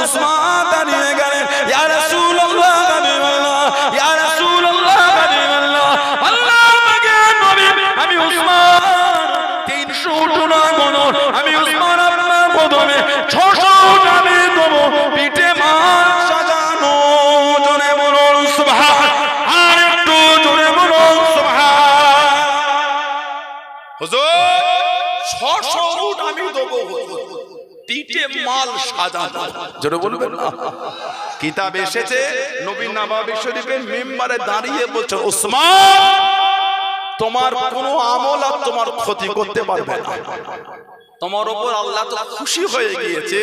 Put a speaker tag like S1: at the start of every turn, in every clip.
S1: উসমান দাঁড়িয়ে গেলেন, ইয়া রাসূলুল্লাহ হাবিবাল্লাহ, ইয়া রাসূলুল্লাহ হাবিবাল্লাহ, আল্লাহর নবী, আমি উসমান 300 উট নয় মনোর, আমি উসমান আপনার কদমে 600 উট আমি দেবো, পিঠে মাল সাজানো। জোরে বলুন সুবহান, আর একটু জোরে বলুন সুবহান। হুজুর 600 উট আমি দেবো, পিঠে মাল সাজানো। জোরে বলবেন না? কিতাব এসেছে নবী নববী শরীফের মিম্বারে দাঁড়িয়ে বলছে, ওসমান তোমার কোনো আমল আর তোমার ক্ষতি করতে পারবে না, তোমার উপর আল্লাহ তো খুশি হয়ে গিয়েছে,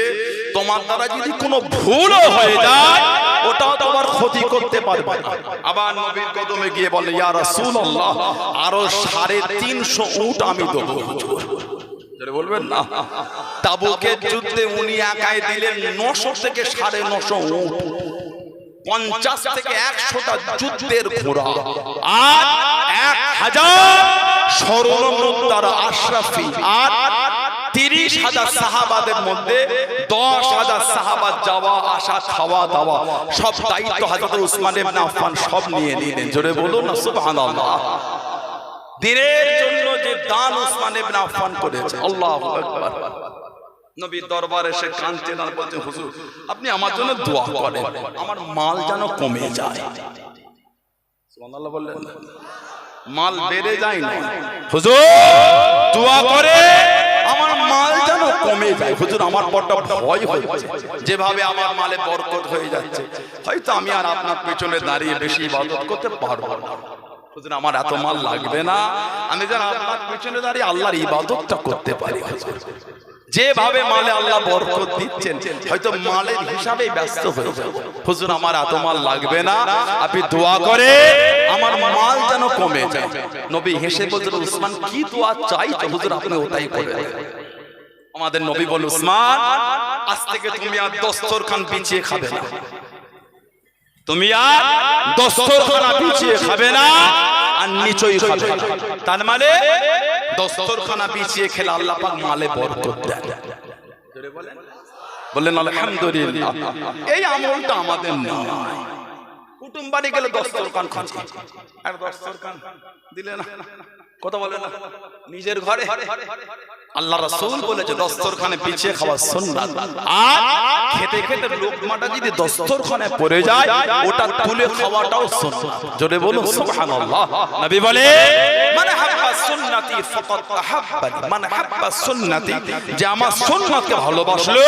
S1: তোমার দ্বারা যদি কোনো ভুলও হয়ে যায় ওটাও তোমার ক্ষতি করতে পারবে না। আবার নবীর কদমে গিয়ে বলে, ইয়া রাসূলুল্লাহ আরো 350 উট আমি দেবো। বলবেন না? তাবুকের যুদ্ধে উনি একাই দিলেন 900 থেকে 950 উট, 50 থেকে 100টা যুদ্ধের ঘোড়া, আর 1000 স্বর্ণমুদ্রার আশরাফি, আর 30,000 সাহাবাদের মধ্যে 10,000 সাহাবা যাওয়া আসা খাওয়া দাওয়া সব দায়িত্ব হযরত উসমান ইবনে আফফান সব নিয়ে নিলেন। জোরে বলুন না সুবহানাল্লাহ। দিনের জন্য যে দান উসমান ইবনে আফফান করেছে, আল্লাহু আকবার। নবীর দরবারে এসে কাঁদতেন আর বলতেন, হুজুর আপনি আমার জন্য দোয়া করেন, আমার মাল যেন কমে যায়। সুবহানাল্লাহ বললেন, মাল বেড়ে যায় না, হুজুর দোয়া করে আমার মাল যেন কমে যায়। হুজুর আমার বড় ভয় হচ্ছে, যেভাবে আমার মালে বরকত হয়ে যাচ্ছে, হয়তো আমি আর আপনার পেছনে দাঁড়িয়ে বেশি ইবাদত করতে পারবো না। হুজুর আমার এত মাল লাগবে না, আমি যেন আপনার পেছনে দাঁড়িয়ে আল্লাহর ইবাদতটা করতে পারি। যেভাবে মালে আল্লাহ বরকত দিচ্ছেন, হয়তো মালের হিসাবে ব্যস্ত হয়ে যাব। হুজুর আমার এত মাল লাগবে না, আপনি দোয়া করে আমার মাল যেন কমে যায়। নবী হেসে বললেন, উসমান কি দোয়া চাই তো হুজুর আপনি ওটাই করে। আমাদের নবী বলেন, উসমান আজ থেকে তুমি আর দস্তরখান বিছিয়ে খাবে না, তুমি আর দস্তরখানা বিছিয়ে খাবে না, আর নিচই খাবে। তার মানে দস্তরখানা বিছিয়ে খেলে আল্লাহ পাক মালে বরকত দেন। বলেন আলহামদুলিল্লাহ। এই আমলটা আমাদের নয়। কুটুম বাড়ি গেলে দস্তরখান খাচ্ছে, আর দস্তরখান দিলে না, কথা বলে না, নিজের ঘরে। আল্লাহ রাসূল বলেছে দস্তরখানে বিছিয়ে খাওয়া সুন্নাত, আর খেতে খেতে লোকমাটা যদি দস্তরখানে পড়ে যায় ওটা তুলে খাওয়াটাও সুন্নাত। জোরে বলুন সুবহানাল্লাহ। নবী বলে, মান হাব্বা সুন্নতি ফাকাদ আহাব্বানি, মান হাব্বা সুন্নতি, যে আমার সুন্নাতকে ভালোবাসলো,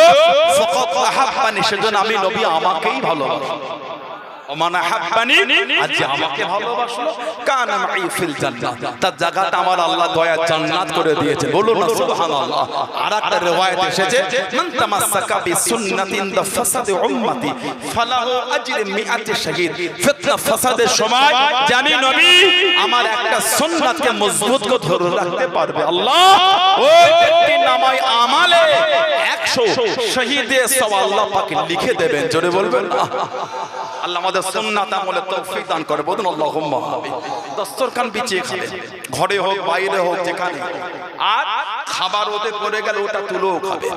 S1: ফাকাদ আহাব্বানি, সেজন্য আমি নবী আমাকেই ভালোবাসি। ওমান আহাব্বানি, আর যে আমাকে ভালোবাসলো, কানা মাই ফিল জান্নাত, তার জায়গাটা আমার আল্লাহ দয়া জান্নাত করে দিয়েছে। বলুন না সুবহানাল্লাহ। আরেকটা riwayat এসেছে, মান তামাসসাকা বিসুন্নাতিন ফাসাদ উম্মতি ফালাহু আজরু মিআতি শাহীদ। ফিতনা ফাসাদের সময় জানি নবী আমার একটা সুন্নাতকে মজবুত করে ধরে রাখতে পারবে, আল্লাহ ওই ব্যক্তির নামায় আমালে 100 শহীদের সওয়াব আল্লাহ পাক লিখে দেবেন। জোরে বলবেন না? আল্লাহ আমাদের সুন্নাত আমলে তৌফিক দান করে। বলুন আল্লাহুম্মা আমিন। দস্তরখান বিছিয়ে খাবে, ঘরে হোক বাইরে হোক যেখানে, আর খাবার ওতে পড়ে গেলে ওটা তুলেও খাবে।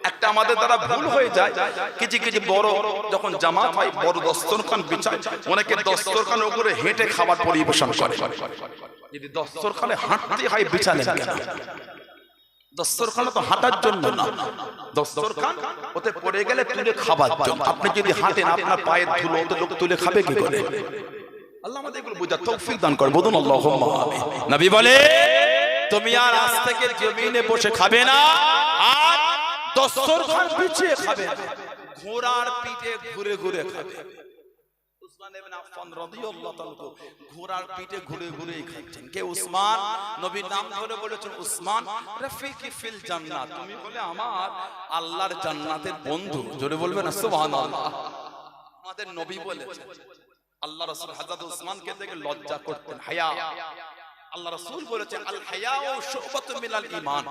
S1: একটা আমাদের দ্বারা ভুল হয়ে যায়, কিছু কিছু বড় যখন জামাত হয় বড় দস্তরখান বিছায়, অনেকে দস্তরখানের উপরে হেঁটে খাবার পরিবেশন করে। যদি দস্তরখানে হাঁটতে হয় বিছালেন কেন? দস্তরখান তো হাঁটার জন্য না, দস্তরখান ওতে পড়ে গেলে তুলে খাবার জন্য। আপনি যদি হাঁটেন আপনার পায়ের ধুলো ওতে লোক তুলে খাবে কি করে? আল্লাহ আমাদের এগুলো বোঝার তৌফিক দান করে। বলুন আল্লাহুম্মা আমিন। নবী বলে, তুমি আর আজ থেকে জমিনে বসে খাবে না, আর দস্তরখান বিছিয়ে খাবে, ঘোড়ার পিঠে ঘুরে ঘুরে খাবে। উসমান ইবনে আফফান রাদিয়াল্লাহু তাআলা ঘোড়ার পিঠে ঘুরে ঘুরে খাচ্ছেন। কে? উসমান। নবীর নাম ধরে বলেছেন, উসমান রাফিকি ফিল জান্নাত, তুমি বলে আমার আল্লাহর জান্নাতের বন্ধু। জোরে বলবেন না সুবহানাল্লাহ। আমাদের নবী বলেছেন, আল্লাহ রাসূল হযরত উসমানকে দেখে লজ্জা করতেন, হায়া। আল্লাহ রাসূল বলেছেন, আল হায়াউ শুবাতুম মিনাল ঈমান,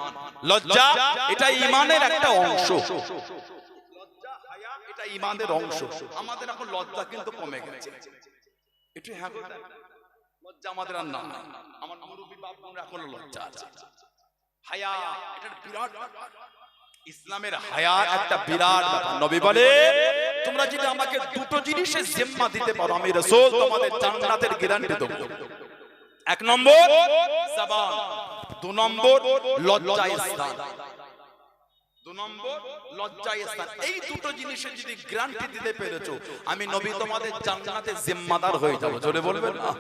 S1: লজ্জা এটা ঈমানের একটা অংশ। এটা ঈমানের অংশ। আমাদের এখন লজ্জা কিন্তু কমে গেছে। একটু হ্যাঁ, লজ্জা আমাদের আর না। আমার মুরব্বি বাপরা এখন লজ্জা আছে। হায়া এটা বিরাট ইসলামের হায়াত একটা বিরাট ব্যাপার। নবী বলে তোমরা যদি আমাকে দুটো জিনিসের জিম্মা দিতে পারো আমি রাসূল তোমাদের জান্নাতের গ্যারান্টি দেব। এক নম্বর জবান, দুই নম্বর লজ্জায় স্থান। দুই নম্বর লজ্জায় স্থান। এই দুটো জিনিসের যদি গ্যারান্টি দিতে পেরেছো আমি নবী তোমাদের জান্নাতের জিম্মাদার হয়ে যাব। জোরে বলবেন না?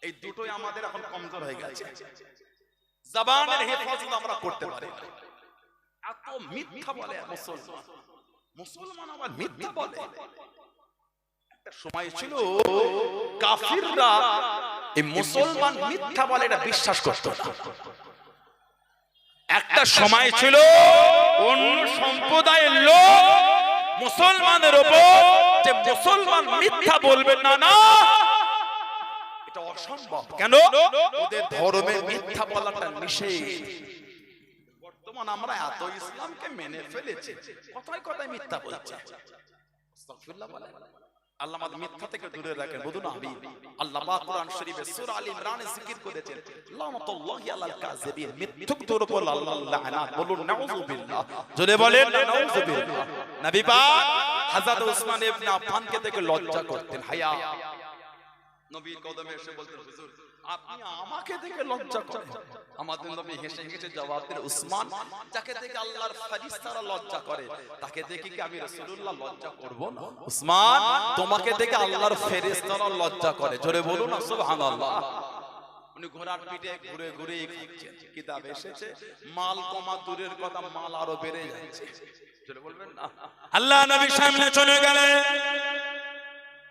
S1: এই দুটোই আমাদের এখন কমজোর হয়ে গেছে। জবানের হেফাজত আমরা করতে পারি না। এত মিথ্যা বলে মুসলমান, মুসলমান আবার মিথ্যা বলে। একটা সময় ছিল কাফিররা এই মুসলমান মিথ্যা বলে এটা বিশ্বাস করত না। একটা সময় ছিল অন্য সম্প্রদায়ের লোক মুসলমানের উপর যে মুসলমান মিথ্যা বলবেন না, না এটা অসম্ভব। কেন? ওদের ধর্মে মিথ্যা বলাটা নিষেধ। বর্তমান আমরা এত ইসলামকে মেনে ফেলেছি, কথায় কথায় মিথ্যা বলছে। আস্তাগফিরুল্লাহ বলে আল্লাহ আমাদের মিথ্যা থেকে দূরে রাখেন। বলুন আমিন। আল্লাহ পাক কোরআন শরীফে সূরা আল ইমরানে জিকির করেছেন লানাতুল্লাহি আলাল কাযিবিন, মিথ্যুকদের উপর আল্লাহর লানাত। বলুন নাউযুবিল্লাহ। জোরে বলেন নাউযুবিল্লাহ। নবী পাক হযরত উসমান ইবনে আফফানকে দেখে লজ্জা করতেন, হায়া। নবীর কদমে এসে বলতেন হুজুর আপনি আমাকে দেখে লজ্জা করেন। আমাদের নবী হেসে হেসে জবাব দিলেন উসমান যাকে দেখে আল্লাহর ফেরেশতারা লজ্জা করে তাকে দেখে কি আমি রাসূলুল্লাহ লজ্জা করব না? উসমান তোমাকে দেখে আল্লাহর ফেরেশতারা লজ্জা করে। জোরে বলুন না সুবহানাল্লাহ। উনি ঘোড়ার পিঠে ঘুরে ঘুরে খাচ্ছেন। কিতাবে এসেছে মাল কমা দূরের কথা, মাল আরো বেড়ে যাচ্ছে। জোরে বলবেন না? আল্লাহ নবীর সামনে চলে গেলেন।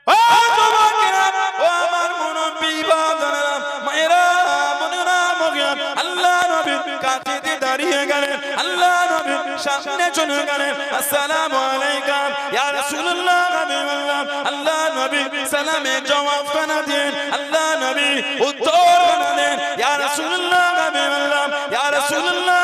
S1: ও তোমাকেরা, ও আমার মুনব্বি বাবারা, মায়েরা, বোনেরা, মগিয়া, আল্লাহ নবীর কাছে দাঁড়িয়ে গেলেন। আল্লাহ নবীর সামনে চলে গেলেন। আসসালামু আলাইকুম ইয়া রাসূলুল্লাহ। আল্লাহ নবী সালামে জবাব কানা দেন। আল্লাহ নবী উত্তর কানা দেন ইয়া রাসূলুল্লাহ, ইয়া রাসূলুল্লাহ।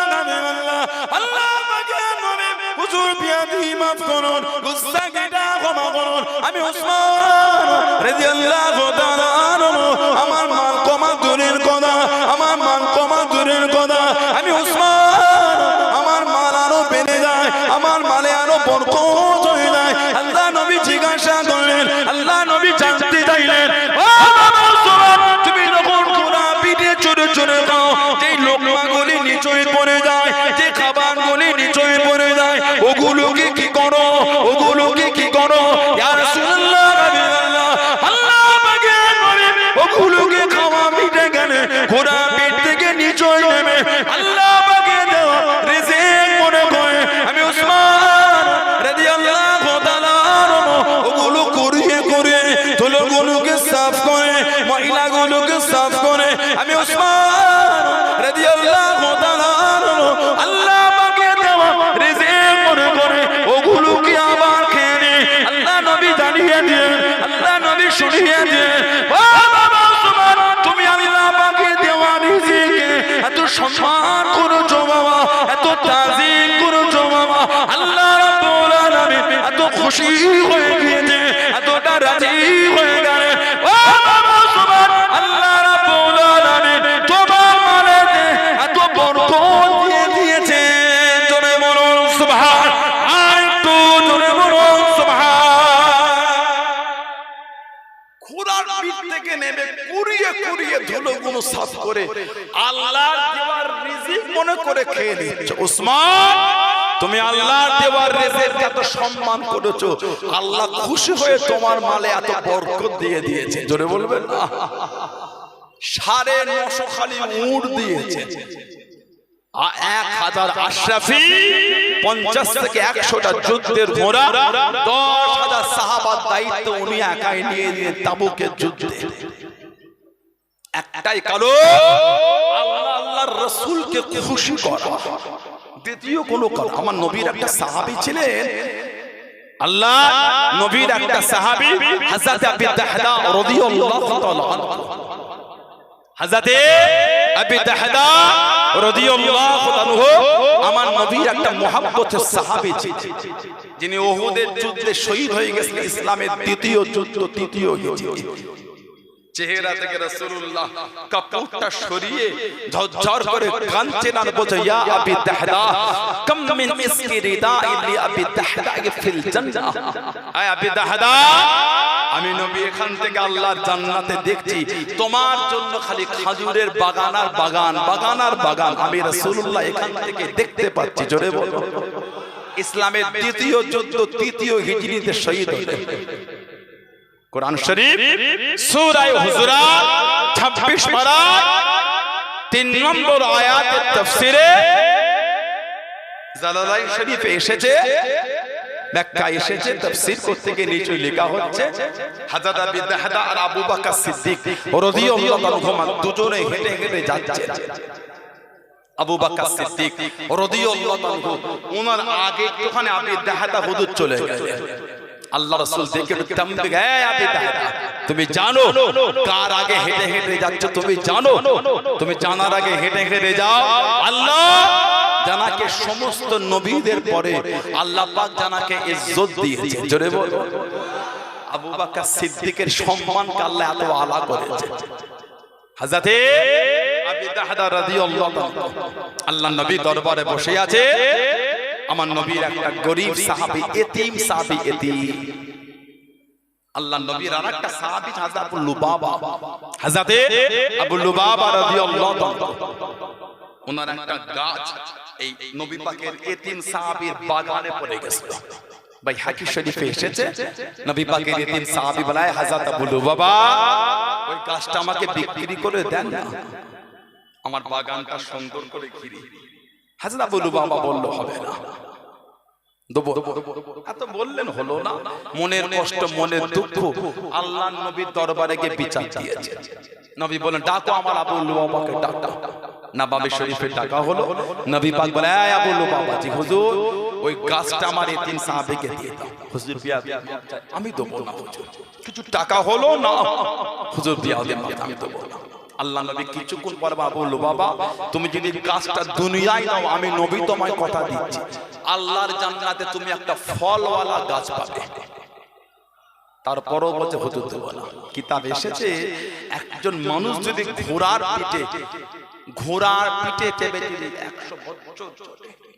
S1: আল্লাহ পাকের নবী হুজুর বিয়াদি মাফ করুন, গুস্তাখিটা ক্ষমা করুন। আমি উসমান রাদিয়াল্লাহু তাআলা আনহু আমার মাল কমা দূরের কথা, আমার মাল কমা দূরের কথা, আমি উসমান আমার মাল আরো বেড়ে যায়, আমার মালে আরো বরকত হয়ে যায়। আল্লাহ নবী জিজ্ঞাসা করলেন, আল্লাহ নবী জানতে চাইলেন ও বাবা উসমান তুমি যখন ঘোড়া পিঠে চড়ে চড়ে খাও যেই লোকমাগুলি নিচে পড়ে যায়, যে খাবারগুলি নিচে পড়ে যায় ওগুলোকে কি করো, ওগুলোকে কি করো? ইয়া রাসূলুল্লাহ আল্লাহ পাকের নবী ওগুলোকে খাওয়া মিটে গেলে ঘোড়া পিঠ থেকে নিচে নেমে আল্লাহ পাকের দেওয়া রিজিক মনে করে আমি উসমান রাদিয়াল্লাহু তাআলা ওগুলো করিয়ে করে তুলোগুলোকে সাফ করে মহিলাগুলোকে সাফ করে আমি উসমান রাদিয়াল্লাহু তাআলা আল্লাহ পাকের দেওয়া রিজিক মনে করে ওগুলোকে আবার খেয়ে নে। আল্লাহ নবী জানিয়ে দিয়ে, আল্লাহ নবী শুনিয়ে দিয়ে ও বাবা উসমান তুমি আল্লাহ পাকের দেওয়া রিজিকে এত সম্মান করেছো বাবা, এত তাজিম করেছো বাবা। আল্লাহ রাব্বুল আলামিন এত খুশি হয়ে গিয়েছে, এতটা রাজি হয়ে গেলে ও বাবা উসমান আল্লাহ রাব্বুল আলামিন তোমার মালেতে এত বরকত দিয়ে দিয়েছে। জোরে বলুন সুবহান। আর একটু জোরে বলুন সুবহান। ঘোড়ার পিঠ থেকে নেমে কুড়িয়ে কুড়িয়ে ধুলোগুলো সাফ করে আল্লাহর দেওয়ার রিজিক মনে করে খেয়ে নিচ্ছে। উসমান তুমি আল্লাহর দেওয়ার রিজিককে এত সম্মান করেছো, আল্লাহ খুশি হয়ে তোমার মালে এত বরকত দিয়ে দিয়েছে। জোরে বলবেন না? 950 খালি উট দিয়েছে, 1000 আশরাফি, 50 থেকে 100টা যুদ্ধের ঘোড়া, 10,000 সাহাবার দায়িত্ব উনি একাই নিয়ে নিয়ে তাবুকের যুদ্ধে। একটাই কারণ আল্লাহ আল্লাহর রাসূলকে খুশি করা। দ্বিতীয় কোনো কারণ আমার নবীর একটা সাহাবী ছিলেন, আল্লাহ নবীর একটা সাহাবী হযরত আবু দাহদা রাদিয়াল্লাহু তাআলা আনহু। হযরত আবু দাহদা রাদিয়াল্লাহু আনহু আমার নবীর একটা মুহাব্বতের সাহাবী ছিলেন, যিনি উহুদের যুদ্ধে শহীদ হয়ে গেছেন। ইসলামের দ্বিতীয় যুদ্ধ, তৃতীয় হিজরি চেহারা থেকে রাসূলুল্লাহ কাপড়টা সরিয়ে ঝরঝর করে কাঁদছেন আর বলছে ইয়া আবি দাহদা কাম মিন মিসকি রিদাইন লি আবি দাহদা ফিল জান্নাহ। আয় আবি দাহদা, আমি নবী এখান থেকে আল্লাহর জান্নাতে দেখছি তোমার জন্য খালি খেজুরের বাগান আর বাগান, বাগান আর বাগান। আমি রাসূলুল্লাহ এখান থেকে দেখতে পাচ্ছি। জোরে বলো। ইসলামের দ্বিতীয় যুদ্ধ ৩য় হিজরিতে শহীদ হলেন। কোরআন শরীফ সূরা হুজুরাত ২৬ পারা ৩ নম্বর আয়াতের তাফসীরে জালালাইন শরীফে এসেছে, মক্কা এসেছে, তাফসীর করতে গিয়ে নিচে লেখা হচ্ছে হযরত আবু দাহদা আর আবু বকর সিদ্দিক রাদিয়াল্লাহু আনহুমা দুজনে হেঁটে হেঁটে যাচ্ছে। আবু বকর সিদ্দিক রাদিয়াল্লাহু আনহু ওনার আগে একটুখানি আবু দাহদা হুজুর চলে গেলেন। আল্লাহ রাসূল দেখে তাম্বিক, হে আবু দাহদা, তুমি জানো কার আগে হেঁটে হেঁটে যাচ্ছ? তুমি জানো? তুমি জানার আগে হেঁটে হেঁটে যাও। আল্লাহ জানাকে সমস্ত নবীদের পরে আল্লাহ পাক জানাকে ইজ্জত দিয়েছে। জোরে বলো। আবু বকর সিদ্দিকের সম্মানকে আল্লাহ এত আলা করেছে। হযরত আবু দাহদা রাদিয়াল্লাহু আনহু আল্লাহর নবী দরবারে বসে আছে। আমার নবীর একটা গরীব সাহাবী, এতিম সাহাবী, এতিম। আল্লাহর নবীর আরেকটা সাহাবী হযরত আবু লুবাবা, হযরত আবু লুবাবা রাদিয়াল্লাহু আনহু, ওনার একটা গাছ এই নবী পাকের এতিম সাহাবীর বাগানে পড়ে গেছিল। ভাই হাদিস শরীফে এসেছে, নবী পাকের এতিম সাহাবী বলায় হযরত আবু লুবাবা, ওই গাছটা আমাকে বিক্রি করে দেন না, আমার বাগানটা সুন্দর করে ঘিরে। হযরত আবু লুবাবা বলল হবে না, দেবো। এত বললেন হলো না। মনের কষ্ট, মনের দুঃখ আল্লাহর নবীর দরবারে গিয়ে বিচার দিয়েছে। নবী বলেন ডাকো আমার আবু লুবাবাকে, ডাকো। নববী শরীফে ডাকা হলো। নবী পাক বলে এই আবু লুবাবা, জি হুজুর, ওই গাছটা আমার এতিম সাহাবীকে দিয়ে দাও। হুজুর বিয়া, আমি দেবো না হুজুর। কিছু টাকা হলো না, হুজুর বিয়া দেন, আমি দেবো না। আল্লাহ নবী কিছুক্ষণ পর আবু লুবাবা, তুমি যদি গাছটা দুনিয়ায় নাও, আমি নবী তোমায় কথা দিচ্ছি আল্লাহর জান্নাতে তুমি একটা ফলওয়ালা গাছ পাবে। তারপরও বলছে হুজুর দেবো না। কিতাব এসেছে একজন মানুষ যদি ঘোড়ার পিঠে চেপে যদি ১০০ বছর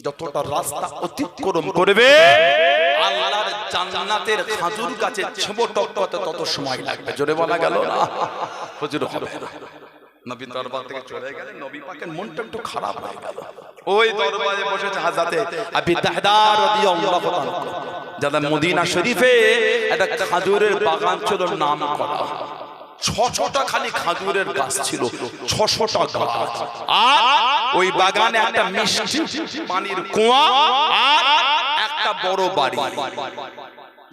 S1: যতটা রাস্তা অতিক্রম করবে, আল্লাহর জান্নাতের খেজুর গাছে ছোট টকটকে তত সময় লাগবে। জোরে বলা গেল না, হুজুর হবে না। নবী দরবার থেকে চলে গেলেন। নবী পাকের মনটা একটু খারাপ হয়ে গেল। ওই দরবারে বসেছে হযরত আবু দাহদা রাদিয়াল্লাহু আনহু, যাদের মদিনা শরীফে একটা খেজুরের বাগান ছিল নাম করা। ৬০০টা খালি খেজুরের গাছ ছিল, ৬০০টা গাছ। আর ওই বাগানে একটা মিষ্টি পানির কুয়া আর একটা বড় বাড়ি।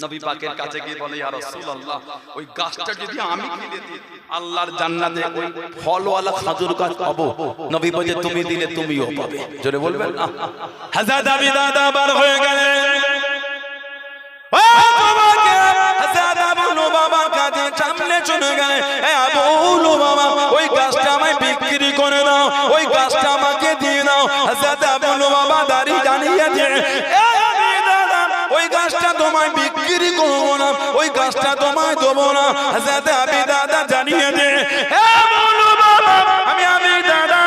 S1: নবী পাকের কাছে গিয়ে বলে ইয়া রাসূলুল্লাহ, ওই গাছটা যদি আমি কিনে দিই আল্লাহর জান্নাতে ওই ফলওয়ালা খেজুর গাছ পাবো। নবী বলে তুমি দিলে তুমিও পাবে। জোরে বলবেন না। হযরত আবু দাদা বার হয়ে গেলেন। ও তোমাকে হযরত আবু লুবাবা কাছে সামনে চলে গেলেন। এ আবু লুবাবা, ওই গাছটা আমায় বিক্রি করে দাও, ওই গাছটা আমাকে দিয়ে দাও। হযরত আবু লুবাবা দাঁড়িয়ে জানিয়ে দিয়ে, ওই গাছটা তোমায় বিক্রি করবো না, ওই গাছটা তোমায় দেবো না। হযরত আবু দাদা জানিয়ে দে, আমি আবু দাদা,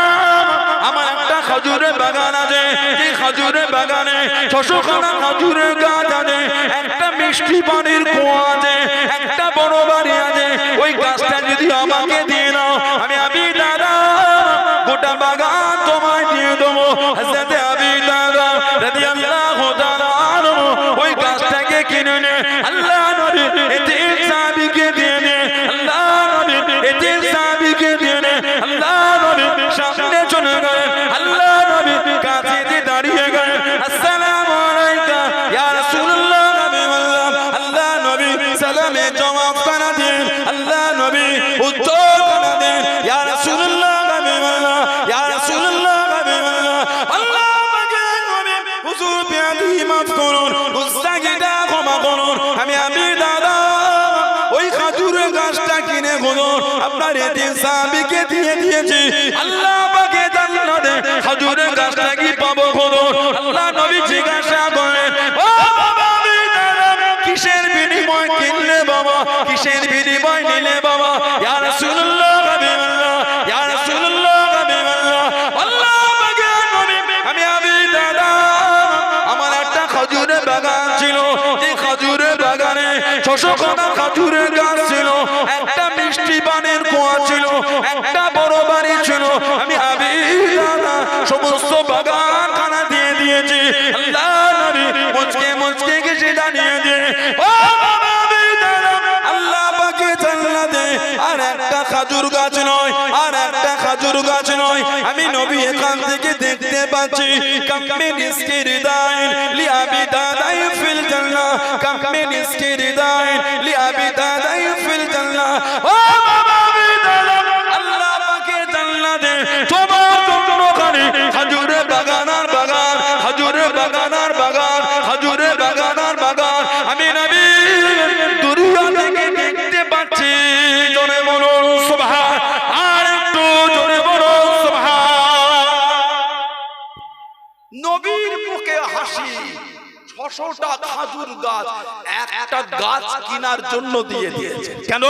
S1: আমার একটা খেজুরের বাগান আছে, এই খেজুরের বাগানে ৬০০খানা খেজুরের গাছ আছে, একটা মিষ্টি পানির কুয়া আছে, একটা বড় বাড়ি আছে। ওই গাছটা যদি আমাকে দিয়ে দাও, আমি আবু দাদা গোটা বাগান তোমায় দিয়ে দেবো। হযরত আবু দাদা রাদিয়াল্লাহু তাআলা ওই গাছটাকে কিনে নে। আল্লাহ নবী এতিম সাহাবীকে দিয়ে নে, আল্লাহ নবী এতিম সাহাবীকে দিয়ে নে। আল্লাহ নবী সামনে চলে গেলেন। আল্লাহ নবী কাছে দিয়ে দাঁড়িয়ে গেলেন। আসসালামু আলাইকা ইয়া রাসূলুল্লাহ। নবী বললাম, আল্লাহ নবী সালামে জবাব করে দেন। আল্লাহ নবী উত্তর করে দেন, ইয়া রাসূলুল্লাহ। নবী বললাম, ইয়া রাসূলুল্লাহ। নবী বললাম, আল্লাহ হুজুর বিয়াদি মাফ করুন, গুস্তাখিটা ক্ষমা করুন। আমি আবু দাদা ওই খেজুরের গাছটা কিনে হুজুর আপনার এতিম সাহাবীকে দিয়ে দিয়েছি। আল্লাহ পাকে জান্নাতে খেজুরের গাছটা কি পাবো হুজুর? আল্লাহ নবী জিজ্ঞাসা করেন, ও বাবা আবু দাদা, কিসের বিনিময় কিনলে বাবা, কিসের বিনিময় নিলে বাবা? ইয়া রাসূলুল্লাহ হাবিবাল্লাহ ইয়া রাসূলুল্লাহ হাবিবাল্লাহ আল্লাহ পাকের নবী আমি আবি দাদা আমার একটা খেজুরের বাগান ছিল এই খেজুরের বাগানে 600 খানা খেজুরের গাছ ছিল একটা মিষ্টি পানির কুয়া ছিল একটা বড় বাড়ি ছিল আমি আবি দাদা সমস্ত বাগান খানা দিয়ে দিয়েছি আল্লাহ নবী মুচকে মুচকে কিছু জানিয়ে দিয়ে ও আবি দাদা আল্লাহ পাকে জান্নাতে আর একটা খেজুর গাছ নয় আর একটা খেজুর গাছ নয় আমি নবী এখান থেকে দেখতে পাচ্ছি কাম্মে নিসকি হৃদয় লি আবি দাদাই ফিল জান্নাহ কাম্মে নিসকি হৃদয় লি আবি দাদাই ফিল জান্নাহ ও আবি দাদা আল্লাহ পাকে জান্নাতে তোমার জন্য খালি খেজুরের বাগান আর বাগান খেজুরের বাগান আর বাগান খেজুরের বাগান আর বাগান আমি নবী দুনিয়া থেকে দেখতে পাচ্ছি জোরে বলুন সুবহান আর একটু জোরে বলুন সুবহান নবীর মুখে হাসি 600টা খেজুর গাছ একটা গাছ কেনার জন্য দিয়ে দিয়েছে কেন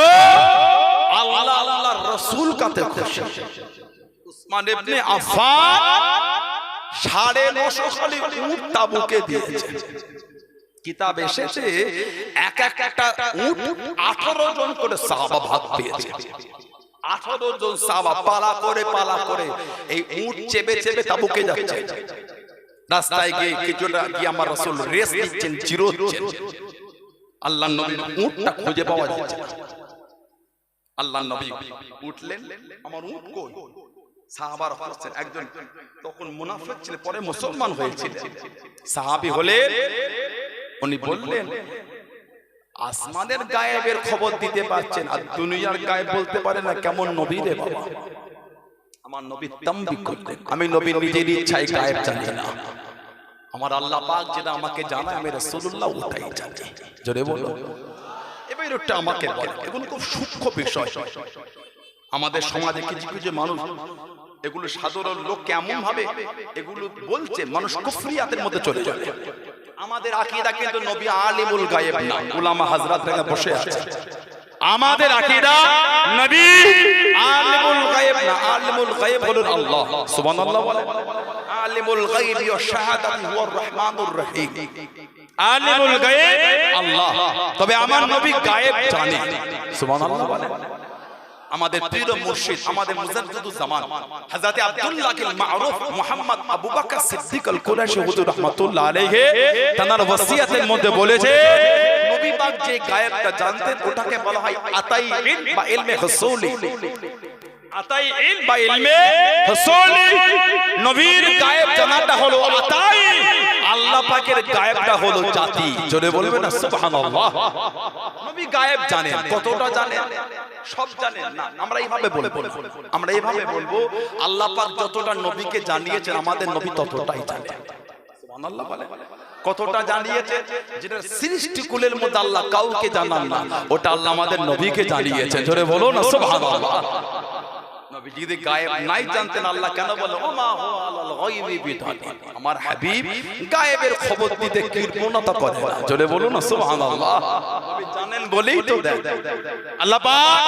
S1: আল্লাহ আল্লাহর রাসূল কাতে খুশি উসমান ইবনে আফফান 950 খালি উট তাবুকে দিয়েছে কিতাব এসেছে এক একটা উট 18 জন করে সাহাবা ভাগ পেয়েছে 18 জন সাহাবা পালা করে এই উট চেপে চেপে তাবুকে যাচ্ছে রাস্তায় গিয়ে কিছুটা গিয়ে আমার রাসূল রেস দিচ্ছেন জিরোচ্ছেন আল্লাহর নবীর উটটা খুঁজে পাওয়া যাচ্ছে না আল্লাহর নবী উঠলেন আমার উট কই সাহাবার হচ্ছেন একজন তখন মুনাফিক ছিল পরে মুসলমান হয়েছিল সাহাবী হলে উনি বললেন আসমানের গায়েবের খবর দিতে পারছেন আর দুনিয়ার গায়েব বলতে পারে না কেমন নবী রে বাবা আমার নবী তামবি করতেন আমি নবী নিজের ইচ্ছায় গায়েব জানি না আমার আল্লাহ পাক যেটা আমাকে জানায় আমি রাসূলুল্লাহ ওটাই জানি জোরে বলো এবার এটা আমাকে বলে এগুলো খুব সূক্ষ্ম বিষয় আমাদের সমাজে কিছু কিছু মানুষ এগুলো সাধারণ লোক কেমন ভাবে এগুলো বলছে মানুষ কুফরিয়াতের মধ্যে চলে যায় আমাদের আকীদা কিন্তু নবী আলিমুল গায়েব না উলামা হযরতরা বসে আছে আমাদের আকীদা নবী আলিমুল গায়েব না আলিমুল গায়েব হলো আল্লাহ সুবহানাল্লাহ বলে আলিমুল গায়বি ওয়া শাহাদাতি হুয়ার রহমানুর রহিম আলিমুল গায়েব আল্লাহ তবে আমার নবী গায়েব জানেন সুবহানাল্লাহ বলে আমাদের পীর মুর্শিদ আমাদের মুজাদ্দিদুজ জামান হযরত আব্দুল্লাহ আল মারুফ মুহাম্মদ আবু বকর সিদ্দিক আল কুরাইশি হুজুর রাহমাতুল্লাহ আলাইহি তার ওসিয়তের মধ্যে বলেছে নবী পাক যে গায়েবটা জানতেন ওটাকে বলা হয় আতাই ইলম বা ইলমে হুসুলি আতাই ইলম বা ইলমে হুসুলি নবীর গায়েব জানাটা হলো আতাই আল্লাহ পাকের গায়েবটা হলো জাতি জোরে বলবেন না সুবহানাল্লাহ নবী গায়েব জানেন কতটা জানেন সব জানেন না আমরা এইভাবে বলবো আল্লাহ পাক যতটা নবীকে জানিয়েছেন আমাদের নবী ততটাই জানেন সুবহানাল্লাহ বলে কতটা জানিয়েছে যেটা সৃষ্টিকুলের মধ্যে আল্লাহ কাউকে জানান না ওটা আল্লাহ আমাদের নবীকে জানিয়েছেন জোরে বলো না সুবহানাল্লাহ নবী যদি গায়েব নাই জানতেন আল্লাহ কেন বলে ওমা হুয়া আলাল গায়বি বিদানি আমার হাবিব গায়েবের খবর দিতে কৃপণতা করে না জোরে বলুন না সুবহানাল্লাহ নবী জানেন বলেই তো দেন আল্লাহ পাক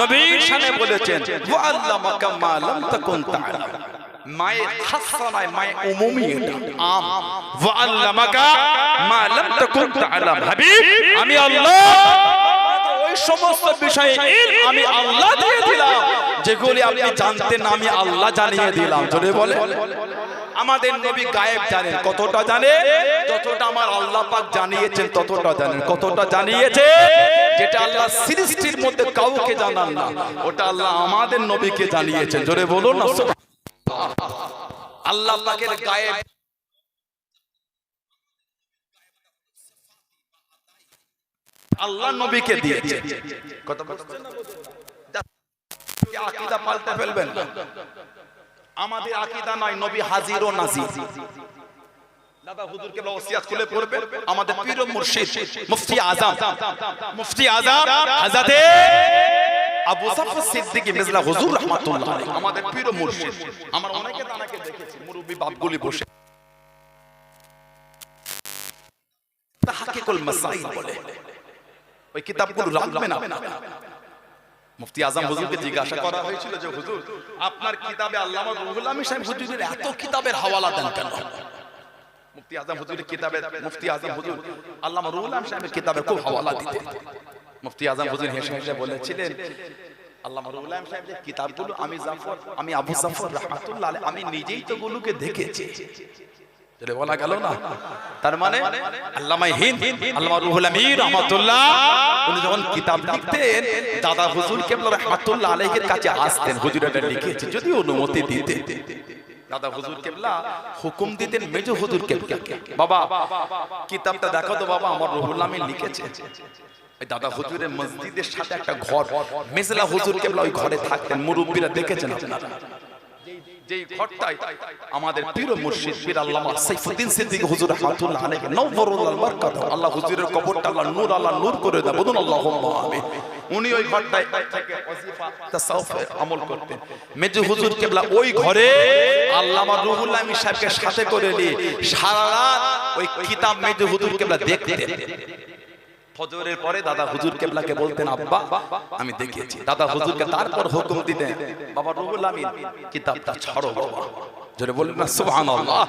S1: নবীর শানে বলেছেন ওয়া আল্লামাকা মা লাম তাকুন তা'লাম মায়ে খাসসানায় মায়ে উমুমি এটা আম ওয়া আল্লামাকা মা লাম তাকুন তা'লাম হাবিব আমি আল্লাহ ওই সমস্ত বিষয়ে ইলম আমি আল্লাহ দিয়ে দিলাম যেগুলি আপনি জানতেন না আমি আল্লাহ জানিয়ে দিলাম জোরে বলে আমাদের নবী গায়েব জানেন কতটা জানে যতটা আমার আল্লাহ পাক জানিয়েছেন ততটা জানেন কতটা জানিয়েছে যেটা আল্লাহ সৃষ্টির মধ্যে কাউকে জানান না ওটা আল্লাহ আমাদের নবীকে জানিয়েছেন জোরে বলুন না আল্লাহ পাকের গায়েব আল্লাহ নবীকে দিয়েছে কত আকীদা পাল্টে ফেলবেন আমাদের আকীদা নয় নবী হাজির ও নাজির দাদা হুজুরকে ওসিয়াত খুলে পড়বে আমাদের পীর ও মুর্শিদ মুফতি আযম হযরত আবু জাফর সিদ্দিকী মির্জা হুজুর রাহমাতুল্লাহ আলাইহি আমাদের পীর ও মুর্শিদ আমরা অনেকে তানাকে দেখেছি মুরব্বি বাপগুলি বসে তাহকিকুল মাসাইল বলে ওই কিতাবগুলো রাখবেন আপনারা মুফতি আজম হুজুরকে জিজ্ঞাসা করা হয়েছিল যে হুজুর আপনার কিতাবে আল্লামা রুহুল আমিন সাহেব হুজুরের এত কিতাবের হাওয়ালা দেন কেন? মুফতি আজম হুজুরের কিতাবে মুফতি আজম হুজুর আল্লামা রুহুল আমিন সাহেবের কিতাবে খুব হাওয়ালা দিতেন। মুফতি আজম হুজুর হেসে হেসে বলেছিলেন আল্লামা রুহুল আমিন সাহেবের কিতাবগুলো আমি আবু জাফর রাহমাতুল্লাহ আলাইহি আমি নিজেই তো গুলোকে দেখেছি। যেটা বলা গেল না, তার মানে আল্লামা হিন্দ আল্লামা রুহুল আমিন রাহমাতুল্লাহ উনি যখন কিতাব লিখতেন দাদা হুজুর কেবলা রাহমাতুল্লাহ আলাইহির কাছে আসতেন, হুজুর এটা লিখেছি, যদি অনুমতি দিতেন। দাদা হুজুর কেবলা হুকুম দিতেন মেজো হুজুর কেবলা, বাবা কিতাবটা দেখো তো বাবা, আমার রুহুল আমিন লিখেছে। দাদা হুজুরের মসজিদের সাথে একটা ঘর, মেজলা হুজুর কেবলা ওই ঘরে থাকতেন, মুরব্বিরা দেখেছেন আপনারা। যেই ঘরটায় আমাদের পীর মুর্শিদ পীর আল্লামা সাইফুদ্দিন সিদ্দিক হুজুর রাহমাতুল্লাহ আলাইহি নওয়ারুল বারাকাত, আল্লাহ হুজুরের কবরটা আল্লাহ নূর করে দেন, বলুন আল্লাহুম্মা আমিন। উনি ওই ঘরটায় থেকে ওয়াজিফা তাসাউফ আমল করতেন। মেজো হুজুর কেবলা ওই ঘরে আল্লামা রুহুল আমিন সাহেবকে সাথে করে নিয়ে সারা রাত ওই কিতাব মেজো হুজুর কেবলা দেখতেন। ফজরের পরে দাদা হুজুর কেবলাকে বলতেন আব্বা আমি দেখিয়েছি, দাদা হুজুরকে তারপর হুকুম দিতেন বাবা রুহুল আমিন কিতাবটা ছাড়ো বাবা, জোরে বলুন না সুবহানাল্লাহ।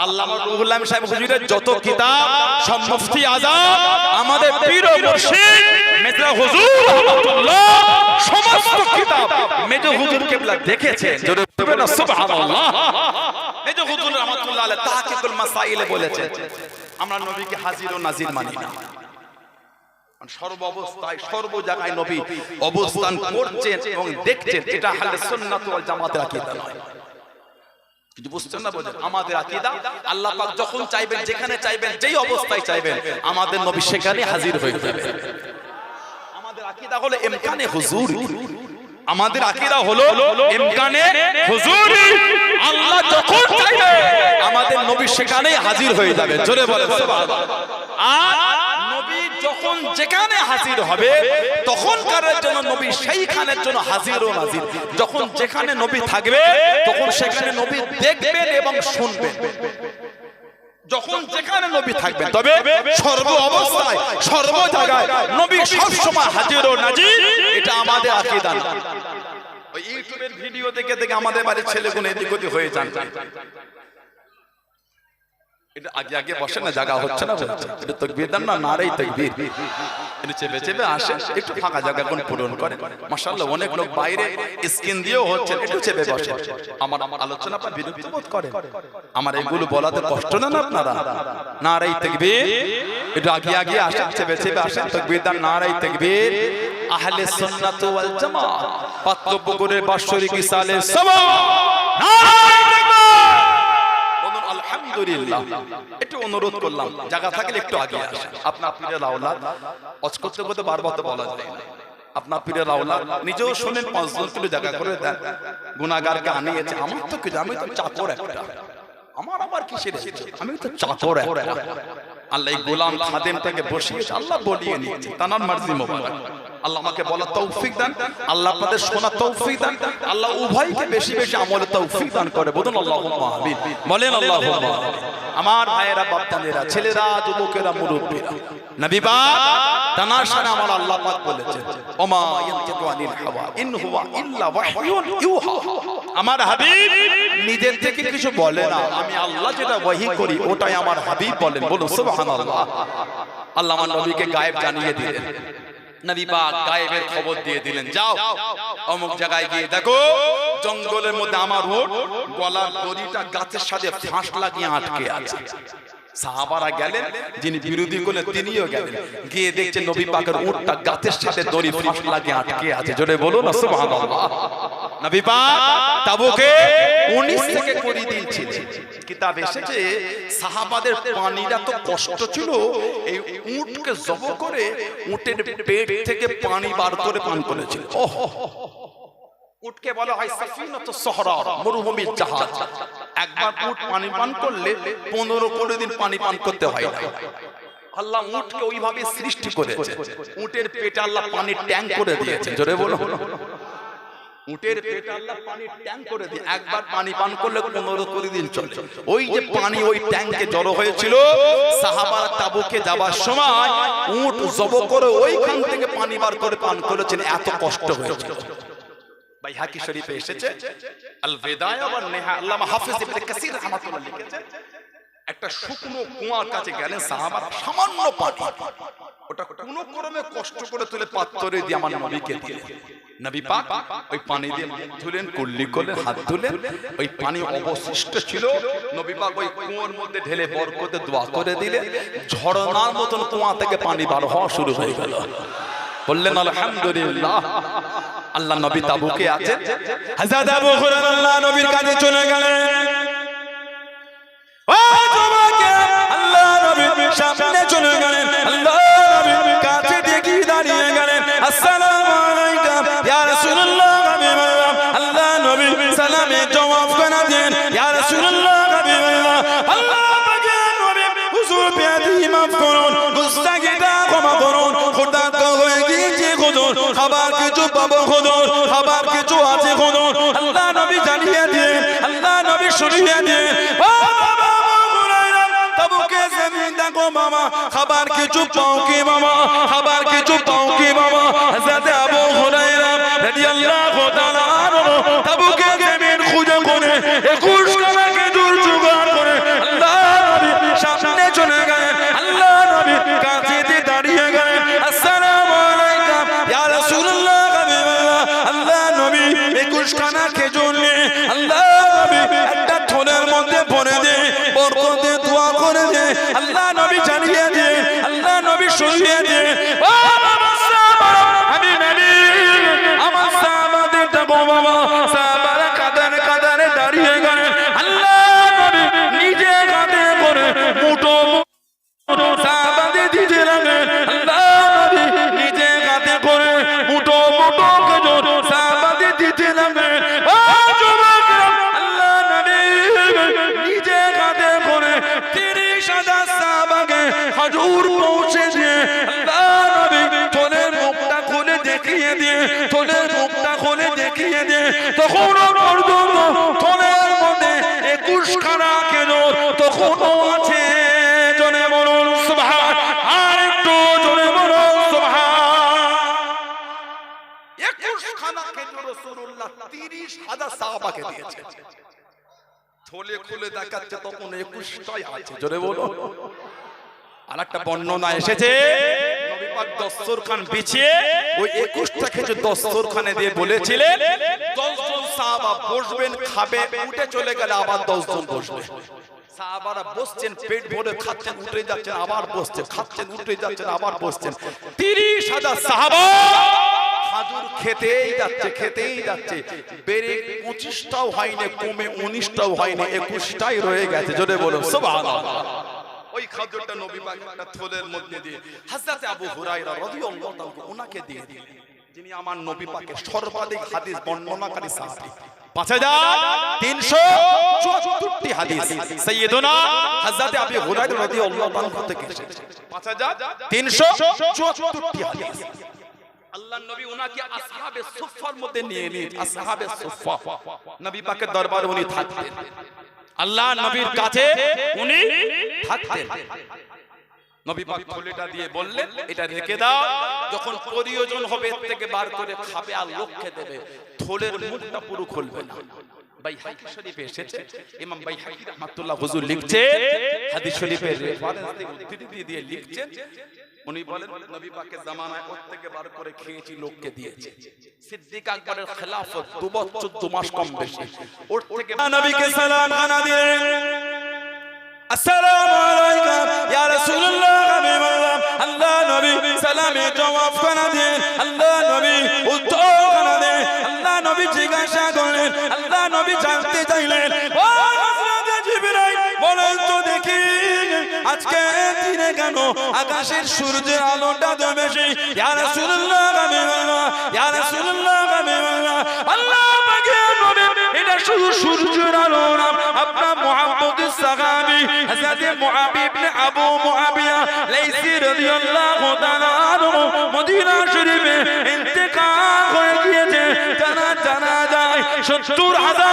S1: আল্লামা রুহুল আমিন সাহেব হুজুরের যত কিতাব সব মুফতি আজম আমাদের পীর ও মুর্শিদ মেজর হুজুর রাহমাতুল্লাহ সমস্ত কিতাব মেজর হুজুর কেবলা দেখেছেন, জোরে বলুন না সুবহানাল্লাহ। মেজর হুজুর রাহমাতুল্লাহ আলাইহি তাহকিকুল মাসাইলে বলেছেন আমরা নবীকে হাজির ও নাজির মানি না, সর্ব অবস্থায় সর্ব জায়গায় নবী অবস্থান করছেন এবং দেখছেন, এটা আহলে সুন্নাত ওয়াল জামাতের আকীদা নয়। কিন্তু বুঝছেন না, বলেন আমাদের আকীদা আল্লাহ পাক যখন চাইবেন যেখানে চাইবেন যেই অবস্থায় চাইবেন আমাদের নবী সেখানে হাজির হয়ে যাবে। আমাদের আকীদা হলো ইমকানে হুজুর, আমাদের আকীদা হলো ইমকানে হুজুরি, আল্লাহ যখন চাইবে আমাদের নবী সেখানেই হাজির হয়ে যাবে, জোরে বলেন সুবহানাল্লাহ। আর নবী যখন যেখানে হাজির হবে তখনকারের জন্য নবী সেইখানের জন্য হাজির ও নাজির, যখন যেখানে নবী থাকবে তখন সেখানে নবী দেখবেন এবং শুনবেন, যখন যেখানে নবী থাকবেন। তবে সর্ব অবস্থায় সর্ব জায়গায় নবী সব সময় হাজির ও নাজির, এটা আমাদের আকীদা না। ওই ইউটিউবের ভিডিও দেখে দেখে আমাদের বাড়ির ছেলেগুলো এদিক ওদিক হয়ে যান, এটা আগে আগে বসে না, জায়গা হচ্ছে না, এটা তাকবীর দেন না, নারে তাকবীর, এটা চেপে চেপে আসে, একটু ফাঁকা জায়গা কোন পূরণ করে। মাশাআল্লাহ অনেক লোক বাইরে স্ক্রিন দিয়েও হচ্ছে, একটু চেপে বসে। আমার আলোচনা আপনারা বিরক্ত বোধ করেন? আমার এগুলো বলাতে কষ্ট না আপনারা? নারে তাকবীর, এটা আগে আগে আসে, চেপে চেপে আসে, তাকবীর দেন, নারে তাকবীর। আহলে সুন্নাত ওয়াল জামাত পাত্রপুকুরের বাৎসরিক ইসালে সাবা, নারে আলহামদুলিল্লাহ। একটু অনুরোধ করলাম জায়গা থাকলে একটু আগে আসেন। আপনার পীরের আওলাদ ওয়াজ করতে করতে বারবার তো বলা যায় না, আপনার পীরের আওলাদ নিজেও শুনেন, 5 জন কিলো জায়গা করে দেন, গুনাহগারকে আনিয়েছে। আমার তো কি, আমি তো চাকর একটা, আমার আবার কিসের, আমি তো চাকর একটা। আল্লাহ গোলাম খাদেমটাকে বসিয়েছে, আল্লাহ বলিয়ে নিয়েছে, তানার মার্জি মোবারক। আল্লাহ আমাকে বলার তৌফিক দান, আল্লাহ আপনাদের শোনার তৌফিক দান, আল্লাহ উভয়কে বেশি বেশি আমলের তৌফিক দান করে, বলুন আল্লাহুম্মা আমিন, বলেন আল্লাহুম্মা আমিন। আমার ভাইয়েরা, বাপদানেরা, ছেলেরা, যুবকেরা, মুরব্বিরা, নবী পাক তানার সাথে আমার আল্লাহ পাক বলেছেন ওমা ইয়ানতিকু আনিল হাওয়া ইন হুয়া ইল্লা ওয়াহয়ুন ইউহা, আমার হাবিব নিজের থেকে কিছু বলে না, আমি আল্লাহ যেটা ওহী করি ওটাই আমার হাবিব বলেন, বলুন সুবহানাল্লাহ। আল্লাহ আমার নবীকে গায়েব জানিয়ে দিলেন, নবী পাক গায়েবের খবর দিয়ে দিলেন, যাও অমুক জায়গায় গিয়ে দেখো জঙ্গলের মধ্যে আমার উট গলার দড়িটা গাছের সাথে ফাঁস লাগিয়ে আটকে আছে। সাহাবারা গেলেন, যিনি বিরোধী করলেন তিনিও গেলেন, গিয়ে দেখছেন নবী পাকের উটটা গাছের সাথে দড়ি ফাঁস লাগিয়ে আটকে আছে, জোরে বলুন না সুবহানাল্লাহ। নবী পাক তাবুকে 19 থেকে করে দিয়েছিলেন। কিতাব এসেছে সাহাবাদের পানির এত কষ্ট ছিল, এই উটকে জব করে উটের পেট থেকে পানি বার করে পান করেছিল। ওহ, উটকে বলা হয় সাফিনাতুস সাহরা, মরুভূমির জাহাজ। একবার উট পানি পান করলে 15-20 দিন পানি পান করতে হয় না। আল্লাহ উটকে ওইভাবে সৃষ্টি করেছে, উটের পেটে আল্লাহ পানির ট্যাঙ্ক করে দিয়েছে, জোরে বলো। উটের পেটে আল্লাহ পানি ট্যাঙ্ক করে দিয়ে একবার পানি পান করলে 15-20 দিন চলে। ওই যে পানি ওই ট্যাঙ্কে জড়ো হয়েছিল, সাহাবারা তাবুকে যাবার সময় উট জব করে ওইখান থেকে পানি বার করে পান করেছেন, এত কষ্ট হয়েছিল। বাইহাকি শরীফে এসেছে আল বিদায়া ওয়ান নিহা, আল্লামা হাফেজ ইবনে কাসির রাহমাতুল্লাহ লিখেছেন, একটা শুকনো কুয়ার কাছে গেলেন সাহাবারা, সামান্য পানি, ওটা কোনো ক্রমে কষ্ট করে তুলে পাত্রে দিয়ে আমার নবীকে দিলেন। নবী পাক ওই পানি দিয়ে মুখ ধুলেন, কুল্লি করলেন, হাত ধুলেন, ওই পানি অবশিষ্ট ছিল নবী পাক ওই কুয়োর মধ্যে ঢেলে বরকতে দোয়া করে দিলেন, ঝর্ণার মতন কুয়া থেকে পানি বার হওয়া শুরু হয়ে গেল। বললেন আলহামদুলিল্লাহ। আল্লাহ নবী তাবুকে আছেন, হযরত আবু হুরায়রা আল্লাহ নবীর কাছে চলে গেলেন। ও তোমাকে আল্লাহ নবীর সামনে চলে গেলেন, আল্লাহ নবীর কাছে দেখি দাঁড়িয়ে গেলেন, আসসালামু আলাইকুম ইয়া রাসূলুল্লাহ, আল্লাহ নবী সালামে জবাব করে দেন, ইয়া রাসূলুল্লাহ, আল্লাহ পাকের নবী হুজুর বেয়াদবি মাফ করুন, গুস্তাখিটা ক্ষমা করুন, খোদা তো হয়ে গিয়েছে হুজুর, খাবার কিছু পাবো হুজুর, খাবার কিছু আছে হুজুর। আল্লাহ নবী জানিয়ে দেন, আল্লাহ নবী শুনিয়ে দেন, ও বাবা হুরায়রা তাবুকে জমিন দেখো মামা, খাবার কিছু পাও কি মামা, খাবার কিছু পাও কি মামা। হযরত আবু হুরায়রা রাদিয়াল্লাহু তাআলা আনহু তাবুকে জমিন খুঁজে করে 21 কানা খেজুর জোগাড় করে আল্লাহ নবী সামনে চলে গেলেন, আল্লাহ নবী কাছে দাঁড়িয়ে গেলেন, আসসালামু আলাইকুম ইয়া রাসূলুল্লাহ, আল্লাহ নবী 21 খানা খেজুর নিয়ে আল্লাহ নবী একটা থলের মধ্যে ভরে দিয়ে বরকতে দোয়া করে দিয়ে আল্লাহ নবী জানিয়ে দিয়ে, আল্লাহ নবী শুনিয়ে দিয়ে, ও বাবা সাহাবারা, আমি নবী আমার সাহাবাদের দেখো বাবা, সাহাবারা কাঁদানে কাঁদানে দাঁড়িয়ে গেলেন, আল্লাহ নবী নিজে কাঁধে করে মুঠো সাহাবাদের দিতে লাগলেন, আল্লাহ নবী নিজে কাঁধে করে মুঠো মুঠো খেজুর সাহাবাদের দিতে লাগলেন। ও যুবকরা, আল্লাহ নবী নিজে কাঁধে করে 30,000 সাহাবাকে খেজুর পৌঁছে দিয়ে আল্লাহ নবী থলের মুখটা খুলে দেখিয়ে দিয়ে, থলের মুখটা খুলে দেখিয়ে দিয়ে, তখনও পর্যন্ত থলের মধ্যে 21 খানা খেজুর তখনও আছে। জোরে বলুন সুবহান, আর একটু জোরে বলুন সুবহান। 21 খানা খেজুর রাসূলুল্লাহ 30,000 সাহাবাকে দিয়েছেন। থলে খুলে দেখাচ্ছে তখন 21টাই আছে। জোরে বলুন। আরেকটা বর্ণনা এসেছে, নবী পাক দস্তরখান বিছিয়ে ওই 21টা খেজুর দস্তরখানে দিয়ে বলেছিলেন 10 জন সাহাবা বসবেন, খাবে, উঠে চলে গেলে আবার 10 জন বসবে। সাহাবারা বসছেন, পেট ভরে খাচ্ছেন, উঠে যাচ্ছেন, আবার বসছেন, খাচ্ছেন, উঠে যাচ্ছেন, আবার বসছেন। 30,000 সাহাবা খাজুর খেতেই যাচ্ছে, খেতেই যাচ্ছে, বেড়ে 25টাও হয়নি, কমে 19টাও হয়নি, 21টাই রয়ে গেছে। জোরে বলো সুবহানাল্লাহ। ওই খাজুরটা নবী পাক একটা থলের মধ্যে দিয়ে হযরত আবু হুরায়রা রাদিয়াল্লাহু তাআলা ওনাকে দিয়ে দিলেন, যিনি আমার নবী পাকের সর্বাধিক হাদিস বর্ণনাকারী সাহাবী। 5374টি হাদিস সাইয়্যিদুনা হযরত আবু হুরায়রা রাদিয়াল্লাহু তাআলা থেকে এসেছে। 5374টি হাদিস। আল্লাহর নবী উনাকে আসহাবে সুফফার মধ্যে নিয়ে নিন, আসহাবে সুফফা নবী পাকের দরবারে উনি থাকতেন, আল্লাহ নবীর কাছে উনি থাকতেন। নবী পাক থলেটা দিয়ে বললেন, এটা রেখে দাও, যখন প্রয়োজন হবে এর থেকে বার করে খাবে আর লোককে দেবে, থলের মুখটা পুরো খুলবে না। বাইহাকি শরীফে এসেছে, ইমাম বাইহাকি রাহমাতুল্লাহ হুজুর লিখছেন, হাদিস শরীফের রেফারেন্স দিয়ে উদ্ধৃতি দিয়ে লিখছেন, উনি বলেন নবী পাকের জামানায় ওর থেকে বার করে খেয়েছি, লোককে দিয়েছে। সিদ্দিক আকবরের খেলাফত 2 বছর 2 মাস কম বেশি, ওর থেকে নবীকে সালাম খানা দিলেন, আসসালামু আলাইকুম ইয়া রাসূলুল্লাহ, হাবিবাল্লাহ, আল্লাহ নবী সালামে জবাব খানা দেন, আল্লাহ নবী উত্তর খানা দেন। আল্লাহ নবী জিজ্ঞাসা করলেন, আল্লাহ নবী জানতে চাইলেন, ও হযরত জিবরাইল বলেন তো দেখি আজকে দিনে কেন আকাশের সূর্যের আলোটা তো বেশি? ইয়া রাসূলুল্লাহ, হাবিবাল্লাহ, ইয়া রাসূলুল্লাহ, হাবিবাল্লাহ, আল্লাহ পাকের নবী এটা শুধু সূর্যের আলো না, আপনার মুহাম্মদুর সাহাবী হযরত মুআবিয়া ইবনে আবু মুআবিয়া লাইসি রাদিয়াল্লাহু তাআলা আনহু মদিনা শরীফে ইন্তেকাল হয়ে গিয়েছে। জানা যায় 70,000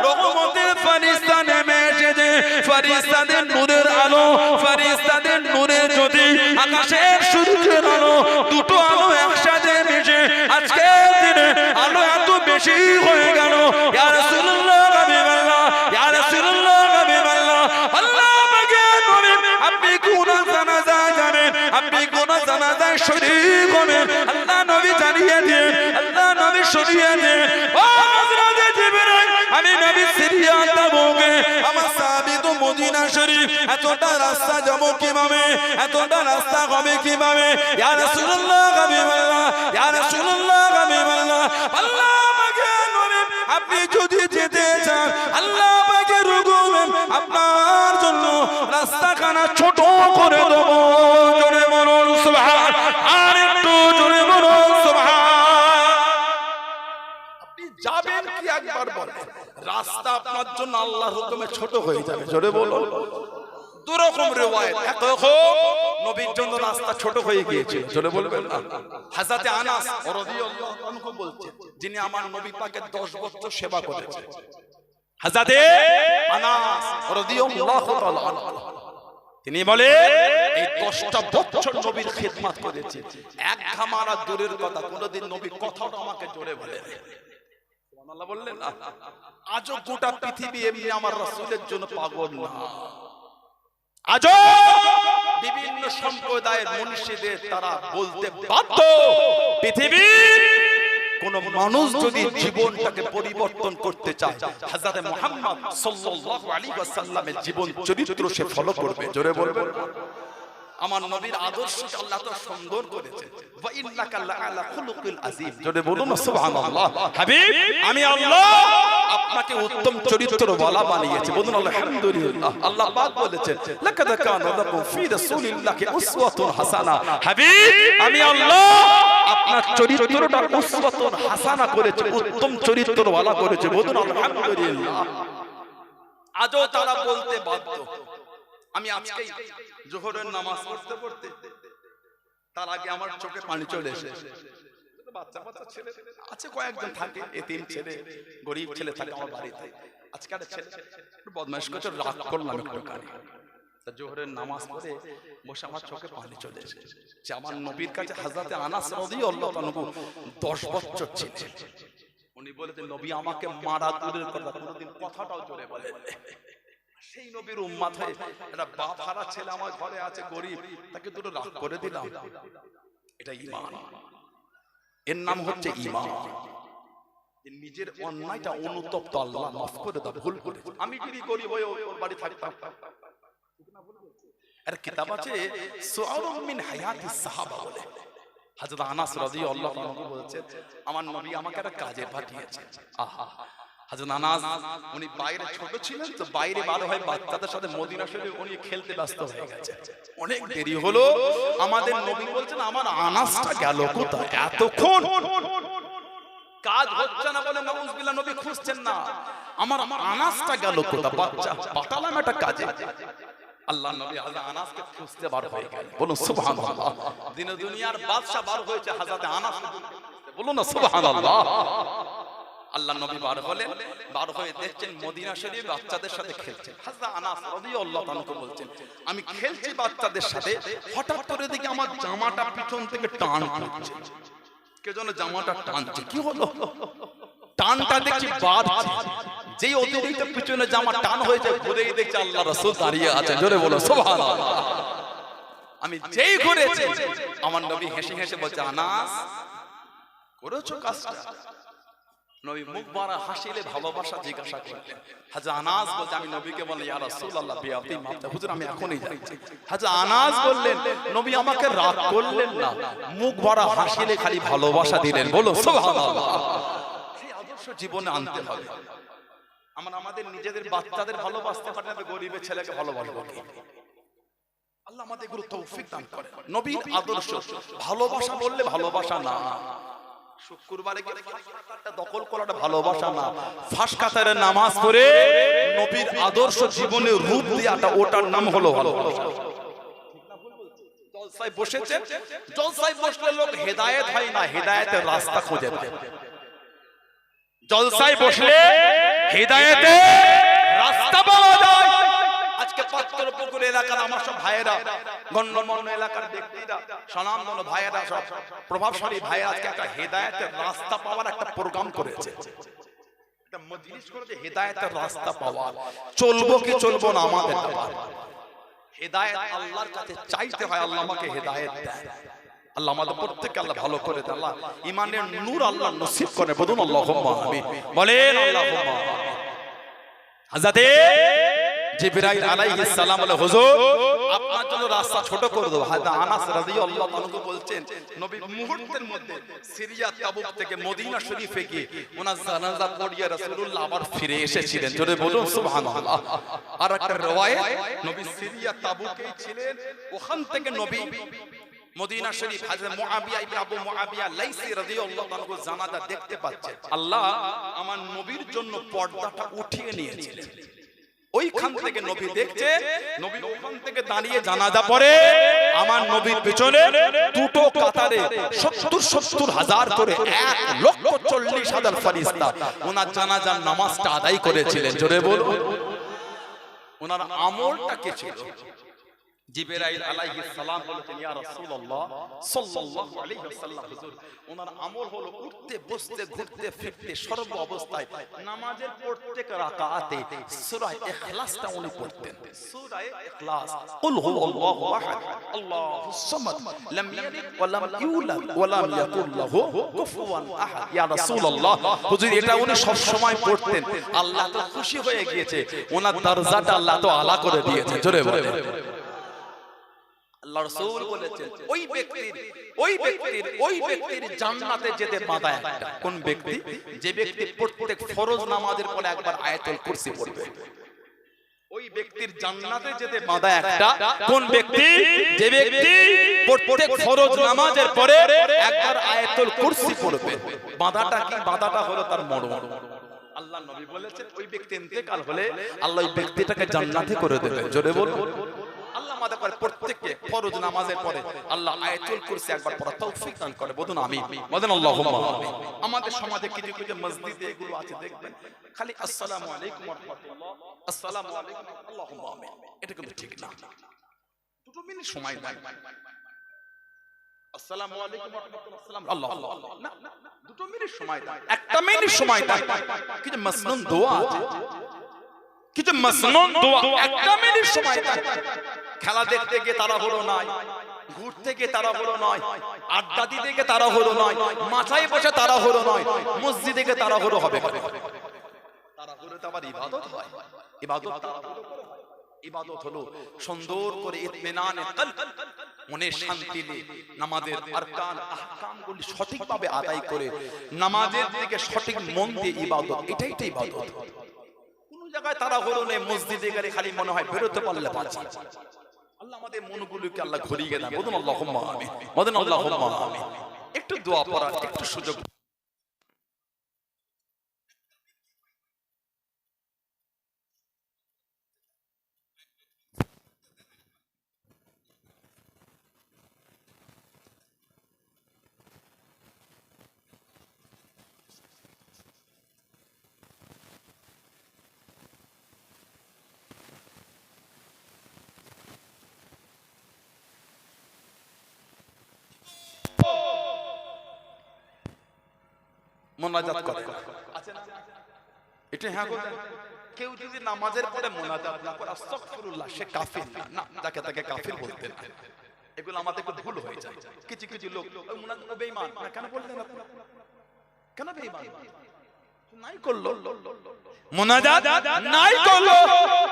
S1: রহমতের ফেরেশতা নেমে এসেছে। ফেরেশতাদের নূরের আলো, ফেরেশতাদের নূরের জ্যোতি, আকাশের সূর্যের আলো, দুটো আলো একসাথে মিশে আজকে দিনে আলো এত বেশি হয়ে গেল। ইয়া রাসূলুল্লাহ হাবিবাল্লাহ, ইয়া রাসূলুল্লাহ হাবিবাল্লাহ, আল্লাহ পাকের নবী আপনি কোন জানাজায় যাবেন, আপনি কোন জানাজায় শরীক হবেন, আল্লাহ নবী জানিয়ে দেন, আল্লাহ নবী শুনিয়ে দেন। ও হযরত জিবরাইল, আমি নবী সিরিয়া তাবুকে আমার সাহাবী তো মদিনা শরীফ, এতটা রাস্তা যাবো কিভাবে, এতটা রাস্তা হবে কিভাবে? ইয়া রাসূলুল্লাহ হাবিবাল্লাহ, ইয়া রাসূলুল্লাহ হাবিবাল্লাহ, আল্লাহ পাকের নবী আপনি যদি যেতে চান, আল্লাহ পাকের হুকুমে আপনার জন্য রাস্তাখানা ছোট করে দেব। জোরে বলুন সুবহান, আর একটু জোরে বলুন সুবহান। আপনি যাবেন কি একবার বলেন, রাস্তা আপনার জন্য আল্লাহর হুকুমে ছোট হয়ে যাবে। জোরে বলুন। দুরকম রিওয়ায়াত, এক রকম নবীর জন্য রাস্তা ছোট হয়ে গিয়েছে। জোরে বলবেন না। হযরত আনাস রাদিয়াল্লাহু আনহু বলছেন, যিনি আমার নবী পাকের 10 বছর সেবা করেছেন, হযরত আনাস রাদিয়াল্লাহু তাআলা আনহু, তিনি বলে এই 10টা বছর নবীর খিদমত করেছে, এক ঘামারা দূরের কথা কোনদিন নবী কথাটা আমাকে জোরে বলে সুবহানাল্লাহ বললেন না। আজও গোটা পৃথিবী এমনি আমার রাসূলের জন্য পাগল না। আজও বিভিন্ন সম্প্রদায়ের মনীষীদের তারা বলতে বাধ্য, পৃথিবীর কোন মানুষ যদি জীবনটাকে পরিবর্তন করতে চায়, হযরত মুহাম্মদ সাল্লাল্লাহু আলাইহি ওয়াসাল্লামের জীবন চরিত্র সে ফলো করবে। জোরে বলবেন। আমার নবীর আদর্শকে আল্লাহ তো সুন্দর করেছে। ওয়া ইন্নাকা লাআলা খুলুকিল আযীম। জোরে বলুন সুবহানাল্লাহ। হাবিব, আমি আল্লাহ আপনাকে উত্তম চরিত্রওয়ালা বানিয়েছি। বলুন আলহামদুলিল্লাহ। আল্লাহ পাক বলেছেন, লাকাদ কানা লাকুম ফি রাসূলিল্লাহি উসওয়াতুন হাসানাহ। হাবিব, আমি আল্লাহ আপনার চরিত্রটা উসওয়াতুন হাসানা করেছি, উত্তম চরিত্রওয়ালা করেছি। বলুন আলহামদুলিল্লাহ। আজও তারা বলতে বাধ্য। আমি আজকেই যোহরের নামাজ পড়তে পড়তে তার আগে আমার চোখে পানি চলে এসেছে। বাচ্চা বাচ্চা ছেলে আছে, কয়েকজন থাকে, এতিম ছেলে, গরিব ছেলে থাকে আমার বাড়িতে। আজকে একটা ছেলে একটু বদমাইশ করছে, রাগ করলাম একটু কানে। যোহরের নামাজ পড়ে বসে আমার চোখে পানি চলে এসেছে যে আমার নবীর কাছে হযরত আনাস রাদিয়াল্লাহু আনহু 10 বছর ছিলেন। উনি বলেছেন, নবী আমাকে মারা দূরের কথা কোনোদিন কথাটাও জোরে বলেন। সেই নবীর উম্মত হয়ে একটা বাপ হারা ছেলে আমার ঘরে আছে, গরিব, তাকে দুটো রাগ করে দিলাম, এটা ঈমান। এর নাম হচ্ছে ঈমান। নিজের অন্যায়টা অনুতপ্ত, আল্লাহ মাফ করে দাও, ভুল করে। আমি যদি গরিব হয়ে ওর বাড়ি থাকতাম, আর কিতাব আছে সুআরুম মিন হায়াতিস সাহাবা বলে, হযরত আনাস রাদিয়াল্লাহু আনহু বলেছেন, আমার নবী আমাকে একটা কাজে পাঠিয়েছেন। আহা, হযরত আনাস উনি বাইরে ছোট ছিলেন তো, বাইরে বার হয়ে বাচ্চাদের সাথে মদিনা শরীফে উনি খেলতে ব্যস্ত হয়ে গেছে। অনেক দেরি হলো, আমাদের নবী বলছেন আমার আনাসটা গেল কোথায়, এতক্ষণ কাজ হচ্ছে না বলে নাউজুবিল্লাহ নবী খুঁজছেন না, আমার আনাসটা গেল কোথায়, বাচ্চা পাঠালাম একটা কাজে। আল্লাহ নবী হযরত আনাসকে খুঁজতে বার হয়ে গেলেন। বলুন সুবহানাল্লাহ। দিনে দুনিয়ার বাদশা বার হয়েছে হযরত আনাস, বলুন না সুবহানাল্লাহ। আল্লাহ নবী বার হলেন, বার হয়ে দেখছেন মদিনা শরীফ বাচ্চাদের সাথে খেলছেন। হযরত আনাস রাদিয়াল্লাহু আনহু বলছেন, আমি খেলছি বাচ্চাদের সাথে, হঠাৎ করে দেখি আমার জামাটা পিছন থেকে টান পড়ছে, কে যেন জামাটা টানছে। কি হলো? টানটা দেখছি বাঁধছে, যেই অতিরিক্ত পিছনে জামা টান হয়েছে, ঘুরেই দেখছি আল্লাহ রাসূল দাঁড়িয়ে আছেন। জোরে বলো সুবহানাল্লাহ। আমি যেই ঘুরেছি, আমার নবী হেসে হেসে বলছে, আনাস করেছো কাজটা? নবী মুখ বাড়া হাসিলে ভালোবাসা জিজ্ঞাসা করলেন। হযরত আনাস বলছে, আমি নবীকে বললাম, ইয়া রাসূলুল্লাহ বিআতি মাফতা, হুজুর আমি এখনই যাচ্ছি। হযরত আনাস বললেন, নবী আমাকে রাগ করলেন না, মুখ ভরা হাসিলে খালি ভালোবাসা দিলেন। বলো সুবহানাল্লাহ। সেই আদর্শ জীবনে আনতে হবে। আমরা আমাদের নিজেদের বাচ্চাদের ভালোবাসতে পারি না, গরিবের ছেলেকে ভালোবাসবো কি? আল্লাহ আমাদের এগুলো তৌফিক দান করেন। নবীর আদর্শ ভালোবাসা বললে ভালোবাসা না, শুক্রবারে গিয়ে ফাঁসকাতারটা দখল করাটা ভালোবাসা না, ফাঁসকাতারে নামাজ পড়ে নবীর আদর্শ জীবনে রূপ দেওয়াটা, ওটার নাম হলো ভালোবাসা। জলসায় বসেছে, জলসায় বসলে লোক হেদায়েত হয় না, হেদায়েতের রাস্তা খুঁজে পায়। জলসায় বসলে হিদায়াতে রাস্তা পাওয়া যায়। আজকে পাত্রপুকুর এলাকার আমার সব ভাইয়েরা, গণ্যমান্য এলাকার ব্যক্তিরা, স্বনামধন্য ভাইয়েরা, সব প্রভাবশালী ভাইয়েরা আজকে একটা হিদায়াতের রাস্তা পাওয়ার একটা প্রোগ্রাম করেছে, একটা মজলিস করেছে হিদায়াতের রাস্তা পাওয়ার। চলবো কি চলবো না আমাদের ব্যাপার। হিদায়াত আল্লাহর কাছে চাইতে হয়, আল্লাহ আমাকে হিদায়াত দেয়। আল্লাহ আমাদের প্রত্যেককে আল্লাহ ভালো করে দেয়, আল্লাহ ঈমানের নূর আল্লাহ নসিব করে। বলুন আল্লাহুম্মা আমিন, বলেন আল্লাহুম্মা আমিন। হযরতে জিবরাইল আলাইহিস সালাম বলে, হুজুর আপনার জন্য রাস্তা ছোট করে দেব। হযরত আনাস রাদিয়াল্লাহু আনহু বলছেন, নবী মুহূর্তের মধ্যে সিরিয়া তাবুক থেকে মদিনা শরীফে গিয়ে ওনার জানাজা পড়িয়ে রাসূলুল্লাহ আবার ফিরে এসেছিলেন। জোরে বলুন সুবহানাল্লাহ। আর একটা riwayat, নবী সিরিয়া তাবুকেই ছিলেন, ওখান থেকে নবী মদিনা শরীফ হযরত মুআবিয়া ইবনে আবু মুআবিয়া লাইসি রাদিয়াল্লাহু আনহু জানাজা দেখতে পাচ্ছেন। আল্লাহ আমার নবীর জন্য পর্দাটা উঠিয়ে নিয়েছিলেন। ওইখান থেকে নবী দেখছে, নবী ওখান থেকে দাঁড়িয়ে জানাজা পড়ে। আমার নবীর পিছনে দুটো কাতারে ৭০ হাজার করে ১,৪০,০০০ ফেরেশতা ওনার জানাজার নামাজটা আদায় করেছিলেন। জোরে বলুন, ওনার আমলটা কি ছিল? জিবরাইল আলাইহিস সালাম বলেছেন, ইয়া রাসূলুল্লাহ সাল্লাল্লাহু আলাইহি ওয়াসাল্লাম, হুজুর ওনার আমল হলো উঠতে বসতে ঘুরতে ফিরতে সর্ব অবস্থায় নামাজের প্রত্যেক রাকাতে সূরা ইখলাসটা উনি পড়তেন। সূরা ইখলাস, কুল হুয়াল্লাহু আহাদ আল্লাহুস সামাদ লাম ইয়ালিদ ওয়া লাম ইউলাদ ওয়া লাম ইয়াকুল লাহু কুফুয়ান আহাদ। ইয়া রাসূলুল্লাহ, হুজুর এটা উনি সব সময় পড়তেন। আল্লাহ তো খুশি হয়ে গিয়েছে, ওনার দরজাটা আল্লাহ তো আলা করে দিয়েছে। জোরে বলেন। আল্লাহ রাসূল বলেছেন, ওই ব্যক্তির জান্নাতে যেতে বাধা একটা। কোন ব্যক্তি? যে ব্যক্তি প্রত্যেক ফরজ নামাজের পরে একবার আয়াতুল কুরসি পড়বে। ওই ব্যক্তির জান্নাতে যেতে বাধা একটা। কোন ব্যক্তি? যে ব্যক্তি প্রত্যেক ফরজ নামাজের পরে একবার আয়াতুল কুরসি পড়বে। বাধাটা কি? বাধাটা হলো তার মরণ। আল্লাহ নবী বলেছেন, ওই ব্যক্তি ইন্তেকাল হলে আল্লাহ ওই ব্যক্তিটাকে জান্নাতে করে দেবে। জোরে বলুন। আল্লাহ আমাদের করে প্রত্যেককে ফরজ নামাজের পরে আল্লাহ আয়াতুল কুরসি একবার পড়া তৌফিক দান করে। বলুন আমিন, বলেন আল্লাহুম্মা আমিন। আমাদের সমাজে কিছু কিছু মসজিদে এগুলো আছে, দেখবেন খালি আসসালামু আলাইকুম ওয়া রাহমাতুল্লাহ, আসসালামু আলাইকুম আল্লাহুম্মা আমিন। এটা কিন্তু ঠিক না। দুটো মিনিট সময় দেন। আসসালামু আলাইকুম ওয়া রাহমাতুল্লাহ, আসসালাম আল্লাহ আল্লাহ, না দুটো মিনিট সময় দেন, একটা মিনিট সময় দেন। কিছু মাসনুন দোয়া আছে, কিছু মাসনুন দোয়া একটা মিনিট সময় দেন। খেলা দেখতে গিয়ে তাড়াহুড়ো নয়, ঘুরতে গিয়ে তাড়াহুড়ো নয়, আড্ডা দিতে গিয়ে তাড়াহুড়ো নয়, মাথায় বসে তাড়াহুড়ো নয়, মসজিদে গিয়ে তাড়াহুড়ো হবে। তাড়াহুড়োতে আবার ইবাদত হয়। ইবাদত হলো সুন্দর করে ইতমিনানে কলব, মনের শান্তি নিয়ে নামাজের আরকান আহকামগুলি সঠিকভাবে আদায় করে নামাজের দিকে সঠিক মন দিয়ে ইবাদত, এটাই তো ইবাদত। কোন জায়গায় তাড়াহুড়ো নেই, মসজিদে গেলে খালি মনে হয় বেরোতে পারলে বাঁচি। আল্লাহ আমাদের মনগুলোকে আল্লাহ ঘুরিয়ে দেন। বলুন আল্লাহুম্মা আমিন, বলেন আল্লাহুম্মা আমিন। একটু দোয়া পড়ার একটু সুযোগ। মোনাজাত করে আছে না? এটা হ্যাঁ বলেন। কেউ যদি নামাজের পরে মোনাজাত না করে আস্তাগফিরুল্লাহ, সে কাফির না, যাকে তাকে কাফির বলতেন না। এগুলো আমাদের একটু ভুল হয়ে যায়। কিছু কিছু লোক ওই মোনাজাত বেঈমান, কেন বললেন আপনি? কেন বেঈমান? নাই করলো মোনাজাত, নাই করলো।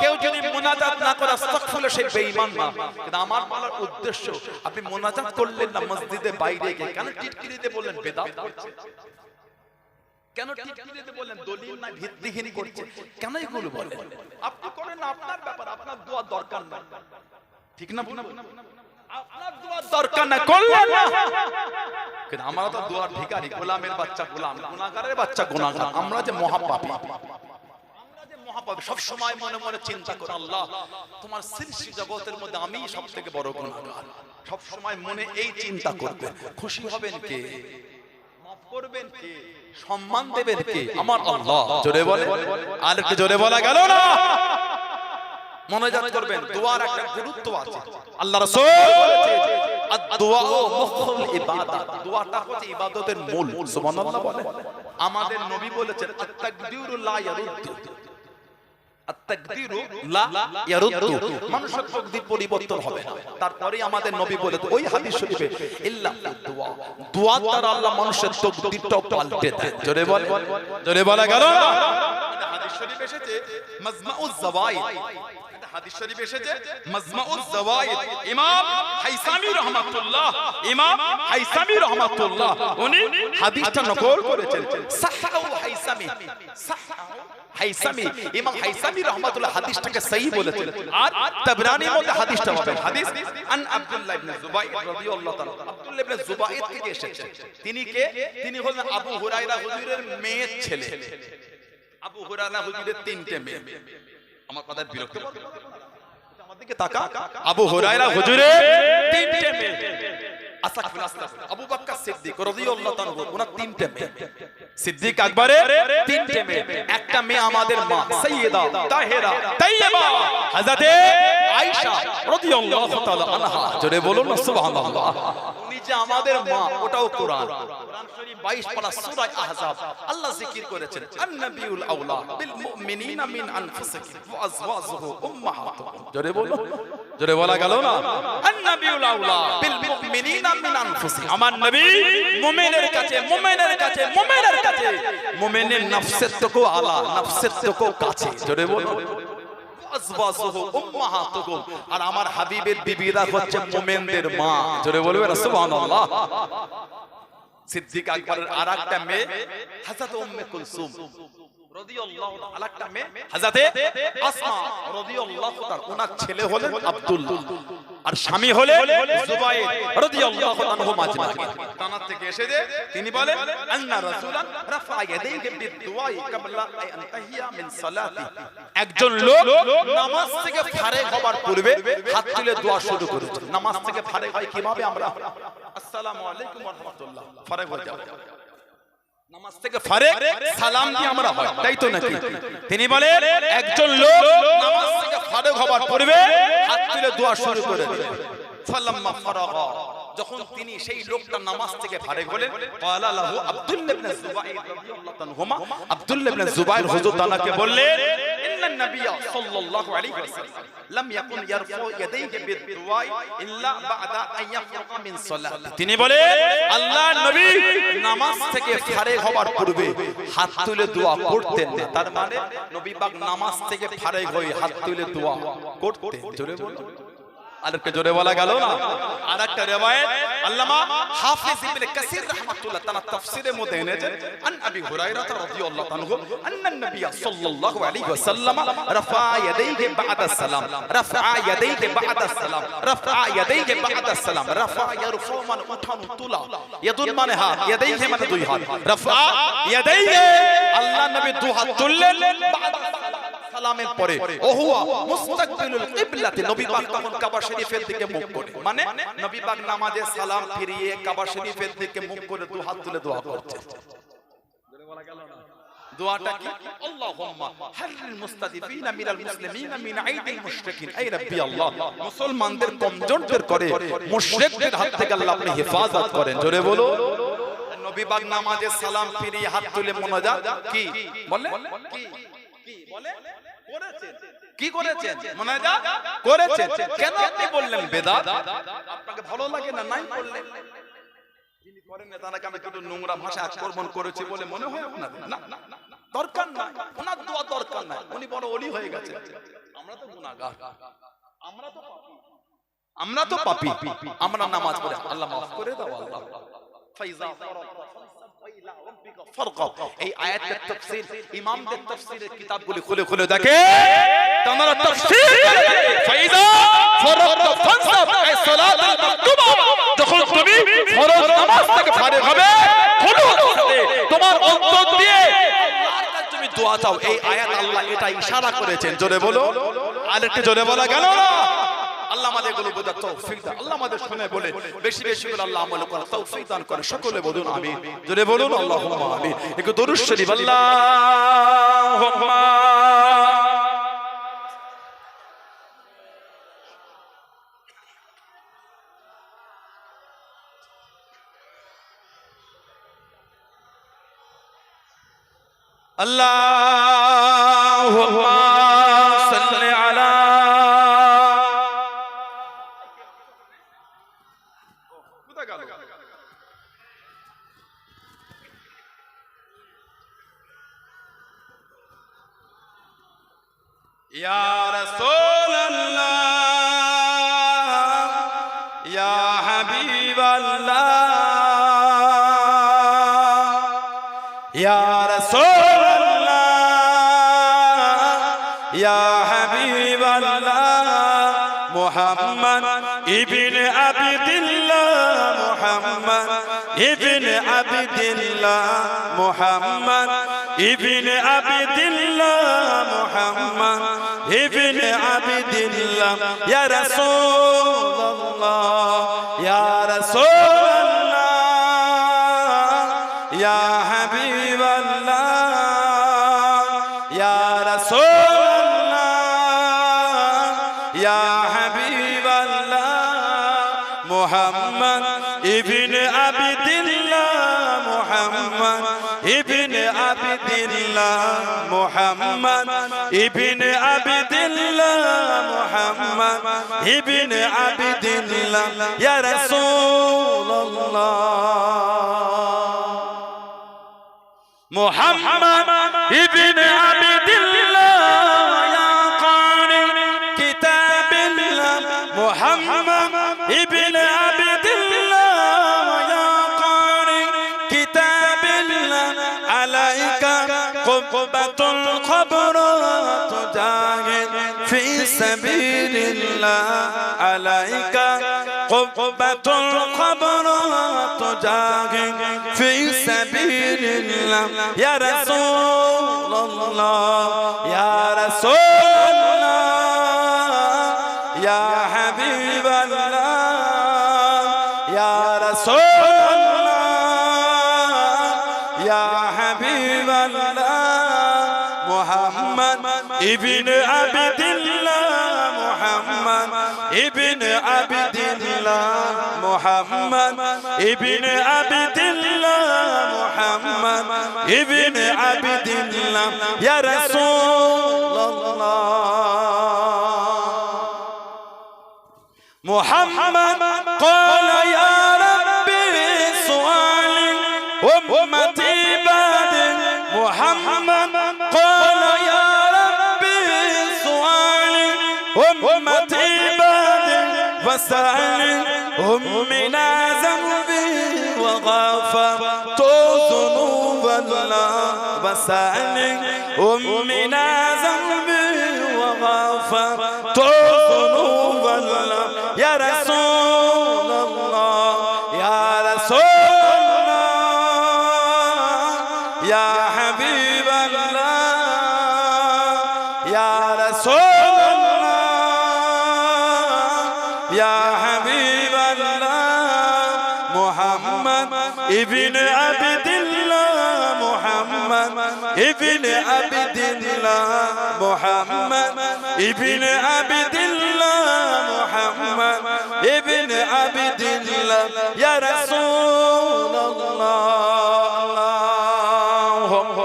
S1: কেউ যদি মোনাজাত না করে আস্তাগফিরুল্লাহ, সে বেঈমান না। কিন্তু আমার বলার উদ্দেশ্য, আপনি মোনাজাত করলেন না মসজিদের বাইরে গিয়ে, কেন টিটকিরিতে বললেন বেদাত করছে? কেন টিটকিরিতে বললেন দলিল নাই ভিত্তিহীন করছে? কেন এগুলো বলেন? আপনি করেন না, আপনার ব্যাপার, আপনার দোয়া দরকার না, ঠিক না? আপনার দোয়া দরকার না, করলেন না। কিন্তু আমরা তো দোয়ার ভিখারি, গোলামের বাচ্চা গোলাম, গুনাহগারের বাচ্চা গুনাহগার। আমরা যে মহাপাপী, আমরা যে মহাপাপী, সব সময় মনে মনে চিন্তা করি, আল্লাহ তোমার সৃষ্টি জগতের মধ্যে আমি সবথেকে বড় গুনাহগার। সব সময় মনে এই চিন্তা করবে, খুশি হবেন কে? করবেন কে, সম্মান দেবেন কে? আমার আল্লাহ। জোরে বলে, আর একটু জোরে বলা গেল না? মনোজাত করবেন, দোয়ার একটা গুরুত্ব আছে। আল্লাহ রাসূল বলেছে আদ-দুআ মুখুল ইবাদত, দোয়াটা হচ্ছে ইবাদতের মূল। সুবহানাল্লাহ বলে। আমাদের নবী বলেছেন আত-তাকবীরু লা ইয়ারুদ্দু, আত-তাকবীরু লা ইয়ারুদ্দু, মানুষের তাকদীর পরিবর্তন হবে না। তারপরে আমাদের নবী বলেছেন ওই হাদিস শরীফে ইল্লা দুআ, দোয়া দ্বারা আল্লাহ মানুষের তাকদীরটা পাল্টে দেয়। জোরে বলে, জোরে বলা গেল না? হাদিস শরীফ এসেছে মাজমাউজ যাওয়াইদ, হাদিস শরীফ এসেছে মাজমাউজ যাওয়াইদ, ইমাম হাইসামি রাহমাতুল্লাহ, ইমাম হাইসামি রাহমাতুল্লাহ উনি হাদিসটা নকল করেছেন। সাহহু হাইসামি, সাহহু হাইসামি, ইমাম হাইসামি রাহমাতুল্লাহ হাদিসটাকে সহিহ বলেছেন। আর তাবরানির মধ্যে হাদিসটা পাবেন, হাদিস আন আব্দুল্লাহ ইবনে জুবাইর রাদিয়াল্লাহু তাআলা, আব্দুল্লাহ ইবনে জুবাইর থেকে এসেছে। তিনি কে? তিনি হলেন আবু হুরায়রা হুজুরের মেয়ের ছেলে। আবু হুরায়রা হুজুরের তিনটে মেয়ে। আমার কথা বিরক্ত করবে, আমার দিকে তাকা। আবু হুরায়রা হুজুরের তিনটে মেয়ে, আবু বকর সিদ্দিক রাদিয়াল্লাহু তাআলা ওনার তিনটে মেয়ে, সিদ্দিক আকবরের তিনটে মেয়ে। একটা মেয়ে আমাদের মা সাইয়্যিদা তাহেরা তাইয়্যিবা হযরতে আয়েশা রাদিয়াল্লাহু তাআলা আনহা। জোরে বলুন না সুবহানাল্লাহ। উনি যে আমাদের মা, ওটাও কোরআন, কোরআন শরীফ 22 পারা সূরা আহজাব আল্লাহ জিকির করেছেন আন-নাবিয়ুল আউলা বিল মুমিনিনা মিন আনফুসিহিম ওয়া আজওয়াজুহু উম্মাহাতুহুম। জোরে বলুন, জোরে বলা গেল না? আন-নাবিয়ুল আউলা বিল মুমিনিনা মিন আনফুসিহিম, আমার নবী মুমিনের কাছে, মুমিনের কাছে, মুমিনের কাছে, মুমিনের নফসের থেকেও আলা, নফসের থেকেও কাছে। জোরে বলুন আজওয়াজুহু উম্মাহাতুহুম, আর আমার হাবিবের বিবিরা হচ্ছে মুমিনদের মা। জোরে বলবে সুবহানাল্লাহ। সিদ্দিক আকবরের আরেকটা মেয়ে হযরত উম্মে কুলসুম রাদিয়াল্লাহু তাআলা, আরেকটা মেয়ে হযরতে আসমা রাদিয়াল্লাহু তাআলা, ওনার ছেলে হলেন আব্দুল্লাহ আর স্বামী হলেন জুবাইর রাদিয়াল্লাহু আনহু মাজমাঈন। তানার থেকে এসেছে তিনি বলেন আন্না রাসূলান রাফা ইয়াদাইহি বিদ-দুআই ক্বাবলা আন তাহিয়া মিন সালাতি, একজন লোক নামাজ থেকে ফারেগ হবার পূর্বে হাত তুলে দোয়া শুরু করেছে। নামাজ থেকে ফারেগ হয় কিভাবে? আমরা আসসালামু আলাইকুম ওয়া রাহমাতুল্লাহ ফারেগ হয়ে যাব, নামাজ থেকে ফারেগ সালাম দিয়ে আমরা হয়, তাই তো নাকি? তিনি বলেন একজন লোক নামাজ থেকে ফারেগ হবার পূর্বে হাত তুলে দোয়া শুরু করে দিলেন। ফালাম্মা ফারাগা, যখন তিনি সেই লোকটা নামাজ থেকে ফারেগ হলেন, ক্বালা লাহু আব্দুল্লাহ ইবনে জুবাইর রাদিয়াল্লাহু তাআলা, আব্দুল্লাহ ইবনে জুবাইর হুজুর তাআলাকে বললেন ইন্নান নাবিয়্যা সাল্লাল্লাহু আলাইহি ওয়াসাল্লাম লাম ইয়াকুন ইয়ারফু ইয়াদাইহি বিদ-দুআ ইল্লা বা'দা আন ইয়াফরাগা মিন সালাতি। তিনি বলেন আল্লাহর নবী নামাজ থেকে ফারেগ হবার পূর্বে হাত তুলে দোয়া করতেন না। তার মানে নবী পাক নামাজ থেকে ফারেগ হয়ে হাত তুলে দোয়া করতেন। জোরে বলুন, আরেকটা জোরে বলা গেল না? আরেকটা riwayat আল্লামা হাফিজ ইবনে কাসির রাহমাতুল্লাহ তাআলা তাফসীরের মধ্যে এনেছেন আন আবি হুরায়রা রাদিয়াল্লাহু আনহু আন্নান নবী সাল্লাল্লাহু আলাইহি ওয়াসাল্লাম রাফা ইয়াদাইহি বা'দা সালাম, রাফা ইয়াদাইহি বা'দা সালাম, রাফা ইয়াদাইহি বা'দা সালাম, রাফা ইয়ারফু মানে উঠানো তোলা, ইয়াদুন মানে হাত, ইয়াদাইহি মানে দুই হাত, রাফা ইয়াদাইহি আল্লাহ নবী দুই হাত তুললেন বা'দা সালামের পরে, ওহুয়া মুস্তাকবিলুল কিবলাতি, নবী পাক তখন কাবা শরীফের দিকে মুখ করে, মানে নবী পাক নামাজে সালাম ফিরিয়ে কাবা শরীফের দিকে মুখ করে দুই হাত তুলে দোয়া করছে। জোরে বলা গেল না? দোয়াটা কি? আল্লাহুম্মা হাররিল মুস্তাদিফিনা মিনাল মুসলিমিনা মিন আইদিল মুশরিকিন, এই রাব্বি আল্লাহ মুসলমানদের কমজোরদের করে মুশরিকদের হাত থেকে আল্লাহ আপনি হেফাজত করেন। জোরে বলো। নবী পাক নামাজে সালাম ফিরিয়ে হাত তুলে মোনাজাত কি বলে? কি বলে? করেছেন। কি করেছেন? মোনাজাত করেছেন। কেন আপনি বললেন বেদাত? আপনাকে ভালো লাগে না? নাই বললেন। যিনি করেন না তাকে আমি একটু নোংরা ভাষা আক্রমণ করেছি বলে মনে হয় আপনার? না, দরকার নাই, ওনার দোয়া দরকার নাই, উনি বড় ওলি হয়ে গেছে। আমরা তো গুনাহগার, আমরা তো পাপী, আমরা নামাজ পড়ে আল্লাহ মাফ করে দাও। আল্লাহ ফাইজা এই আয়াতের তাফসীর ইমামদের তাফসীরের কিতাবগুলি খুলে খুলে দেখে, তারা তাফসীর ফাইজা ফারাগতা ফানসাব এই সালাতুল মাকতুবা, যখন তুমি ফরজ নামাজ থেকে ফারিগ হবে তোমার অন্তর দিয়ে আল্লাহর কাছে তুমি দোয়া চাও। এই আয়াত আল্লাহ এটা ইশারা করেছেন। জোরে বলো, আরেকটু জোরে বলা গেল না? আল্লাহ আমাদের গুলো বোঝার তৌফিক দান, আল্লাহ আমাদের শুনে বলে বেশি বেশি করে আল্লাহ আমল করার তৌফিক দান করে। সকলে বলুন আমিন, জোরে বলুন আল্লাহুম্মা আমিন। একটু দরুদ শরীফ আল্লাহুম্মা আল্লাহুম্মা সাল্লি আলা ইয়া রাসূলুল্লাহ ইয়া হাবিবাল্লাহ ইয়া রাসূলুল্লাহ ইয়া হাবিবাল্লাহ মুহাম্মদ ইবনে আবদুল্লাহ মুহাম্মদ ইবনে আবদুল্লাহ মুহাম্মদ ইবনে আবদুল্লাহ মুহাম্মদ ইবনে আবদুল্লাহ ইয়া রাসূলুল্লাহ ইয়া রাসূলুল্লাহ ইয়া হাবিবাল্লাহ ইয়া রাসূলুল্লাহ ইয়া হাবিবাল্লাহ মুহাম্মদ ইবনে আবদুল্লাহ মুহাম্মদ ইবনে আবদুল্লাহ মুহাম্মদ ইবনে আবদুল্লাহ মুহাম্মদ ইবনে আবদুল্লাহ ইয়া রাসূলুল্লাহ মুহাম্মদ ইবনে আবদুল্লাহ ইয়া কারি কিতাবিল্লাহ মুহাম্মদ ইবনে আবদুল্লাহ ইয়া কারি কিতাবিল্লাহ আলাইকা কুবাতুল খবরাত জাহিদ ফি সাবিলিল্লাহ আলাইকা কুবাতুল খবরাত জাহিদ ফি সাবিলিল্লাহ ইয়া রাসূলুল্লাহ ইয়া রাসূলুল্লাহ ইয়া হাবিবাল্লাহ ইয়া রাসূলুল্লাহ ইয়া হাবিবাল্লাহ মুহাম্মদ ইবনে আবদুল্লাহ মুহাম্মদ ইবনে আবদুল্লাহ মুহাম্মদ ইবনে আবদুল্লাহ মুহাম্মদ ইবনে আবদুল্লাহ ইয়া রাসূলুল্লাহ মুহাম্মদ قال يا ربي سؤالي أمتي بعد محمد قال يا ربي سؤالي أمتي بعد وسألي أمنا ذنبي وغفرت ذنوب الله وسألي أمنا ذنبي وغفرت ذنوب الله يا رسول الله يا رسول الله يا حبيب الله يا رسول الله يا حبيب الله محمد ابن عبد الله محمد ابن عبد الله محمد ابن عبد الله محمد ابن عبد الله يا رسول الله اللهم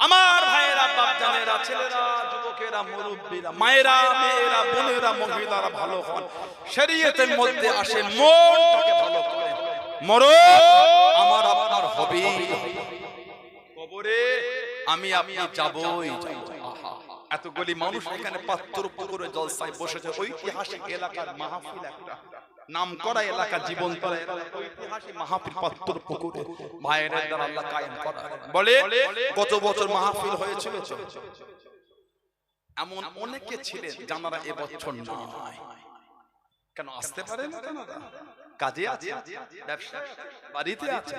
S1: আমার ভাইয়েরা বাপজানেরা ছেলেরা যুবকেরা মুরব্বীরা মায়েরা মেয়েরা বোনেরা মহিলারা ভালো হন শরীয়তের মধ্যে আসে মনটাকে ভালো করে মরণ আমার আপনার হবে কবরে আমি আপনি যাবই আহা এতগুলি মানুষ এখানে পাত্র পুকুরে জলসায় বসেছে ঐতিহাসিক এলাকার মাহফিল একটা নাম করা এলাকা জীবন করা ঐতিহাসিক মাহফিল পাত্র পুকুরে ভাইয়েরা দ্বারা আল্লাহ কায়েম করা বলে কত বছর মাহফিল হয়েছিল
S2: এমন অনেকে ছিলেন যারা এবছর নয়। কেন আসতে পারে না? কাজে আছে, ব্যবসা, বাড়িতে আছে,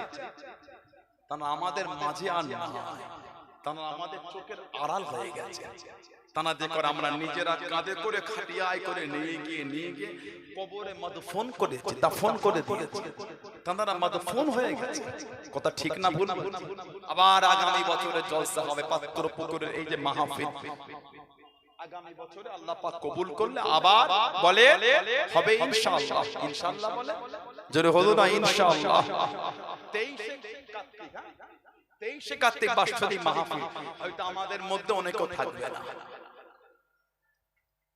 S2: তারা আমাদের মাঝে আর নয়। তারা আমাদের চোখের আড়াল হয়ে গেছে। তারা যে করে আমরা নিজেরা কাঁধে করে খাটিয়ায় করে নিয়ে গিয়ে কবরে মাদফন করেছি, দাফন করে দিয়েছি। তারা মাদফন হয়ে গেছে। কথা ঠিক না ভুল? আবার আগামী বছরে জলসা হবে পাত্রপুকুরের এই যে মাহফিল, আগামী বছরে আল্লাহ পাক কবুল করলে আবার বলে হবে ইনশাআল্লাহ। ইনশাআল্লাহ বলে জোরে হলো না ইনশাআল্লাহ। 23 কার্তিক বাৎসরিক মাহফিল হয়তো আমাদের মধ্যে অনেকেও থাকবে না,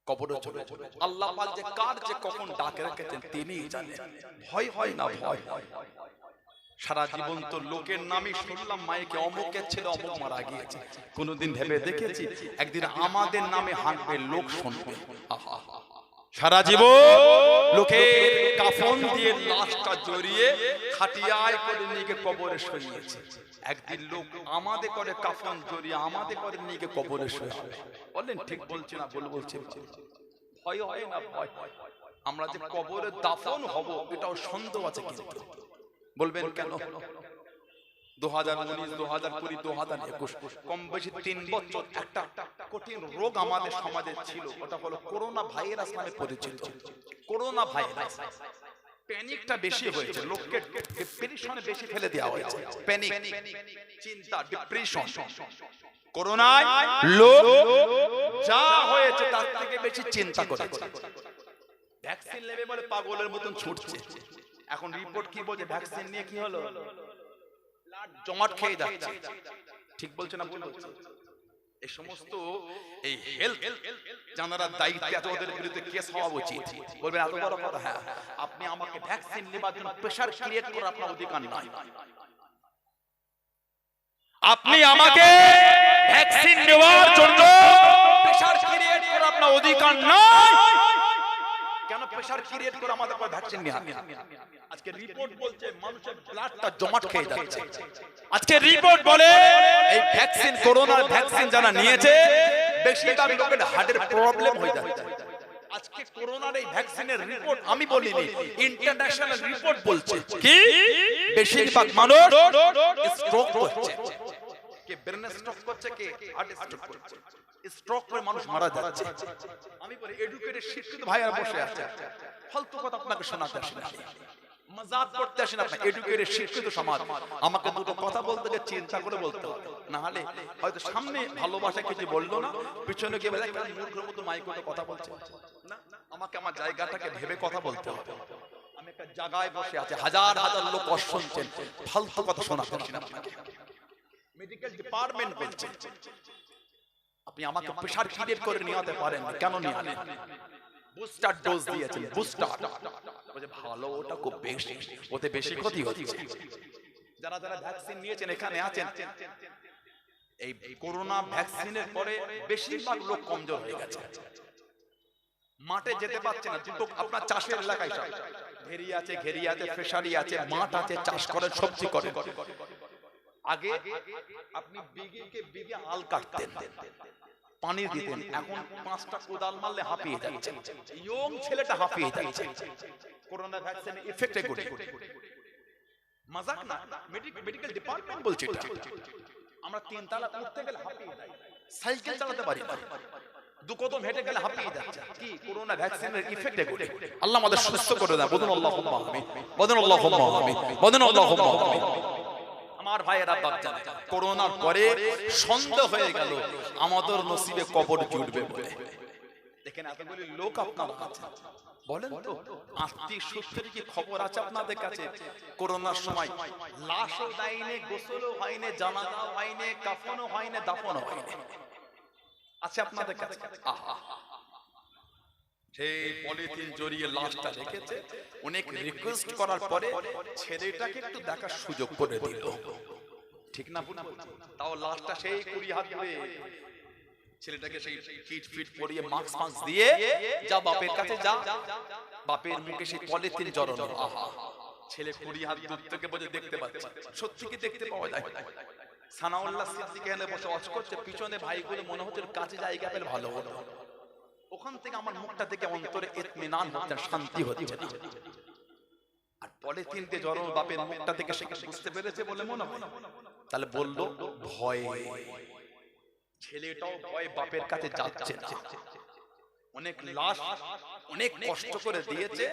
S2: কবরে চলে যাবে। আল্লাহ পাক যে কার যে কখন ডাকে রেখেছেন তিনিই জানেন। ভয় হয় না, ভয় সারা জীবন তো লোকের নামে শুনলাম মাইকে অমুকের ছেলে অমুক মারা গিয়েছে। কোনদিন ভেবে দেখেছি একদিন আমাদের নামে হাঁটবে, লোক শুনবে। সারা জীবন লোকের কাফন দিয়ে লাশটা জড়িয়ে খাটিয়ায় করে নিয়ে কবরে শুইয়েছে। একদিন লোক আমাদের করে কাফন জড়িয়ে আমাদের করে নিয়ে কবরে শুয়ে। বলেন ঠিক বলছি না ভুল বলছি? ভয় হয় না? ভয়। আমরা যে কবরে দাফন হব এটাও সন্দেহ আছে। কিন্তু বলবেন কেন? 2019, 2020, 2021 কম বেশি 3 বছর একটা কঠিন রোগ আমাদের সমাজে ছিল, ওটা হলো করোনা ভাইরাস নামে পরিচিত। করোনা ভাইরাস প্যানিকটা বেশি হয়েছে, লোককে ডিপ্রেশনে বেশি ফেলে দেওয়া হয়েছে। প্যানিক, চিন্তা, ডিপ্রেশন। করোনায় লোক যা হয়েছে তার থেকে বেশি চিন্তা করেছে। ভ্যাকসিন নেবে বলে পাগলের মতন ছুটছে। এখন রিপোর্ট কি বলছে? ভ্যাকসিন নিয়ে কি হলো? ব্লাড জমাট খেয়ে যাচ্ছে। ঠিক বলছে না ভুল বলছে? এই সমস্ত এই হেলথ যারা দায়িত্বে আছে ওদের বিরুদ্ধে কেস হওয়া উচিত। বলবেন এত বড় কথা? হ্যাঁ, আপনি আমাকে ভ্যাকসিন নেবার জন্য প্রেসার ক্রিয়েট করার আপনার অধিকার নাই। আপনি আমাকে ভ্যাকসিন নেওয়ার জন্য প্রেসার ক্রিয়েট করার আপনার অধিকার নাই। কেন প্রেসার ক্রিয়েট করে আমাদের পর ভ্যাকসিন নিয়ে? আজকে রিপোর্ট বলছে মানুষের ব্লাডটা জমাট খেয়ে যাচ্ছে। আজকে রিপোর্ট বলে এই ভ্যাকসিন, করোনার ভ্যাকসিন যারা নিয়েছে বেশিরভাগ লোকের হার্টের প্রবলেম হয়ে যাচ্ছে। আজকে করোনার এই ভ্যাকসিনের রিপোর্ট আমি বলিনি, ইন্টারন্যাশনাল রিপোর্ট বলছে কি বেশিরভাগ মানুষ স্ট্রোক করছে। কে ব্রেন স্ট্রোক করছে, কে হার্ট স্ট্রোক করছে। স্ট্রোক করে মানুষ মারা যাচ্ছে। আমি বলি এডুকেটেড শিক্ষিত ভাইরা বসে আছে, ফালতু কথা আপনাকে শোনাতে আসে না, মজাক করতে আসে না। আপনি এডুকেটেড শিক্ষিত সমাজ, আমাকে দুটো কথা বলতে গিয়ে চিন্তা করে বলতে হবে, না হলে হয়তো সামনে ভালোবাসা কিছু বললো না, পিছনে গিয়ে বলে মূর্খের মতো মাইকে কথা বলছে না। আমাকে আমার জায়গাটাকে ভেবে কথা বলতে হবে। আমি একটা জায়গায় বসে আছে, হাজার হাজার লোক শুনছেন, ফালতু কথা শোনাতে আসে না। মেডিকেল ডিপার্টমেন্ট বলছে আপনি আমাকে প্রেসার ক্রিয়েট করে নিয়ে আসতে পারেন, কেন নিয়ে আনেন? বুস্টার ডোজ দিয়েছেন, বুস্টার বলে ভালো, ওটা খুব বেশি, ওতে বেশি ক্ষতি হচ্ছে। যারা যারা ভ্যাকসিন নিয়েছেন এখানে আছেন, এই করোনা ভ্যাকসিনের পরে বেশিরভাগ লোক কমজোর হয়ে গেছে, মাঠে যেতে পারছে না। কিন্তু আপনার চাষের এলাকায় সব ঘেরি আছে, ঘেরি আছে, ফিশারি আছে, মাঠ আছে, চাষ করে, সবজি করে। আগে আপনি বিঘেকে বিঘে আল কাটতেন, পানি দিতেন, এখন 5টা কোদাল মারলে হাঁপিয়ে যাচ্ছে। ইয়ং ছেলেটা হাঁপিয়ে যাচ্ছে করোনা ভ্যাকসিন এফেক্টে করে। মজাক না, মেডিকেল ডিপার্টমেন্ট বলছে এটা। আমরা 3 তালা উঠতে গেলে হাঁপিয়ে যাই, সাইকেল চালাতে পারি না, 2 কদম হেঁটে গেলে হাঁপিয়ে যাচ্ছে। কি করোনা ভ্যাকসিনের এফেক্টে করে। আল্লাহ আমাদের সুস্থ করে দেয়। বলুন আল্লাহুম্মা আমিন, বলুন আল্লাহুম্মা আমিন, বলুন আল্লাহুম্মা আমিন। আমার ভাইয়েরা বাচ্চারা করোনার পরে সন্দেহ হয়ে গেল আমাদের নসিবে কবর জুটবে বলে। দেখেন এতগুলি লোক আপনারা আছেন, বলেন তো আত্মীয় সূত্রের কি খবর আছে আপনাদের কাছে? করোনার সময় লাশও দেয়নি, গোসলও হয়নি, জানাজাও হয়নি, কাফনও হয়নি, দাফনও হয়নি, আছে আপনাদের কাছে? আহা, সেই পলিথিন জড়িয়ে লাশটা রেখেছে। অনেক রিকোয়েস্ট করার পরে ছেলেটাকে একটু দেখার সুযোগ করে দিল, ঠিক না? তাও লাশটা সেই 20 হাত ধরে ছেলেটাকে সেই কিট ফিট পরিয়ে মাস্ক ফাস্ক দিয়ে যা বাপের কাছে যা, বাপের মুখে সেই পলিথিন জড়ানো। আহা, ছেলে 20 হাত দূর থেকে বসে দেখতে পাচ্ছে। সত্যি কি দেখতে পাওয়া যায়? সানাউল্লাহ সিদ্দিক এখানে বসে ওয়াজ করছে, পিছনে ভাইগুলো মনে হচ্ছে কাছে জায়গা পেলে ভালো হতো। ওখান থেকে আমার মুখটা থেকে অন্তরে ইতমিনান হচ্ছে, শান্তি হচ্ছে না। আর পরে তিনটে জ্বর বাপের মুখটা থেকে সে বুঝতে পেরেছে বলে মনে হয়। তাহলে বললো ভয়, ছেলেটাও ভয় বাপের কাছে যাচ্ছে না। অনেক লাশ অনেক কষ্ট করে দিয়েছে,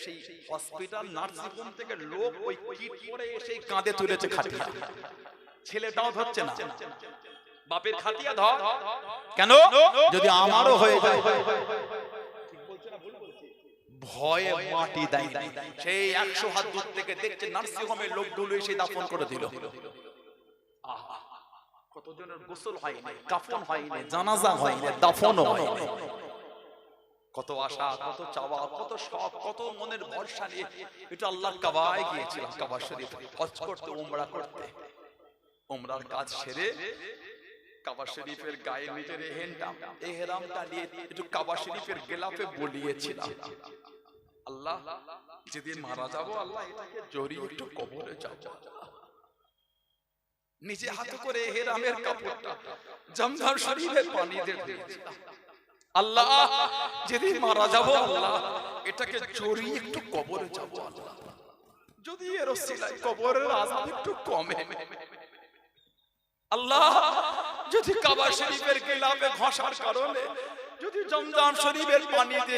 S2: সেই হসপিটাল নার্সিং হোম থেকে লোক ওই কিট পরে এসে কাঁধে তুলেছে খাটিয়া, ছেলেটাও ধরছে না। বাপের খাটিয়া ধর কেন, যদি আমারও হয়ে যায়। ভয়ে মাটি দেয়, সেই 100 হাত দূর থেকে দেখছে নার্সিং হোমের লোকগুলো এসে দাফন করে দিল। কতজনের গোসল হয়নি, কাফন হয়নি, জানাজা হয়নি, দাফনও হয়নি। কত আশা, কত চাওয়া, কত শখ, কত মনের ভরসা নিয়ে এটা আল্লাহর কাবায় গিয়েছিলাম, কাবা শরীফ হজ করতে, উমরা করতে। উমরার কাজ সেরে কাবা শরীফের গায়ে নিজের এহরামটা নিয়ে একটু কাবা শরীফের গেলাফে বলিয়েছিলাম, আল্লাহ যেদিন মারা যাবো আল্লাহ এটাকে জড়িয়ে একটু কবরে যাব। নিজে হাতে করে এহরামের কাপড়টা জমজম শরীফের পানি দিয়ে দিয়েছিলাম, আল্লাহ যেদিন মারা যাবো আল্লাহ এটাকে জড়িয়ে একটু কবরে যাব, আল্লাহ যদি এর ওসিলায় কবরের আযাব একটু কমে, আল্লাহ যদি কাবা শরীফের গিলাফে ঘষার কারণে যদি জমজম শরীফের পানিতে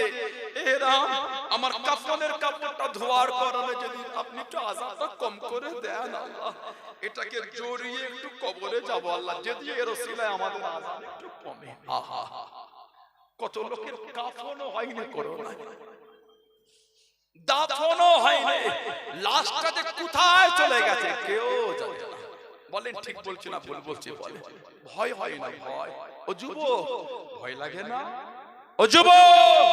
S2: এহরাম আমার কাফনের কাপড়টা ধোয়ার কারণে যদি আপনি একটু আযাবটা কম করে দেন আল্লাহ এটাকে জড়িয়ে একটু কবরে যাব, আল্লাহ যদি এর ওসিলায় আমাদের আযাব একটু কমে। আহা, কত লোকের কাফনও হয়নি, করোনা দাফনও হয়নি, লাশটা যে কোথায় চলে গেছে কেউ জানে না। বলেন ঠিক বলছি না ভুল বলছি? বলে ভয় হয় না? ভয়। ও যুবক ভয় লাগে না? ও যুবক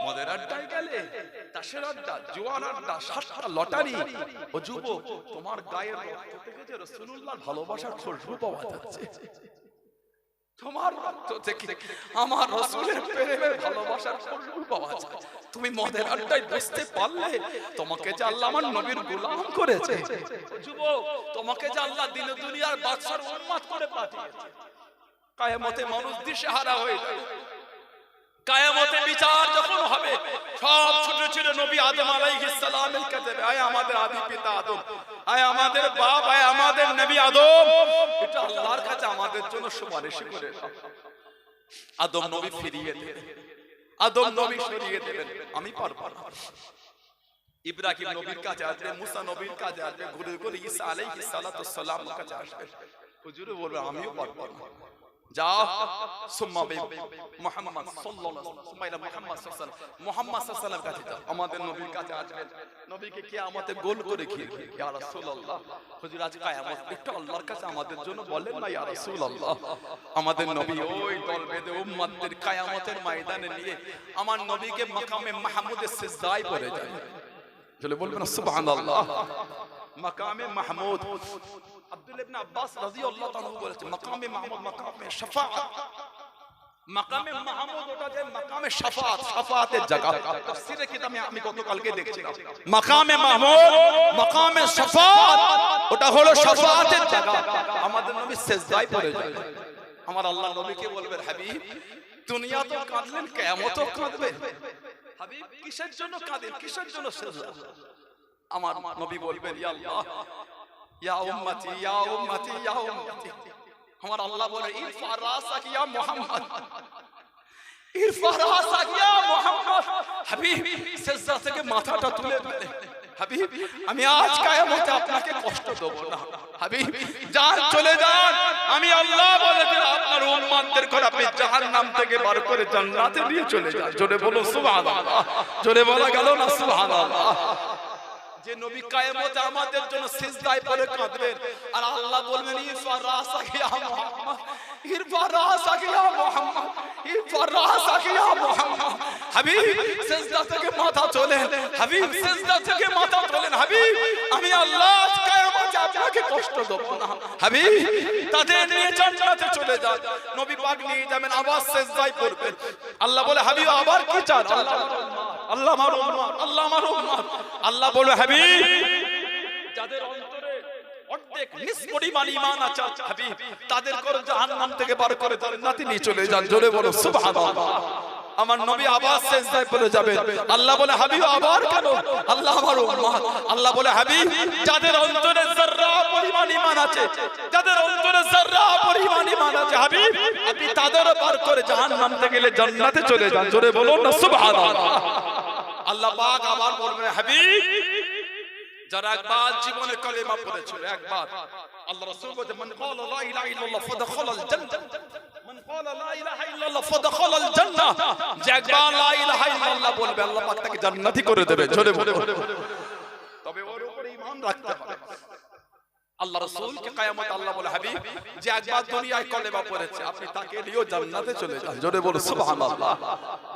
S2: মদের আড্ডায় গেলে, তাসের আড্ডা, জোয়ান আড্ডা, সাতটা লটারি, ও যুবক তোমার গায়ের রক্ত থেকে যে রাসূলুল্লাহর ভালোবাসার খুশবু পাওয়া যাচ্ছে, তোমার রক্ত থেকে আমার রাসূলের প্রেমের ভালোবাসার খুশবু পাওয়া যায়। তুমি মদের আড্ডায় বসতে পারলে তোমাকে যে আল্লাহ আমার নবীর গোলাম করেছে, যুবক তোমাকে যে আল্লাহ দিন দুনিয়ার বাদশার উম্মত করে পাঠিয়েছে। কিয়ামতে মানুষ দিশেহারা হয়ে যাবে, কিয়ামতে বিচার যখন হবে সব ছোট ছোট নবী আদম আলাইহিস সালামের কাছে, আয় আমাদের আদি পিতা আদম, আয় আমাদের বাপ, আয় আমাদের নবী আদম, এটা আল্লাহর কাছে আমাদের জন্য সুপারিশ করে দাও। আদম নবী ফিরিয়ে দেবেন, আদম নবী সরিয়ে দেবেন, আমি পারবো না। ইব্রাহিম নবীর কাছে আসবে, মুসা নবীর কাছে আসবে, ঘুরে ঘুরে ঈসা আলাইহিস সালাতু সালাম কাছে আসবে, হুজুর বলবে আমিও পারবো না। যাও সুম্মা মুহাম্মদ সাল্লাল্লাহু আলাইহি ওয়াসাল্লাম কাছে যাও, আমাদের নবীর কাছে আসবেন, নবীকে কিয়ামতে গোল করে ঘিরবে, ইয়া রাসূলুল্লাহ হুজুর আজ কিয়ামত একটু আল্লাহর কাছে আমাদের জন্য বলেন না ইয়া রাসূলুল্লাহ। আমাদের নবী ওই দল বেঁধে উম্মতদের কিয়ামতের ময়দানে নিয়ে আমার নবীকে মাকামে মাহমুদের সিজদায় পড়ে যায়, চলে বলবেন সুবহানাল্লাহ। মাকামে মাহমুদ আব্দুল্লাহ ইবনে আব্বাস রাদিয়াল্লাহু তাআলা বলেছেন মাকামে মাহমুদ মাকামে শাফাআত, মাকামে মাহমুদ ওটা যে মাকামে শাফাআত, শাফাআতের জায়গা। তাফসীরে কিতাবে আমি গতকালকে দেখছিলাম মাকামে মাহমুদ মাকামে শাফাআত ওটা হলো শাফাআতের জায়গা। আমাদের নবী সিজদায় পড়ে যায়, আমার আল্লাহ নবীকে বলবেন হাবিব দুনিয়া তো কাঁদলেন, কিয়ামতও কাঁদবেন, হাবিব কিসের জন্য কাঁদেন, কিসের জন্য সিজদা? আমার নবী বলবেন ইয়া আল্লাহ ইয়া উম্মতি ইয়া উম্মতি ইয়া উম্মতি। আমার আল্লাহ বলে ইরফা রাসাক ইয়া মুহাম্মদ, ইরফা রাসাক ইয়া মুহাম্মদ। হাবিব সিজদা থেকে মাথাটা তুলে দিলে, হাবিব আমি আজ কিয়ামতে আপনাকে কষ্ট দেব না, হাবিব যান চলে যান, আমি আল্লাহ বলে যে আপনার উম্মতদের করে আপনি জাহান্নাম থেকে বার করে জান্নাতে নিয়ে চলে যান। জোরে বলো সুবহানাল্লাহ, জোরে বলা গেল না সুবহানাল্লাহ। যে নবী কিয়ামতে আমাদের জন্য সিজদায় পড়ে কাঁদবেন আর আল্লাহ বলবেন ইরফা রাসাক ইয়া মুহাম্মদ, ইরফা রাসাক ইয়া মুহাম্মদ, ইরফা রাসাক ইয়া মুহাম্মদ। হাবিব সিজদা থেকে মাথা তোলেন, হাবিব সিজদা থেকে মাথা তোলেন, হাবিব আমি আল্লাহ কিয়ামতে আপনাকে কষ্ট দেব না, হাবিব তাদের নিয়ে জান্নাতে চলে যান। নবী পাক নিয়ে যাবেন, আবার সিজদায় পড়বেন, আল্লাহ বলে হাবিব আবার কি চান? আল্লাহ আমার উম্মত, আল্লাহ আমার উম্মত। আল্লাহ বলে হাবিব যাদের অন্তরে প্রত্যেক নিষ্পরিমাণ ঈমান আছে হাবিব তাদের করে জাহান্নাম থেকে বার করে জান্নাতে নিয়ে চলে যান। জোরে বলো সুবহানাল্লাহ। আমার নবী আবার সিজদায় পড়ে যাবেন। আল্লাহ বলে হাবিব আবার কেন? আল্লাহ আমার উম্মত। আল্লাহ বলে হাবিব যাদের অন্তরে যাররা পরিমাণ ঈমান আছে, যাদের অন্তরে যাররা পরিমাণ ঈমান আছে হাবিব আপনি তাদের পার করে জাহান্নাম থেকে গেলে জান্নাতে চলে যান। জোরে বলুন না সুবহানাল্লাহ। আল্লাহ পাক আবার বলবেন হাবিব যারা একবার জীবনে কালেমা পড়েছিল একবার, আল্লাহ রাসূল বলেন মান ক্বালা লা ইলাহা ইল্লাল্লাহ ফাদখালাল জান্নাহ, মান ক্বালা লা ইলাহা ইল্লাল্লাহ ফাদখালাল জান্নাহ, যে একবার লা ইলাহা ইল্লাল্লাহ বলবে আল্লাহ পাক তাকে জান্নাতি করে দেবে। জোরে বলুন। তবে ওর উপরে ঈমান রাখতে হবে। আল্লাহ রাসূলকে কিয়ামত আল্লাহ বলে হাবিব যে একবার দুনিয়ায় কলেমা পড়েছে আপনি তাকে নিয়ে জান্নাতে চলে যান। জোরে বলুন সুবহানাল্লাহ।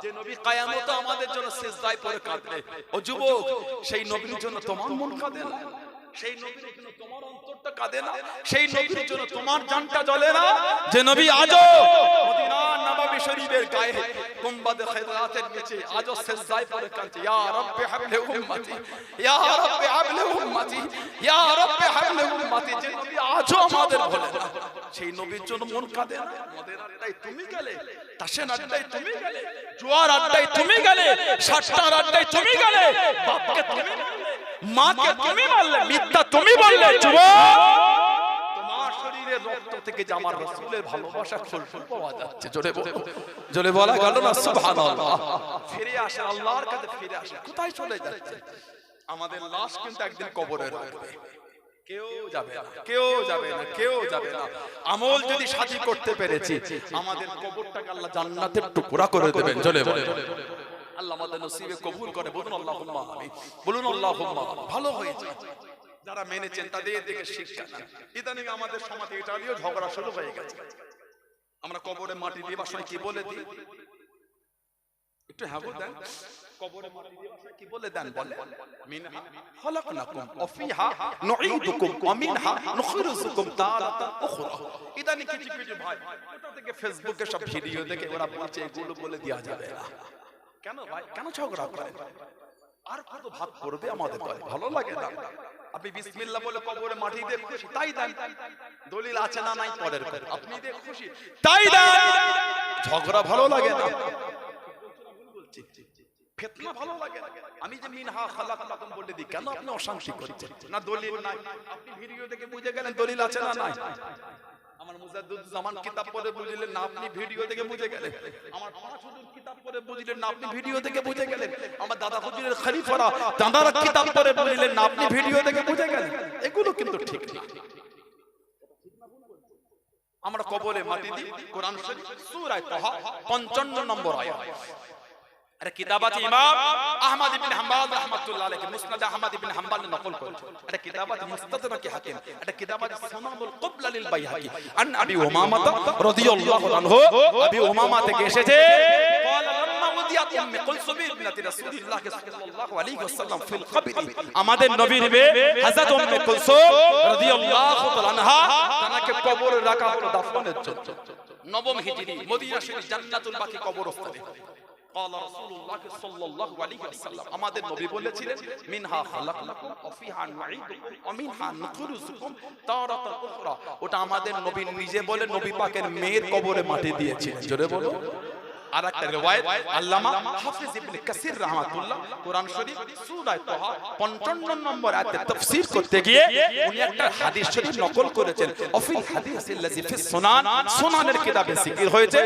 S2: যে নবী কিয়ামতে আমাদের জন্য সিজদায় পড়ে কাঁদবে, ও যুবক সেই নবীর জন্য তোমার মন কাঁদে না? সেই নবীর জন্য তোমার অন্তরটা কাঁদে না? সেই নবীর জন্য তোমার জানটা জ্বলে না? যে নবী আজও মদিনার নববী শরীফের গায়ে গুম্বাদে খিরাতের নিচে আজও সিজদায় পড়ে কাঁদছে ইয়া রাব্বি হাবলি উম্মতি, ইয়া রাব্বি হাবলি উম্মতি, ইয়া রাব্বি হাবলি উম্মতি। যে নবী আজও আমাদের বলে না, সেই নবীর জন্য মন কাঁদে না? মদের আড্ডায় তুমি গেলে, তাশের আড্ডায় তুমি গেলে, জুয়ার আড্ডায় তুমি গেলে, সাতটার আড্ডায় তুমি গেলে, বাপকে তুমি মারলে, মাকে তুমি মারলে, মিথ্যা তুমি বললে, যুবক তোমার শরীরের রক্ত থেকে যে আমার রাসূলের ভালোবাসা খুশবু পাওয়া যাচ্ছে। জোরে বলো, জোরে বলা গেল না সুবহানাল্লাহ। ফিরে আসে আল্লাহর কাছে, ফিরে আসে। কোথায় চলে যাচ্ছে? আমাদের লাশ কিন্তু একদিন কবরে রাখবে, কেউ যাবে না, কেউ যাবে না, কেউ যাবে না। আমল যদি সাজি করতে পেরেছি আমাদের কবরটাকে আল্লাহ জান্নাতের টুকরা করে দেবেন। জোরে বলো আল্লাহ আমাদের নসিবে কবুল করে। বলুন আল্লাহুম্মা আমিন, বলুন আল্লাহুম্মা। ভালো হয়েছে যারা মেনেছেন তাদের দিকে শিক্ষা নেন। ইদানিং আমাদের সমাজে এটা নিয়েও ঝগড়া শুরু হয়ে গেছে। আমরা কবরে মাটি দেবার সময় কি বলে দিই? একটু হ্যাঁ বল দেন। কবরে মাটি দেবার সময় কি বলে দেন? বলে মিনহা খালাকনাকুম ওয়া ফিহা নুঈদুকুম ওয়া মিনহা নুখরিজুকুম তারাতান উখরা। ইদানিং কিছু কিছু ভাই ওটা থেকে ফেসবুকে সব ভিডিও দেখে ওরা বলছে এগুলো বলে দেয়া যাবে না। কেন ভাই, কেন ঝগড়া করে? আর কত ভাগ করবে আমাদের করে? ভালো লাগে না? আপনি বিসমিল্লাহ বলে কবরে মাটি দিয়ে খুশি তাই দেন, দলিল আছে না নাই পরের কথা, আপনি দিয়ে খুশি তাই দেন। ঝগড়া ভালো লাগে না? ফিতনা ভালো লাগে না? আমি যে মিনহা খালাকনাকুম বলে দিই, কেন আপনি অশান্তি করছেন? না দলিল নাই, আপনি ভিডিও দেখে বুঝে গেলেন দলিল আছে না নাই। আমার মুজাদ্দিদুজ্জামান কিতাব পড়ে বুঝলেন না, আপনি ভিডিও দেখে বুঝে গেলেন। আমার পাঁচ হুজুর কিতাব পড়ে বুঝলেন না, আপনি ভিডিও দেখে বুঝে গেলেন। আমার দাদা হুজুরের খলিফারা দাদারা কিতাব পড়ে বুঝলেন না, আপনি ভিডিও দেখে বুঝে গেলেন। এগুলো কিন্তু ঠিক না। আমরা কবরে মাটি দিই, কোরআন শরীফ সূরা তাহা 55 নম্বর আয়াত। আরে কিতাব আছে ইমাম আহমদ ইবনে হাম্বল রাহমাতুল্লাহ আলাইহি, মুসনাদ আহমদ ইবনে হাম্বল নকল করেছেন। এটা কিতাব আছে মুস্তাদরাক হাকিম, এটা কিতাব আছে সুনানুল কুবলা লিল বাইহাকি। আন আবি উমামা রাদিয়াল্লাহু আনহু, আবি উমামা থেকে এসেছে قال لما وضعت ام كلثوم ابنه رسول الله সাল্লাল্লাহু আলাইহি ওয়াসাল্লাম ফিল কবর, আমাদের নবীর মেয়ে হযরত উম্মে কুলসুম রাদিয়াল্লাহু তাআলা আনহা তাকে কবরে রাখা হলো দাফনের জন্য। নবম হিজরি মদিনা শরীফ জান্নাতুল বাকি কবরস্থানে। قال رسول الله صلى الله عليه وسلم, আমাদের নবী বলেছিলেন মিনহা খালাকনাকুম ওয়া ফিহা নুঈদুকুম ওয়া মিনহা নুখরিজুকুম তারাতান উখরা। ওটা আমাদের নবী নিজে বলে নবী পাকের মেয়ের কবরে মাটি দিয়েছিলেন। জোরে বলো। আর একটা riwayat আল্লামা হাফিজ ইবনে কাসির রাহমাতুল্লাহ কোরআন শরীফ সূরা তাহা 55 নম্বর আয়াতে তাফসীর করতে গিয়ে উনি একটা হাদিস শরীফ নকল করেছেন। অফিল হাদিসিল্লাযী ফিস সুনান, সুনানের কিতাবে জিকির হয়েছে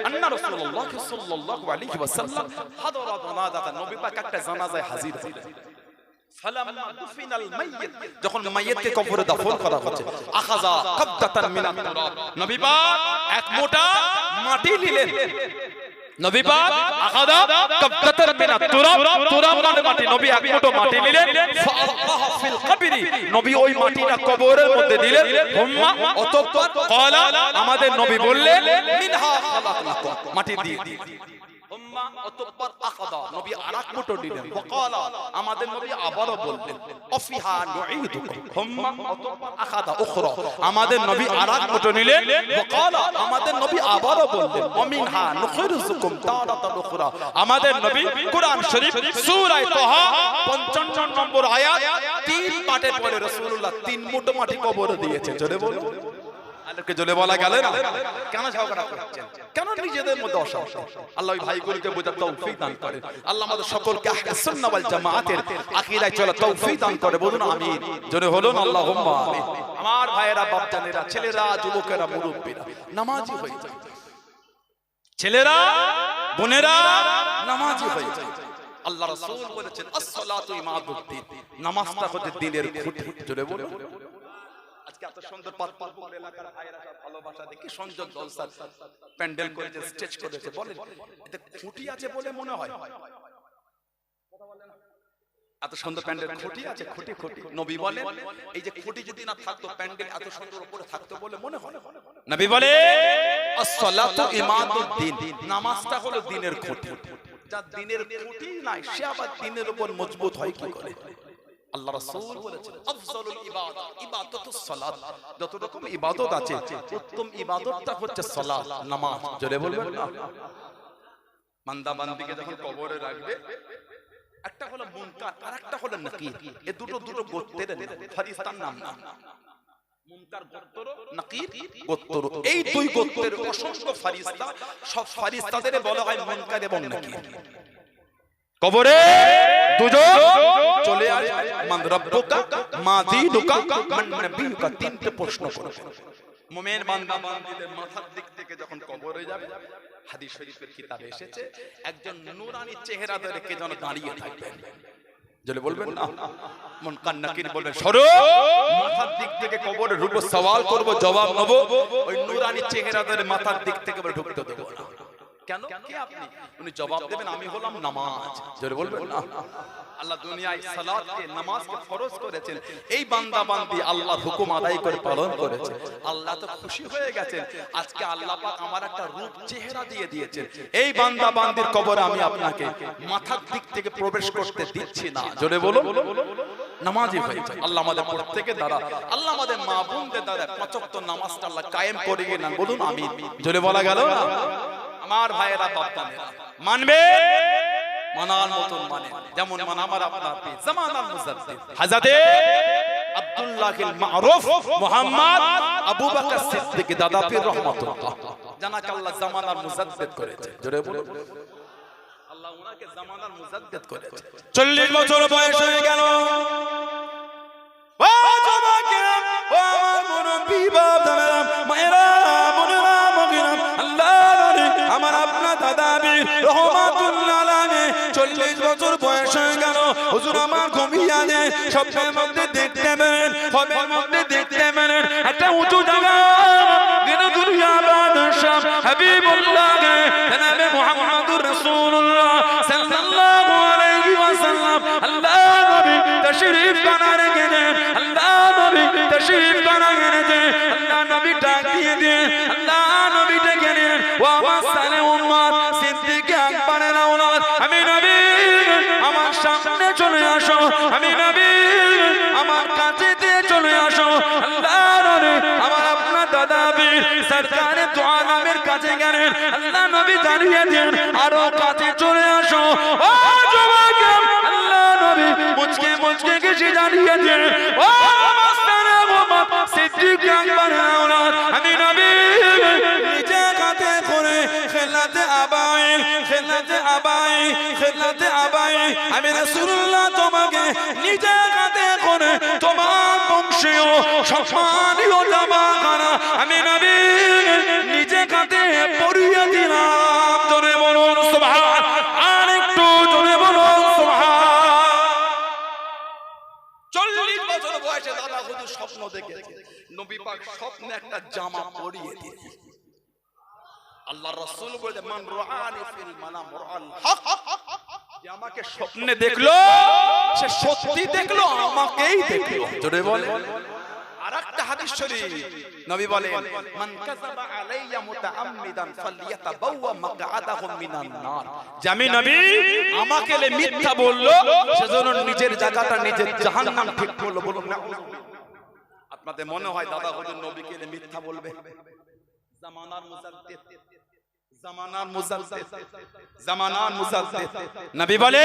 S2: আন্না রাসূলুল্লাহ সাল্লাল্লাহু আলাইহি ওয়াসাল্লাম হাদারা জানাজাত, নবী পাক একটা জানাজায় হাজির ছিলেন। ফালাম্মা দুফিনাল মাইয়িত, যখন মাইয়িতকে কবরে দাফন করা হচ্ছে, আখাযা কাবদাতান মিনাত তুরাব, নবী পাক এক মোটা মাটি নিলেন। নবী পাক আখাযা কাবদাতান মিনাত তুরাব, তুরাব মানে মাটি, নবী এক মোটা মাটি নিলেন। ফাআলকাহা ফিল কবরি, নবী ওই মাটিটা কবরের মধ্যে দিলেন। হুম্মা অতঃপর ক্বালা, আমাদের নবী বললেন মিনহা খালাকনাকুম, মাটি দিয়ে অতঃপর আখাদা নবী আরেক মুঠো দিলেন ওয়াকালা আমাদের নবী আবারও বললেন আফিহা নুঈদুকুম হুম্মা অতঃপর আখাদা উখরা আমাদের নবী আরেক মুঠো নিলেন ওয়াকালা আমাদের নবী আবারও বললেন ওয়ামিনহা নুখরিজুকুম তারাতান উখরা আমাদের নবী কোরআন শরীফ সূরা তাহা 55 নম্বর আয়াত 3 পাঠের পরে রাসূলুল্লাহ 3 মুঠো মাটি কবর দিয়েছে জোরে বলো আলোকে জলে বলা গেল না কেন ঝগড়া করছেন কেন নিজেদের মধ্যে অশান্তি আল্লাহ ওই ভাইগুলোকে বোঝার তৌফিক দান করে আল্লাহ আমাদের সকলকে আহলে সুন্নাহ ওয়াল জামাতের আকীদায় চলার তৌফিক দান করে বলুন আমিন জোরে বলুন আল্লাহুম্মা আমিন আমার ভাইয়েরা বাপজানেরা ছেলেরা যুবকেরা মুরব্বিরা নামাজি হয়ে যায় ছেলেরা বোনেরা নামাজি হয়ে যায় আল্লাহ রাসূল বলেছেন as-সালাতু ইমাদুদ্দিন নামাজটা হচ্ছে দ্বীনের খুঁটি জোরে বলুন আজকে এত সুন্দর পাতপাল এলাকার ভাইরা সব ভালোবাসা দেখি সংযোগ জলসা প্যান্ডেল করেছে স্টেজ করেছে বলেন এতে খুঁটি আছে বলে মনে হয় এত সুন্দর প্যান্ডেল খুঁটি আছে খুঁটি খুঁটি নবী বলেন এই যে খুঁটি যদি না থাকতো প্যান্ডেল এত সুন্দর উপরে থাকতো বলে মনে হয় নবী বলে as-সালাতু ইমাদুদ্দিন নামাজটা হলো দ্বীনের খুঁটি যার দ্বীনের খুঁটি নাই সে আবার দ্বীনের উপর মজবুত হয় কি করে আল্লাহ রাসূল বলেছেন আফজালুল ইবাদত ইবাদাতুস সালাত যত রকম ইবাদত আছে উত্তম ইবাদতটা হচ্ছে সালাত নামাজ জোরে বলবেন না বান্দা বান্দিকে যখন কবরে রাখবে একটা হলো মুনকার আর একটা হলো নাকির এই দুটো গোত্রের ফেরেশতার নাম না মুনকার গোত্র নাকির গোত্র এই দুই গোত্রের অসংখ্য ফেরেশতা সব ফেরেশতাদের বলা হয় মুনকার এবং নাকির কবরে দুজন চলে আসবে মান রাব্বুকা মা দীনুকা মান নবিয়ুকা তিনটে প্রশ্ন করবে মুমিন বান্দা বান্দীদের মাথার দিক থেকে যখন কবরে যাবে হাদিস শরীফের কিতাবে এসেছে একজন নূরানি চেহারা ধরে কে যেন দাঁড়িয়ে থাকবেন জলে বলবেন না মুনকার নাকির বলবেন সরো মাথার দিক থেকে কবরে ঢুকবো সওয়াল করব জবাব নেব ওই নূরানি চেহারা ধরে মাথার দিক থেকে ঢুকতে দেব না কেন কে আপনি উনি জবাব দেবেন আমি হলাম নামাজ জোরে বলবেন না আল্লাহ দুনিয়ায় সালাতকে নামাজকে ফরজ করেছেন এই বান্দা বান্দি আল্লাহর হুকুম আদায় করে পালন করেছে আল্লাহ তো খুশি হয়ে গেছেন আজকে আল্লাহ পাক আমার একটা রূপ চেহারা দিয়ে দিয়েছেন এই বান্দা বান্দির কবরে আমি আপনাকে মাথার দিক থেকে প্রবেশ করতে দিচ্ছি না জোরে বলুন নামাজি হয়ে যায় আল্লাহ আমাদের প্রত্যেকের দ্বারা আল্লাহ আমাদের মা বোনদের দ্বারা পাঁচ ওয়াক্ত নামাজটা আল্লাহ কায়েম করে না বলুন আমিন জোরে বলা গেল না আমার ভাইয়েরা বাপদানেরা মানবে মানার মতন মানে যেমন মান আমার আপনার জামানার মুজাদ্দিদ হযরতে আব্দুল্লাহিল মারুফ মুহাম্মদ আবু বকর সিদ্দিক দাদা পীর রাহমাতুল্লাহ জানাকে আল্লাহ জামানার মুজাদ্দিদ করেছে জোরে বলুন আল্লাহ উনাকে জামানার মুজাদ্দিদ করেছে
S1: 40 বছর বয়স হয়ে গেল ও যুবকেরা ও আমার মুরব্বি বাপদানেরা মায়েরা বোনেরা মগিরা আল্লাহ আমার আপনার দাদা বীর রহমাতুল্লাহ আলাইহি 40 বছর বয়স হয়ে গেল হুজুর আমার ঘুমিয়ে নেই স্বপ্নের মধ্যে দেখতে পেলেন খবরের মধ্যে দেখতে পেলেন একটা উঁচু জায়গা গিনাদুল বাদশাহ হাবিবুল্লাহ জনাবে মুহাম্মদুর রাসূলুল্লাহ সাল্লাল্লাহু আলাইহি ওয়াসাল্লাম আল্লাহ নবী তাশরীফ বানারে গেলেন আল্লাহ নবী তাশরীফ বানারে গেলেন আল্লাহ নবী ডাক দিয়ে দেন আল্লাহ নবী ডেকে নেন ওয়া ওয়াসালে উম্মত সিদ্দিক আকবরের আওলাদ আমি নবী আমার সামনে চলে আসো আমি নবী আমার কাছে দিয়ে চলে আসো আল্লাহ নবী আমার আপনার দাদা বীর সরকারে দু আলমের কাছে গেলেন আল্লাহ নবী দাঁড়িয়ে দেন আরো কাছে চলে আসো ও যুবক আল্লাহ নবী মুচকে মুচকে গেছে দাঁড়িয়ে দেন ও মাস্তানা উম্মত সিদ্দিক আকবরের আওলাদ আমি নবী নিজে কাঁধে করে খেলাতে আবাই আমি রাসূলুল্লাহ তোমাকে নিজে কাঁধে করে তোমার বংশীয় সম্মানীয় জামা খানা আমি নবী নিজে কাঁধে পরিয়ে দিলাম জোরে বলুন সুবহান আর একটু জোরে বলুন সুবহান
S2: 40 বছর বয়সে দাদা হুজুর স্বপ্ন দেখেছে নবী পাক স্বপ্নে একটা জামা পরিয়ে দিয়েছে আল্লাহ রাসূল বলে মান রাআনি ফিল মানাম রাআল হক যে আমাকে স্বপ্নে দেখলো সে সত্যি দেখলো আমাকেই দেখলো জোরে বলে আরেকটা হাদিস শরীফ নবী বলেন মান কাযাবা আলাইয়া মুতাআম্মিদান ফালইয়াতাবাওয়া মাকআদাহু মিনান নার। জামি নবী আমাকে মিথ্যা বললো সেজন্য নিজের জায়গাটা নিজের জাহান্নাম ঠিক করলো। বলুন না। আপনাদের মনে হয় দাদা হুজুর নবীকে মিথ্যা বলবে? জামানার মুজাদ্দিদ, জামানার মুজাদ্দিদ, জামানার মুজাদ্দিদ নবী বলে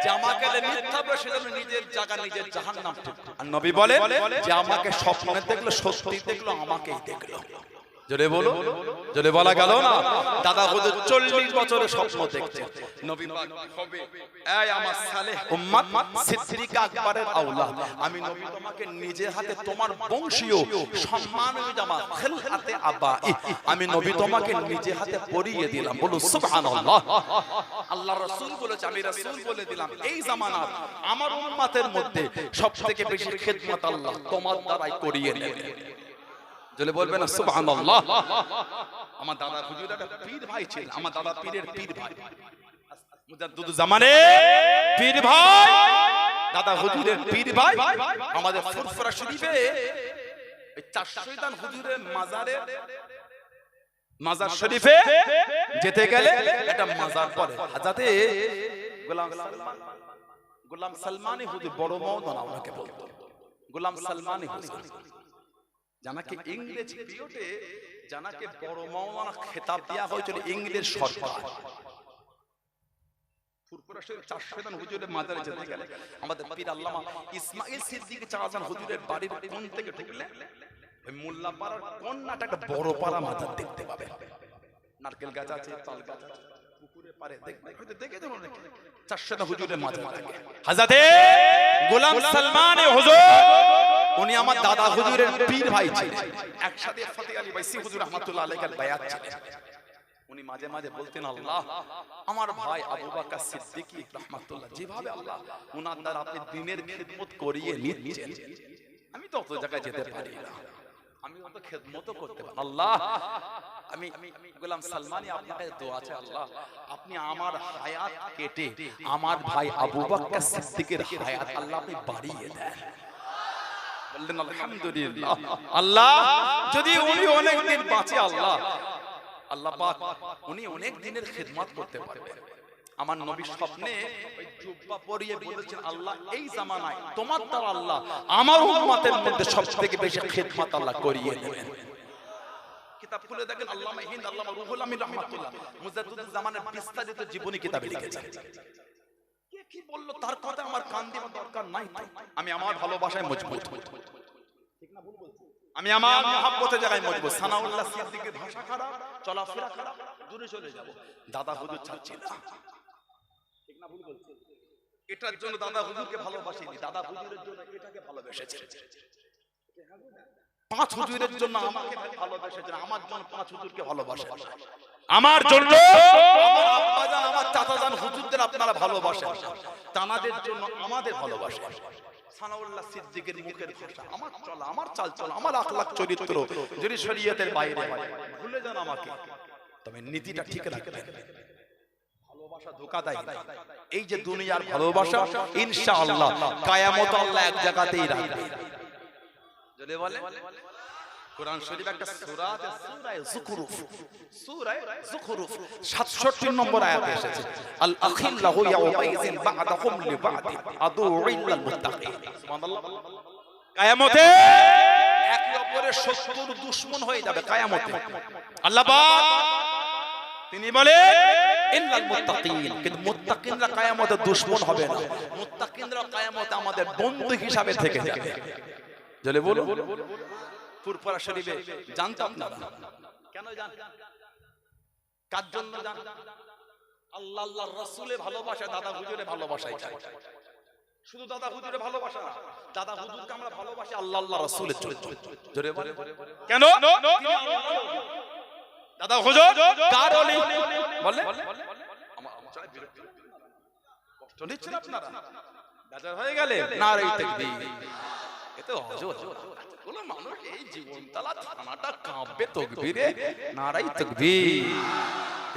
S2: যে আমাকে মিথ্যা বলে সেজন্য নিজের জায়গা নিজের জাহান্নাম ঠিক। আর নবী বলে যে আমাকে স্বপ্নে দেখলো সত্যি দেখলো আমাকেই দেখলো। জোরে বলো, জোরে বলা গেল না? দাদা হুজুর 40 বছরের স্বপ্ন দেখছে নবী পাক হবে এই আমার সালেহ উম্মত সিদ্দিকা আকবরের আওলাদ। আমি নবী তোমাকে নিজের হাতে তোমার বংশীয় সম্মানীয় জামা খিলআতে আবাই আমি নবী তোমাকে নিজের হাতে পরিয়ে দিলাম। বলো সুবহানাল্লাহ। আল্লাহ রাসূল বলেছে আমি রাসূল বলে দিলাম এই জামানার আমার উম্মতের মধ্যে সবথেকে বেশি খিদমত আল্লাহ তোমার দ্বারাই করিয়ে নেবে। জলে বলবেন না সুবহানাল্লাহ। আমার দাদা হুজুর একটা পীর ভাই ছিলেন, আমার দাদা পীরের পীর ভাই, মুজাদ্দিদ জামানে পীর ভাই, দাদা হুজুরের পীর ভাই। আমাদের ফুরফুরা শরীফে এই 400 দান হুজুরের মাজার শরীফে যেতে গেলে একটা মাজার পড়ে হাজরাতে গোলাম সালমানি হুজুর, বড় মওলানা ওনাকে বলতো গোলাম সালমানি হুজুর। জানাকে ইংরেজি পিরিয়ডে জানাকে বড় মওলানা খেতাব দেয়া হয়েছিল ইংরেজ সরকার। ফুরফুরা শরীফ 400 দান হুজুরের মাজারে যেতে গেলে আমাদের পীর আল্লামা ইসমাইল সিদ্দিকী চাচাজান হুজুরের বাড়ির কোণ থেকে ঢুকলে ওই মোল্লাপাড়ার কোণাটা একটা বড় পাড়া মাজার দেখতে পাবে। নারকেল গাছ আছে, তাল গাছ আছে, পুকুরের পাড়ে দেখবে, হয়তো দেখে যাবেন অনেকে 400 দান হুজুরের মাজার থাকে। হযরতে গোলাম সালমান হুজুর উনি আমার দাদা হুজুরের পীর ভাই ছিলেন। একসাথে ফতেহ আলী বাইসি হুজুর রাহমাতুল্লাহ আলাইহির বায়াত ছিলেন। উনি মাঝে মাঝে বলতেন আল্লাহ আমার ভাই আবু বকর সিদ্দিকী রাহমাতুল্লাহ যেভাবে আল্লাহ উনার দ্বারা আপনি দ্বীনের খিদমত করিয়ে নিচ্ছেন, আমি তো অত জায়গায় যেতে পারি না, আমি অত খিদমতও করতে পারি। আল্লাহ আমি গোলাম সালমানি আপনার কাছে দোয়া আছে, আল্লাহ আপনি আমার হায়াত কেটে আমার ভাই আবু বকর সিদ্দিকের হায়াত আল্লাহ আপনি বাড়িয়ে দেন। বললেন আলহামদুলিল্লাহ। আল্লাহ যদি উনি অনেক দিন বাঁচে, আল্লাহ পাক উনি অনেক দিনের খিদমত করতে পারবেন। আমার নবী স্বপ্নে ওই জুব্বা পরিয়ে বলেছেন আল্লাহ এই জামানায় তোমার দ্বারা আল্লাহ আমার উম্মতের মধ্যে সবথেকে বেশি খিদমত আল্লাহ করিয়ে দেবেন। কিতাব খুলে দেখেন আল্লামা হিন্দ আল্লামা রুহুল আমিন রাহমাতুল্লাহ মুজাদ্দিদ জামানের বিস্তারিত জীবনী কিতাবে লিখেছেন। কে কি বলল তার কথা আমার কান দেওয়ার দরকার নাই, আমি আমার ভালোবাসায় মজবুত, ঠিক না ভুল বলছি? আমি আমার মহব্বতের জায়গায় মজবুত। সানাউল্লাহ সিদ্দিকীর ভাষা খারাপ, চলাফেরা খারাপ, দূরে চলে যাব। দাদা হুজুর চাচ্ছিল, ঠিক না ভুল বলছি? এটার জন্য দাদা হুজুরকে ভালোবাসিনি, দাদা হুজুরের জন্য এটাকে ভালোবেসেছে। 5 হুজুরের জন্য আমাকে ভালোবেসেছেন, আমার জন্য 5 হুজুরকে ভালোবাসেন। আমার জন্য আমার আব্বাজান আমার চাচাজান হুজুরদের আপনারা ভালোবাসেন, তানাদের জন্য আমাদের ভালোবাসেন। সানাউল্লাহ সিদ্দিকের মুখের ভাষা, আমার চলা, আমার চাল চলা, আমার আখলাক চরিত্র যদি শরীয়তের বাইরে হয় ভুলে যান আমাকে, তবে নীতিটা ঠিক রাখবেন। ভালোবাসা ধোঁকা দেয় না। এই যে দুনিয়ার ভালোবাসা ইনশাআল্লাহ কিয়ামত আল্লাহ এক জায়গাতেই রাখবে। যদি বলে কোরআন শরীফ একটা সূরা আছে, সূরা যুখরুফ 67 নম্বর আয়াতে এসেছে আল আখিল্লাহু ইয়াউমাইযিন বা'দাহুম লিবা'দি আদু ইল্লাল মুত্তাকিন। সুবহানাল্লাহ। কিয়ামতে একে অপরের শত্রুর দুশমন হয়ে যাবে কিয়ামতে। আল্লাহ পাক তিনি বলে ইল্লাল মুত্তাকিন, কিন্তু মুত্তাকিনরা কিয়ামতে দুশমন হবে না, মুত্তাকিনরা কিয়ামতে আমাদের বন্ধু হিসাবে থেকে যাবে। জলে বলো ফুরফুরা শরীফে জানতাম না, কেন জান? কার জন্য জান? আল্লাহ আল্লাহর রাসূলের ভালোবাসা, দাদা হুজুরের ভালোবাসাই চাই। শুধু দাদা হুজুরের ভালোবাসা না, দাদা হুজুরকে আমরা ভালোবাসি আল্লাহ আল্লাহর রাসূলের জন্য। জোরে বলে কেন? দাদা হুজুর কার ওলি বলে? কষ্ট নিচ্ছেন আপনারা, বেজার হয়ে গেলে নারে তাকবীর। এতে হজর কোন মানুষ এই জীবনতলা থানাটা কাঁপবে তাকবীরে, নারে তাকবীর।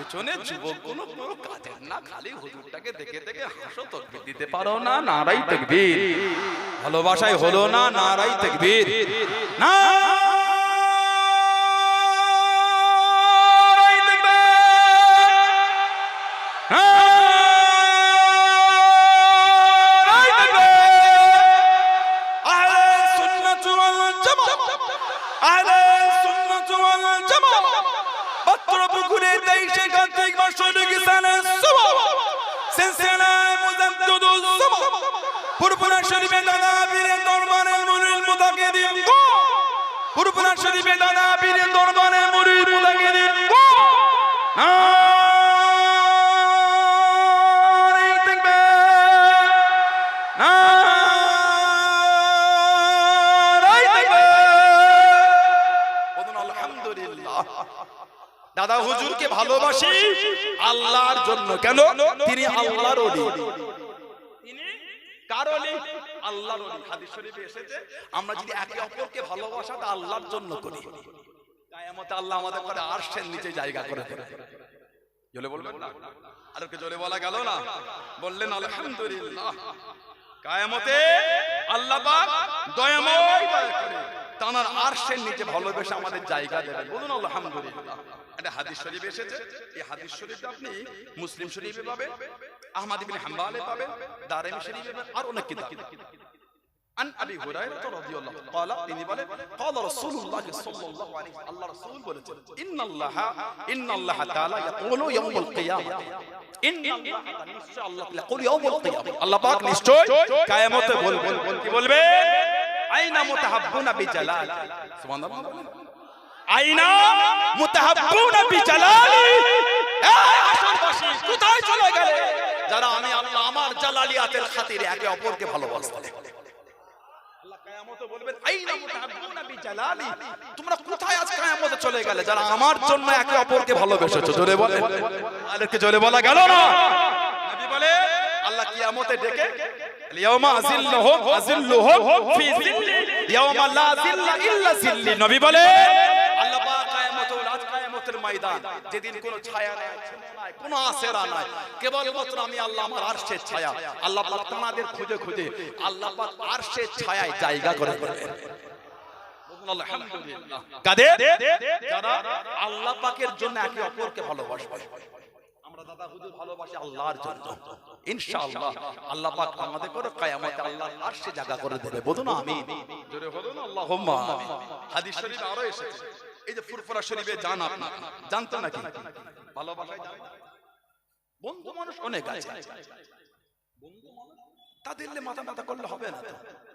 S1: পেছনে যুবকগুলো কোনো কাজের না, খালি হুজুরটাকে দেখে দেখে হাসো, তাকবীর দিতে পারো না, নারাই তাকবীর। ভালোবাসায় হলো না, নারাই তাকবীর, না দাদা হুজুরকে ভালোবাসি আল্লাহর জন্য। কেন? তিনি আল্লাহর ওলি। তিনি কার ওলি? আল্লাহর ওলি। হাদিস শরীফে এসেছে আমরা যদি একে অপরকে ভালোবাসাটা আল্লাহর জন্য করি, কিয়ামতে আল্লাহ আমাদের করে আরশের নিচে জায়গা করে দেবে। জোরে বলবেন না? আর ওকে জোরে বলা গেল না? বললেন আলহামদুলিল্লাহ। কিয়ামতে আল্লাহ পাক দয়াময় করে তানার আরশের নিচে ভালোবেসে আমাদের জায়গা দেবেন। বলুন আলহামদুলিল্লাহ। এটা হাদিস শরীফে এসেছে। এই হাদিস শরীফে আপনি মুসলিম শরীফে পাবেন, আহমদ ইবনে হাম্বলে পাবেন, দারিমি শরীফে পাবেন, আর অনেক কিতাব। আন আবি হুরায়রা রাদিয়াল্লাহু তাআলা তিনি বলেন قال رسول الله صلى الله عليه وسلم আল্লাহ রাসূল বলেছেন ইন্নাল্লাহ তাআলা ইয়াকুলু ইয়াউমুল কিয়ামah ইন্নাল্লাহ নিশ্চয় আল্লাহ ইয়াকুলু ইয়াউমুল কিয়ামah আল্লাহ পাক নিশ্চয় কিয়ামতে বলবেন। কি বলবে? আইনা মুতাহাব্বুনা বিজালালি। সুবহানাল্লাহ। আইনা মুতাহাব্বুনা বিজালালি। এই আসরবাসী কোথায় চলে গেলে যারা আমি আল্লাহ আমার জালালিয়াতের খাতিরে একে অপরকে ভালোবাসতে? আল্লাহ কিয়ামতে বলবেন আইনা মুতাহাব্বুনা বিজালালি। তোমরা কোথায় আজ কিয়ামতে চলে গেলে যারা আমার জন্য একে অপরকে ভালোবেসেছো? জোরে বলেন। আলেকে জোরে বলা গেল না? নবী বলে আল্লাহ কিয়ামতে ডেকে ইয়াউমা আযিল্লুহুম ফি যিল্লি ইয়াউমা লা যিল্লা ইল্লা যিল্লি। নবী বলে আল্লাহ পাক কিয়ামতের ময়দান যেদিন কোনো ছায়া নাই, কোনো আশেরা নাই, কেবলমাত্র আমি আল্লাহ আমার আরশের ছায়া। আল্লাহ পাক তোমাদের খুঁজে খুঁজে আল্লাহ পাক আরশের ছায়ায় জায়গা করে দেবেন। আলহামদুলিল্লাহ। কাদের? যারা আল্লাহ পাকের জন্য একে অপরকে ভালোবাসবে। আমরা দাদা হুজুর ভালোবাসি আল্লাহর জন্য। ইনশাআল্লাহ আল্লাহ পাক আমাদের করে কিয়ামতে আল্লাহর আরশে জায়গা করে দেবে। বলুন আমিন। জোরে বলুন আল্লাহুম্মা আমিন। হাদিস শরীফে আরো এসেছে, এই যে ফুরফুরা শরীফে যান আপনি জানতো নাকি? ভালোবাসায় জানেন? বন্ধু মানুষ অনেক আছে, বন্ধু মানুষ তাদের মাথা মাথা করলে হবে না।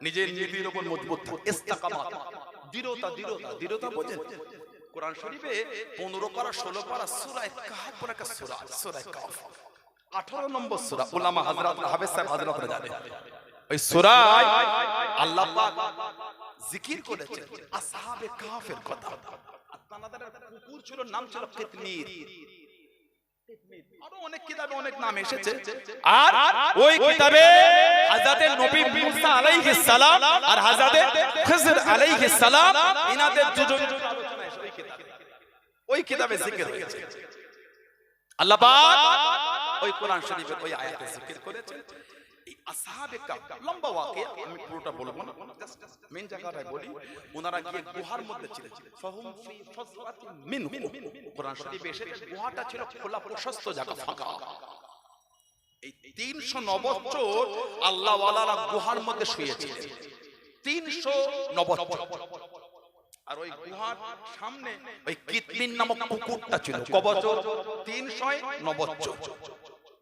S1: নিজের নীতির উপর মজবুত থাক, ইস্তিকামাত, দৃঢ়তা বোঝেন। কোরআন শরীফে 15 পারা 16 পারা সূরা কাহফ বলে একটা সূরা, সূরা কাহফ 18 নম্বর সূরা। উলামা হযরত হাফেজ সাহেব হযরতরা জানে ওই সূরায় আল্লাহ পাক জিকির করেছেন আসহাবে কাহফের কথা। আপনাদের কুকুর ছিল, নাম ছিল কিতমির। আরো অনেক কিতাবে অনেক নাম এসেছে। আর ওই কিতাবে হযরত নবী মুসা আলাইহিস সালাম আর হযরত খিজর আলাইহিস সালাম ইনাদের দুজন আলোচনা এসে ওই কিতাবে জিকির হয়েছে। আল্লাহ পাক ওই কোরআন শরীফের ওই আয়াতে জিকির করেছেন। এই আসহাবে কাহফ লম্বা ওয়াকিয়া, আমি পুরোটা বলবো না, জাস্ট মেন জায়গাটায় বলি। ওনারা গিয়ে গুহার মধ্যে ছিলেন, ফাহুম ফি ফাজওয়াতিন মিনহু। কোরআন শরীফে এসেছে গুহাটা ছিল খোলা প্রশস্ত জায়গা, ফাঁকা। এই 309 বছর আল্লাহ ওয়ালারা গুহার মধ্যে শুয়েছিলেন, 309 বছর। আর ওই গুহার সামনে ওই কিতমির নামক কুকুরটা ছিল। ক বছর? 309 বছর।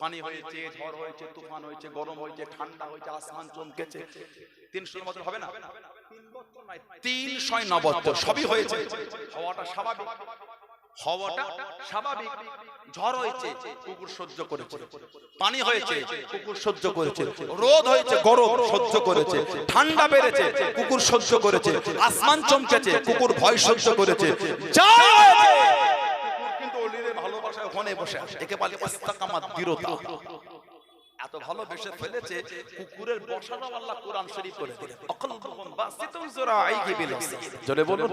S1: পানি হয়েছে, ঝড় হয়েছে, তুফান হয়েছে, গরম হয়েছে, ঠান্ডা হয়েছে, আসমান চমকেছে। 309 বছর হবে না? 309 বছর সবই হয়েছে। হওয়াটা স্বাভাবিক, হওয়াটা স্বাভাবিক। ঝড় হয়েছে, কুকুর সহ্য করেছে। পানি হয়েছে, কুকুর সহ্য করেছে। রোদ হয়েছে, গরম সহ্য করেছে। ঠান্ডা বেড়েছে, কুকুর সহ্য করেছে। আসমান চমকেছে, কুকুর ভয় সহ্য করেছে। যা হয়েছে কিন্তু ওলিদের ভালোবাসায় ওখানে বসে আছে। একে বলে ইস্তিকামাত, দৃঢ়তা। এত
S2: এত ভালোবেসে ফেলেছে কুকুরের বসানো আল্লাহ কোরআন শরীফ করে দিলেন আকালবুহুম বাসিতুন যুরাইহি বিলওয়াসি জোরে বলুন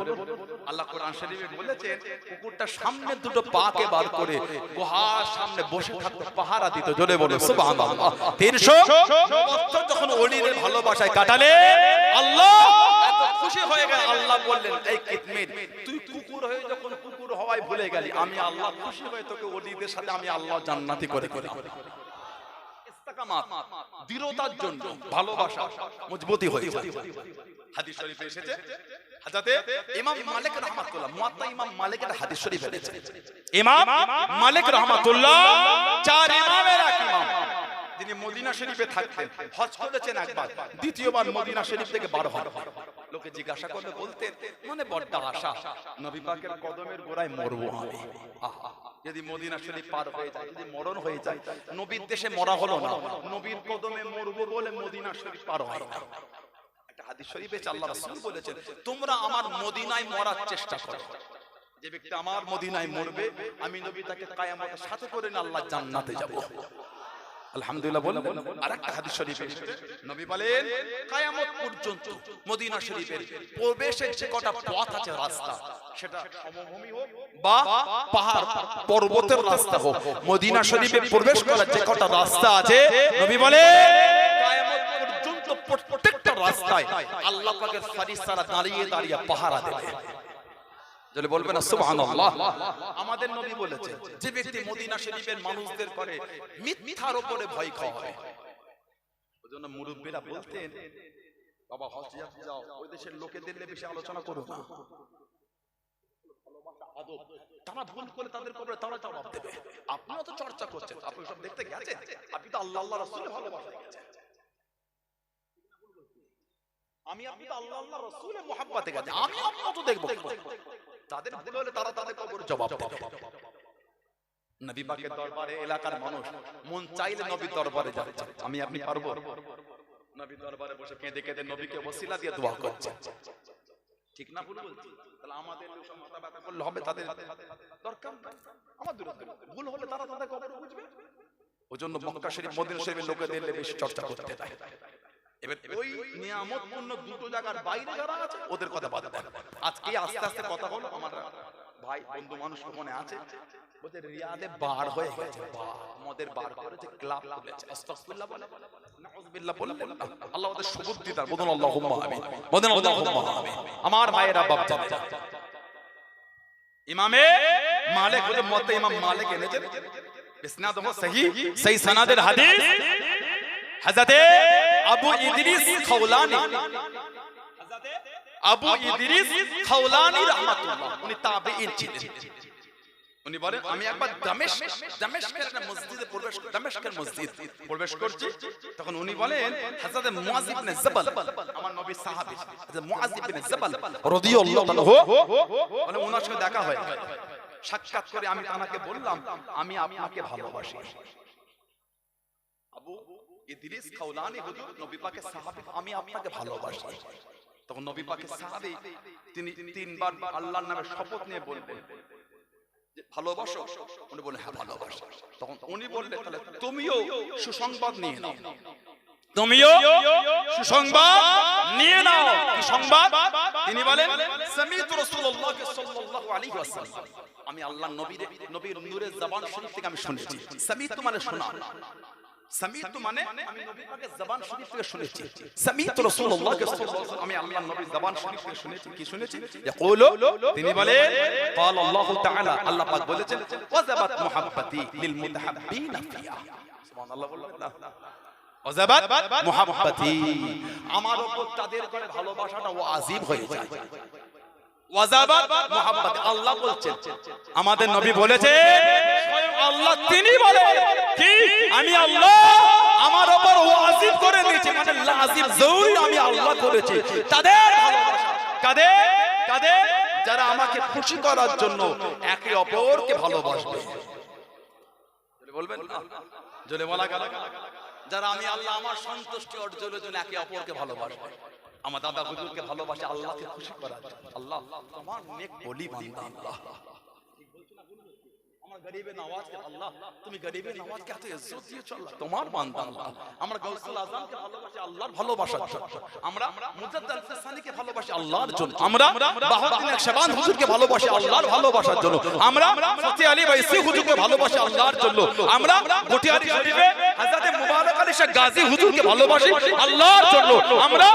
S2: আল্লাহ কোরআন শরীফে বলেছেন কুকুরটা সামনে দুটো পাকে বার করে গুহার সামনে বসে থাকতে পাহারা দিত জোরে বলুন সুবহানাল্লাহ 300 বছর যখন ওলিদের ভালোবাসায় কাটালে আল্লাহ এত খুশি হয়ে গেল আল্লাহ বললেন এই কিতমির তুই কুকুর হয়ে যখন কুকুর হওয়াই ভুলে গেলি আমি আল্লাহ খুশি হয়ে তোকে ওলিদের সাথে আমি আল্লাহ জান্নাতি করে দিলাম ইস্তেকামাত দৃঢ়তার জন্য ভালোবাসা মজবুতি হয়ে যায় হাদিস শরীফে এসেছে হযরতে ইমাম মালিক রাহমাতুল্লাহ মুয়াত্তা ইমাম মালিকের হাদিস শরীফ এসেছে ইমাম মালিক রাহমাতুল্লাহ চার ইমামের এক ইমাম যিনি মদিনা শরীফে থাকতেন হজ করেছেন একবার দ্বিতীয়বার মদিনা শরীফ থেকে বার হন লোকে জিজ্ঞাসা করলে বলতেন মনে বড় আশা নবী পাকের কদমের গোড়ায় মরবো আমি যদি মদিনা শরীফ পার হয়ে যায় যদি মরণ হয়ে যায় নবীর দেশে মরা হলো না নবীর কদমে মরবো বলে মদিনা শরীফ পার হয় না একটা হাদিস শরীফে আল্লাহ রাসূল বলেছেন তোমরা আমার মদিনায় মরার চেষ্টা করো যে ব্যক্তি আমার মদিনায় মরবে আমি নবী তাকে কিয়ামতের সাথে করে নিয়ে আল্লাহ জান্নাতে যাব আলহামদুলিল্লাহ বলেন আরেকটা হাদিস শরীফে এসেছে নবী বলেন কিয়ামত পর্যন্ত মদিনা শরীফের প্রবেশের যে কটা পথ আছে রাস্তা সেটা সমভূমি হোক বা পাহাড় পর্বতের রাস্তা হোক মদিনা শরীফে প্রবেশ করার যে কটা রাস্তা আছে নবী বলেন কিয়ামত পর্যন্ত প্রত্যেকটা রাস্তায় আল্লাহ পাকের ফেরেশতারা দাঁড়িয়ে দাঁড়িয়ে পাহারা দেবে জলে বলবেন না সুবহানাল্লাহ আমাদের নবী বলেছেন যে ব্যক্তি মদিনা শরীফের মানুষদের করে মিথ্যার উপরে ভয় খাওয়ায় ওজন্য মুরব্বিরা বলতেন বাবা হজ যাও ওই দেশের লোকেদের নিয়ে বেশি আলোচনা করো না তারা ভুল করে তাদের কবরে তারা জবাব দেবে আপনিও তো চর্চা করছেন আপনি সব দেখতে গেছেন আপনি তো আল্লাহ আল্লাহ রাসূলের ভালোবাসা গেছেন আমি আপনি তো আল্লাহ আল্লাহ রাসূলের মহব্বতে গেছেন আমি আপনিও তো দেখব তাদের ভুল হলে তারা তাদের কবরে জবাব দেবে নবী পাকের দরবারে এলাকার মানুষ মন চাইলে নবীর দরবারে যাবে আমি আপনি পারবো নবীর দরবারে বসে কেঁদে কেঁদে নবীকে ওসিলা দিয়ে দোয়া করছে ঠিক না ভুল বলছি তাহলে আমাদের মাথা ব্যথা করলে হবে তাদের দরকার আমাদের ভুল হলে তারা তাদের কবরে বুঝবে ওজন্য মক্কা শরীফ মদিনা শরীফের লোকেদের বেশি চর্চা করতে দেয় এবার ওই নিয়ামতপূর্ণ দুটো জায়গার বাইরে যারা আছে ওদের কথা বাদ দেন আজকে আস্তে আস্তে কথা হলো আমার ভাই বন্ধু মানুষ মনে আছে ওদের রিয়াদে বার হয়ে গেছে মদের বার করেছে ক্লাব খুলেছে আস্তাগফিরুল্লাহ বলে নাউযুবিল্লাহ বলে আল্লাহ ওদের সুবুদ্ধি দান বলুন আল্লাহুম্মা আমিন বলেন আল্লাহুম্মা আমিন আমার ভাইয়েরা বাপ ইমামে মালিক বলে মুয়াত্তা ইমাম মালিক এনেছেন ইসনাদ সহিহ সেই সনদের হাদিস হযরতে আবু ইদ্রিস খাওলানি রাহমাতুল্লাহ উনি তাবেঈন ছিলেন উনি বলেন আমি একবার দামেস্কের একটা মসজিদে দামেস্কের মসজিদ প্রবেশ করছি তখন উনি বলেন হযরত মুআয ইবনে জাবাল আমার নবী সাহাবী হযরত মুআয ইবনে জাবাল রাদিয়াল্লাহু আনহু বলে ওনার সঙ্গে দেখা হয় সাক্ষাৎ করে আমি তাকে বললাম আমি আপনাকে ভালোবাসি আবু ইদ্রিস খাওলানি হুজুর নবী পাকের সাহাবী আমি আপনাকে ভালোবাসি তখন নবী পাকের সাহাবী তিনি তিনবার আল্লাহর নামে শপথ নিয়ে বললেন যে ভালোবাসো উনি বললেন হ্যাঁ ভালোবাসি তখন উনি বললেন তাহলে তুমিও সুসংবাদ নিয়ে নাও তুমিও সুসংবাদ নিয়ে নাও কি সংবাদ তিনি বলেন সামিতু রাসূলুল্লাহ সাল্লাল্লাহু আলাইহি ওয়াসাল্লাম আমি আল্লাহর নবীর নূরের জবান শরীফ থেকে আমি শুনেছি সামিতু মানে শোনা সামিতু মানে আমি নবী পাকের জবান শরীফ থেকে শুনেছি সামিতু রাসূলুল্লাহ সাল্লাল্লাহু আলাইহি ওয়াসাল্লাম আমি আল্লাহর নবীর জবান শরীফ থেকে শুনেছি কি শুনেছি ইয়াকুলু তিনি বলেন قال الله تعالى আল্লাহ পাক বলেছেন ওয়াজাবাত মুহাব্বতি লিল মুতাহাব্বিনা ফিয়া সুবহানাল্লাহ বললেন ওয়াজাবাত মুহাব্বতি আমার উপর তাদের করে ভালোবাসাটা ওয়াজিব হয়ে যায় ওয়াজাবাত মুহাব্বত আল্লাহ বলছেন আমাদের নবী বলেছে স্বয়ং আল্লাহ তিনি বলেন কি আমি আল্লাহ আমার উপর ওয়াজিব করে দিয়েছি মানে লাজিম জরুরি আমি আল্লাহ করেছি তাদের ভালোবাসা কাদের যারা আমাকে খুশি করার জন্য একে অপরকে ভালোবাসবে বলবেন জোরে বলা গেল যারা আমি আল্লাহ আমার সন্তুষ্টি অর্জনের জন্য একে অপরকে ভালোবাসবে আমার দাদা হুজুরকে ভালোবাসে আল্লাহকে খুশি করার জন্য আল্লাহ আমার নেক বলি বান্দা আল্লাহ আমার গরিবের নওয়াজকে আল্লাহ তুমি গরিবের নওয়াজকে এত ইজ্জত দিয়েছো আল্লাহ, তোমার বান্দা আল্লাহ। আমরা গাউসুল আজমকে ভালোবাসি আল্লাহর ভালোবাসার জন্য, আমরা মুজাদ্দিদ আল-ফিসানিকে ভালোবাসি আল্লাহর জন্য, আমরা বাহাউদ্দিন আকশাবান হুজুরকে ভালোবাসি আল্লাহর ভালোবাসার জন্য, আমরা ফতে আলী বাইসি হুজুরকে ভালোবাসি আল্লাহর জন্য, আমরা গটিয়ারি শরীফে হযরত মুবারক আলী শাহ গাজী হুজুরকে ভালোবাসি আল্লাহর জন্য, আমরা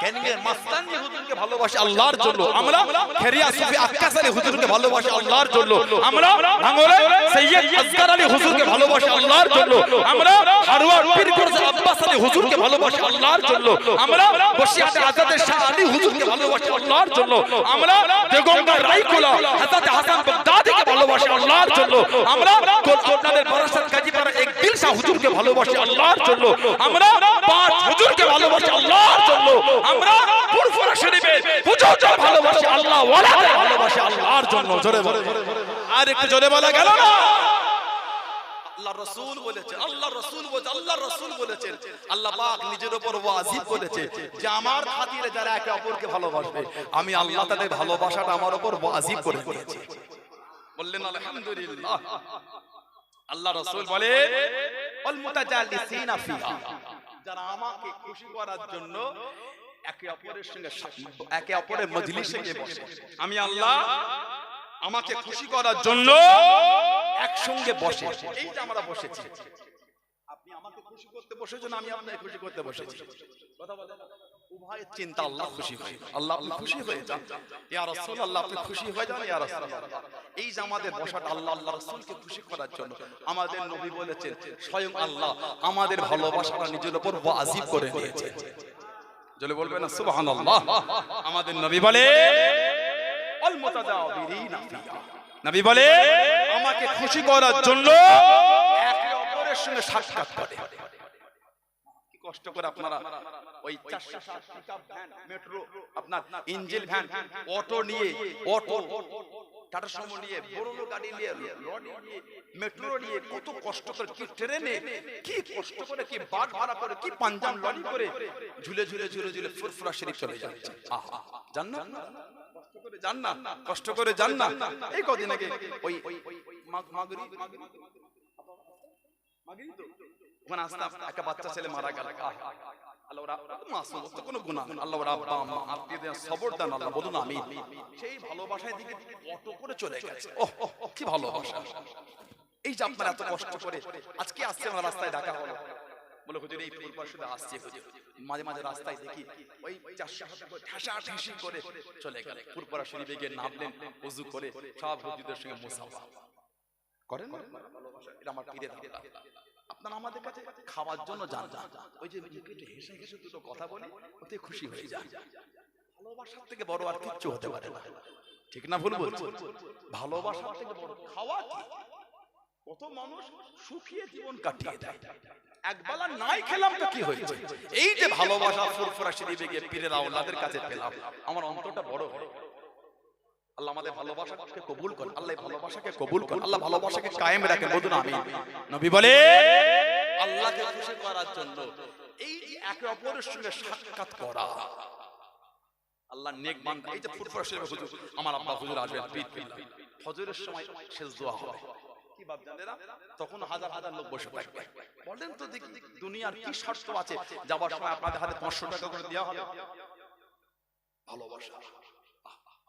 S2: কেনিয়ার মাস্তানি হুজুরকে ভালোবাসি আল্লাহর জন্য, আমরা খেরিয়া সুফি আক্কাস আলী হুজুরকে ভালোবাসি আল্লাহর জন্য, আমরা ভাঙড়ে সৈয়দ আসগর আলী হুজুরকে ভালোবাসি আল্লাহর জন্য, আমরা হারওয়ার পীরগঞ্জ আব্বাস আলী হুজুরকে ভালোবাসি আল্লাহর জন্য, আমরা বসিয়াতে আজাদ শাহ আলী হুজুরকে ভালোবাসি আল্লাহর জন্য, আমরা দেগঙ্গা রায়কুলা হযরত হাসান বাগদাদীকে ভালোবাসি আল্লাহর জন্য, আমরা আপনাদের বারাসাত গাজীপাড়া এক দিল শাহ হুজুরকে ভালোবাসি আল্লাহর জন্য, আমরা পাঁচ হুজুরকে ভালোবাসি আল্লাহর জন্য, আমরা ফুরফুরা শরীফের হুজুরকে ভালোবাসি আল্লাহ ওয়ালাকে ভালোবাসি আল্লাহর জন্য। জোরে বলে, আর একটু জোরে বলা গেল না? আল্লাহ রাসূল বলেছেন, আল্লাহ রাসূল বলেছেন, আল্লাহ রাসূল বলেছেন, আল্লাহ পাক নিজের উপর ওয়াজিব করেছে যে আমার খাতিরে যারা একে অপরকে ভালোবাসবে আমি আল্লাহ তাদের ভালোবাসাটা আমার উপর ওয়াজিব করে দিয়েছি। বললেন আলহামদুলিল্লাহ। আল্লাহ রাসূল বলে আল মুতাজাল্লিসিনা ফিহা, যারা আমাকে খুশি করার জন্য একে অপরের সঙ্গে একে অপরের মজলিসে গিয়ে বসে, আমি আল্লাহ আমাকে খুশি করার জন্য একসঙ্গে বসে, এই যে আমরা বসেছি, আপনি আমাকে খুশি করতে বসেছেন, আমি আপনাকে খুশি করতে বসেছি, কথা বলেন উভয়ের চিন্তা আল্লাহ খুশি হয়, আল্লাহ আপনি খুশি হয়ে যান, ইয়া রাসূলুল্লাহ আপনি খুশি হয়ে যান, ইয়া রাসূলুল্লাহ। এই যে আমাদের বসাটা আল্লাহ আল্লাহ রাসূলকে খুশি করার জন্য, আমাদের নবী বলেছেন স্বয়ং আল্লাহ আমাদের ভালোবাসাটা নিজের উপর ওয়াজিব করে দিয়েছে। জলে বলবেন না সুবহানাল্লাহ? আমাদের নবী বলে আল মুতাজাবিরিনা ফিহা, নবী বলে আমাকে খুশি করার জন্য একে অপরের সঙ্গে সাক্ষাৎ করে। কি কষ্ট করে আপনারা ওই 460 পিকআপ ভ্যান, মেট্রো, আপনার ইঞ্জিন ভ্যান, অটো নিয়ে, অটো টাটা সুমো নিয়ে, বড় গাড়ি নিয়ে, লরি নিয়ে, মেট্রো নিয়ে কত কষ্ট করে, কি ট্রেনে কি কষ্ট করে, কি বাস ভাড়া করে, কি পাঞ্জাব লরি করে ঝুলে ঝুলে ঝুলে ঝুলে ফুরফুরা শরীফ চলে যাচ্ছে। আহা, জান না কষ্ট করে যান না, কষ্ট করে যান না। এই কদিন আগে ওই মাগরি তো ওখানে আসতাম, একটা বাচ্চা ছেলে মারা গেল। আল্লাহ ওরা মাসুম, তো কোনো গুনাহ নেই, আল্লাহ ওরা আব্বা আম্মা আত্মীয়দের সবর দান, আল্লাহ বলুন আমিন। সেই ভালোবাসায় দিকে অটো করে চলে গেছে। ওহ কি ভালোবাসা! এই যে আপনারা এত কষ্ট করে আজকে আসছে, আমার রাস্তায় ডাকা হলো, বলে হুজুর এই ফুরফুরা শুধু আসছে হুজুর, মাঝে মাঝে রাস্তায় দেখি ওই 400 করে ঠাসা ঠাসি করে চলে গেল, ফুরফুরা শরীফে গিয়ে নামলেন, ওযু করে সব হুজুরদের সঙ্গে মুসাফা করেন না? ভালোবাসা এটা আমার পীরের দাদা। আপনারা আমাদের কাছে খাওয়ার জন্য যান, ওই যে মুখে হেসে হেসে দুটো কথা বলি, ওতে খুশি হয়ে যায়। ভালোবাসার থেকে বড় আর কিচ্ছু হতে পারে না, ঠিক না ভুল বলছি? ভালোবাসার থেকে বড় খাওয়া কি? কত মানুষ সুখিয়ে জীবন কাটিয়ে দেয়, একবেলা নাই খেলাম তো কি হয়েছে? এই যে ভালোবাসা ফুরফুরা শরীফে গিয়ে পীরের আওলাদের কাছে পেলাম, আমার অন্তরটা বড় হয়। আল্লাহ আমাদের ভালোবাসাকে কবুল করেন, আল্লাহ ভালোবাসাকে কবুল করেন, আল্লাহ ভালোবাসাকে কায়েম রাখেন, বলুন আমিন। নবী বলে আল্লাহকে খুশি করার জন্য এই একে অপরের সঙ্গে সাক্ষাৎ করা, আল্লাহ নেক বান্দা। এই যে ফুরফুরা শরীফে হুজুর, আমার আব্বা হুজুর আসবেন, ফজরের সময় শেষ দোয়া হবে, কি ভাব জানেন? তখন হাজার হাজার লোক বসে থাকবে। বলেন তো দেখি দুনিয়ার কি শর্ত আছে যাবার সময় আপনাদের হাতে 500 টাকা করে দেওয়া হবে? ভালোবাসা।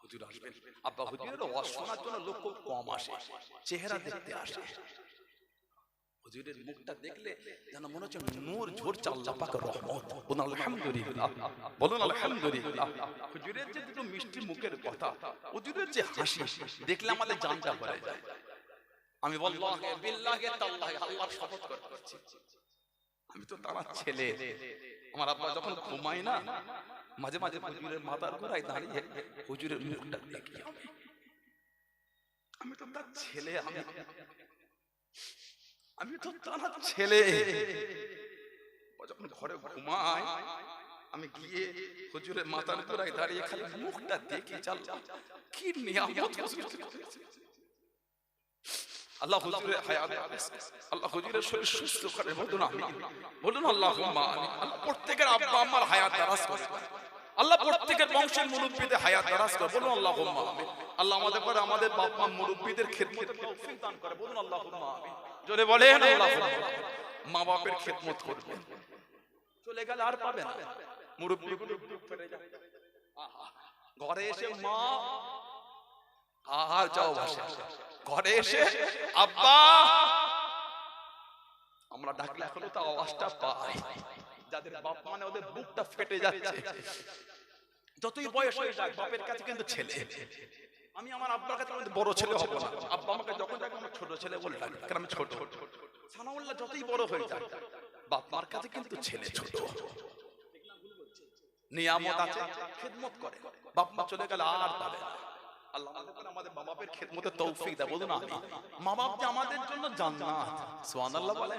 S2: হুজুর আসবেন, আব্বা হুজুরের ওয়াজ শোনার জন্য লোক খুব কম আসে, চেহারা দেখতে আসে। হুজুরের মুখটা দেখলে যেন মনে হচ্ছে নূর ঝরছে, আল্লাহ পাকের রহমত। বলুন আলহামদুলিল্লাহ, বলুন আলহামদুলিল্লাহ। হুজুরের যে দুটো মিষ্টি মুখের কথা, হুজুরের যে হাসি দেখলে আমাদের জানটা ভরে যায়। আমি বললাহি বিল্লাহি তাআলাহি, আল্লাহর শপথ করছি, আমি তো তার ছেলে। আমার আব্বা যখন ঘুমায় না, মাঝে মাঝে হুজুরের মাথার গোড়ায় দাঁড়িয়ে হুজুরের মুখটা দেখি, আমি তো তার ছেলে, আমি তো তার ছেলে। যখন ঘরে ঘুমায় আমি গিয়ে হুজুরের মাথার গোড়ায় দাঁড়িয়ে খালি মুখটা দেখি, কি নিয়ামত আল্লাহ হুজুরের হায়াত, আল্লাহ হুজুরের শরীর সুস্থ করে, বলুন আমিন, বলুন আল্লাহুম্মা আমিন। প্রত্যেকের আব্বা আম্মার হায়াত দারাজ করে, আল্লাহ প্রত্যেকের বংশের মুরব্বীদের হায়াত দারাজ করে, বলুন আল্লাহুম্মা আমিন। আল্লাহ আমাদের করে আমাদের বাপ মা মুরব্বীদের খেদমত তৌফিক দান করে, বলুন আল্লাহুম্মা আমিন। জোরে বলেন আল্লাহুম্মা আমিন। মা বাপের খেদমত করবে, চলে গেলে আর পাবে না। মুরব্বীগুলো বুক ফেটে যায়, ঘরে এসে মা আর যাও বসে, ঘরে এসে আব্বা আমরা ডাকলে এখনো তো আওয়াজটা পাই। যাদের বাপ মানে ওদের বুকটা ফেটে যাচ্ছে, যতই বয়স হয়ে যায় বাপের কাছে কিন্তু ছেলে। আমি আমার আব্বার কাছে বড় ছেলে হব না, আব্বা আমাকে যখন ডাকে আমার ছোট ছেলে বলে ডাকে, কারণ আমি ছোট। সানাউল্লাহ যতই বড় হয়ে যায় বাপ মার কাছে কিন্তু ছেলে ছোট। নিয়ামত আছে, খেদমত করে, বাপ মা চলে গেলে আর পাবে না। আল্লাহ আমাদের মা বাপের খেদমতের তৌফিক দেয়, বলুন আমি। মা বাপ যে আমাদের জন্য জান্নাত, সুবহানাল্লাহ বলে।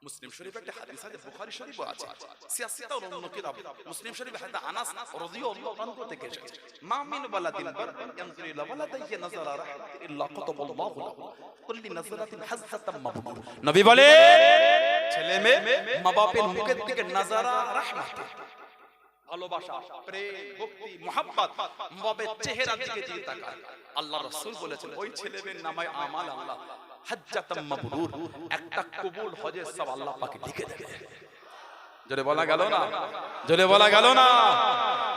S2: মুসলিম শরীফে একটা হাদিস আছে, বুখারী শরীফে আছে, সিয়াসিতা ও অন্য কিতাব। মুসলিম শরীফে হাদিস আনাস রাদিয়াল্লাহু আনহু থেকে এসেছে, মা মিন ওয়ালাদিন বাররান ইয়ানজুরু ইলা ওয়ালাদিহি নাযারা রাহমাতিন ইল্লা কাতাবাল্লাহু লাহু কুল্লি নাযরাতিন হাসাতাম মাবরুর। নবী বলে ছেলে মেয়ে মা বাপের মুখের দিকে নাযারা রাহমাত, ভালোবাসা, প্রেম, ভক্তি, মুহাব্বত মা বাপের চেহারার দিকে দিয়ে তাকায়। আল্লাহ রাসূল বলেছেন ওই ছেলেমেয়ের নামায় আমাল আল্লাহ হাজ্জাতাম মাবরুর, একটা কবুল হজের সব আল্লাহ পাকে লিখে দেবে। জোরে বলা গেল না, জোরে বলা গেল না।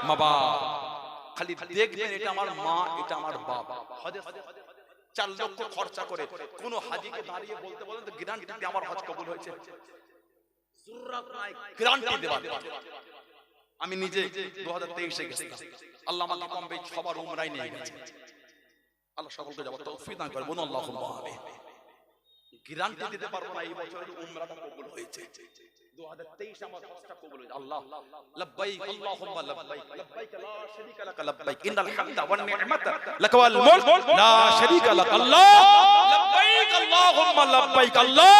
S2: মা বাপ খালি দেখবেন এটা আমার মা, এটা আমার বাবা। হজের 4 লক্ষ খরচা করে কোন হাজীকে দাঁড়িয়ে বলতে বলেন তো গ্যারান্টি দিতে আমার হজ কবুল হয়েছে? জুররাত নাই গ্যারান্টি দেওয়া। আমি নিজে 2023 এ গেছিলাম, আল্লাহ আমাকে কম বেশি সবার উমরায় নিয়ে গেছে। আল্লাহ সকলকে যাওয়ার তৌফিক দান করে, বলুন আল্লাহুম্মা আমিন। গ্যারান্টি দিতে পারবো না এই বছরের উমরাটা কবুল হয়েছে, 2023 আমার হজটা কবুল হয়েছে। আল্লাহ লাব্বাইক আল্লাহুম্মা লাব্বাইক, লাব্বাইক লা শারীকা লাক লাব্বাইক, ইন্নাল হামদা ওয়ান নি'মাতা লাকা ওয়াল মুলক লা শারীকা লাক। আল্লাহ লাব্বাইক আল্লাহুম্মা লাব্বাইক। আল্লাহ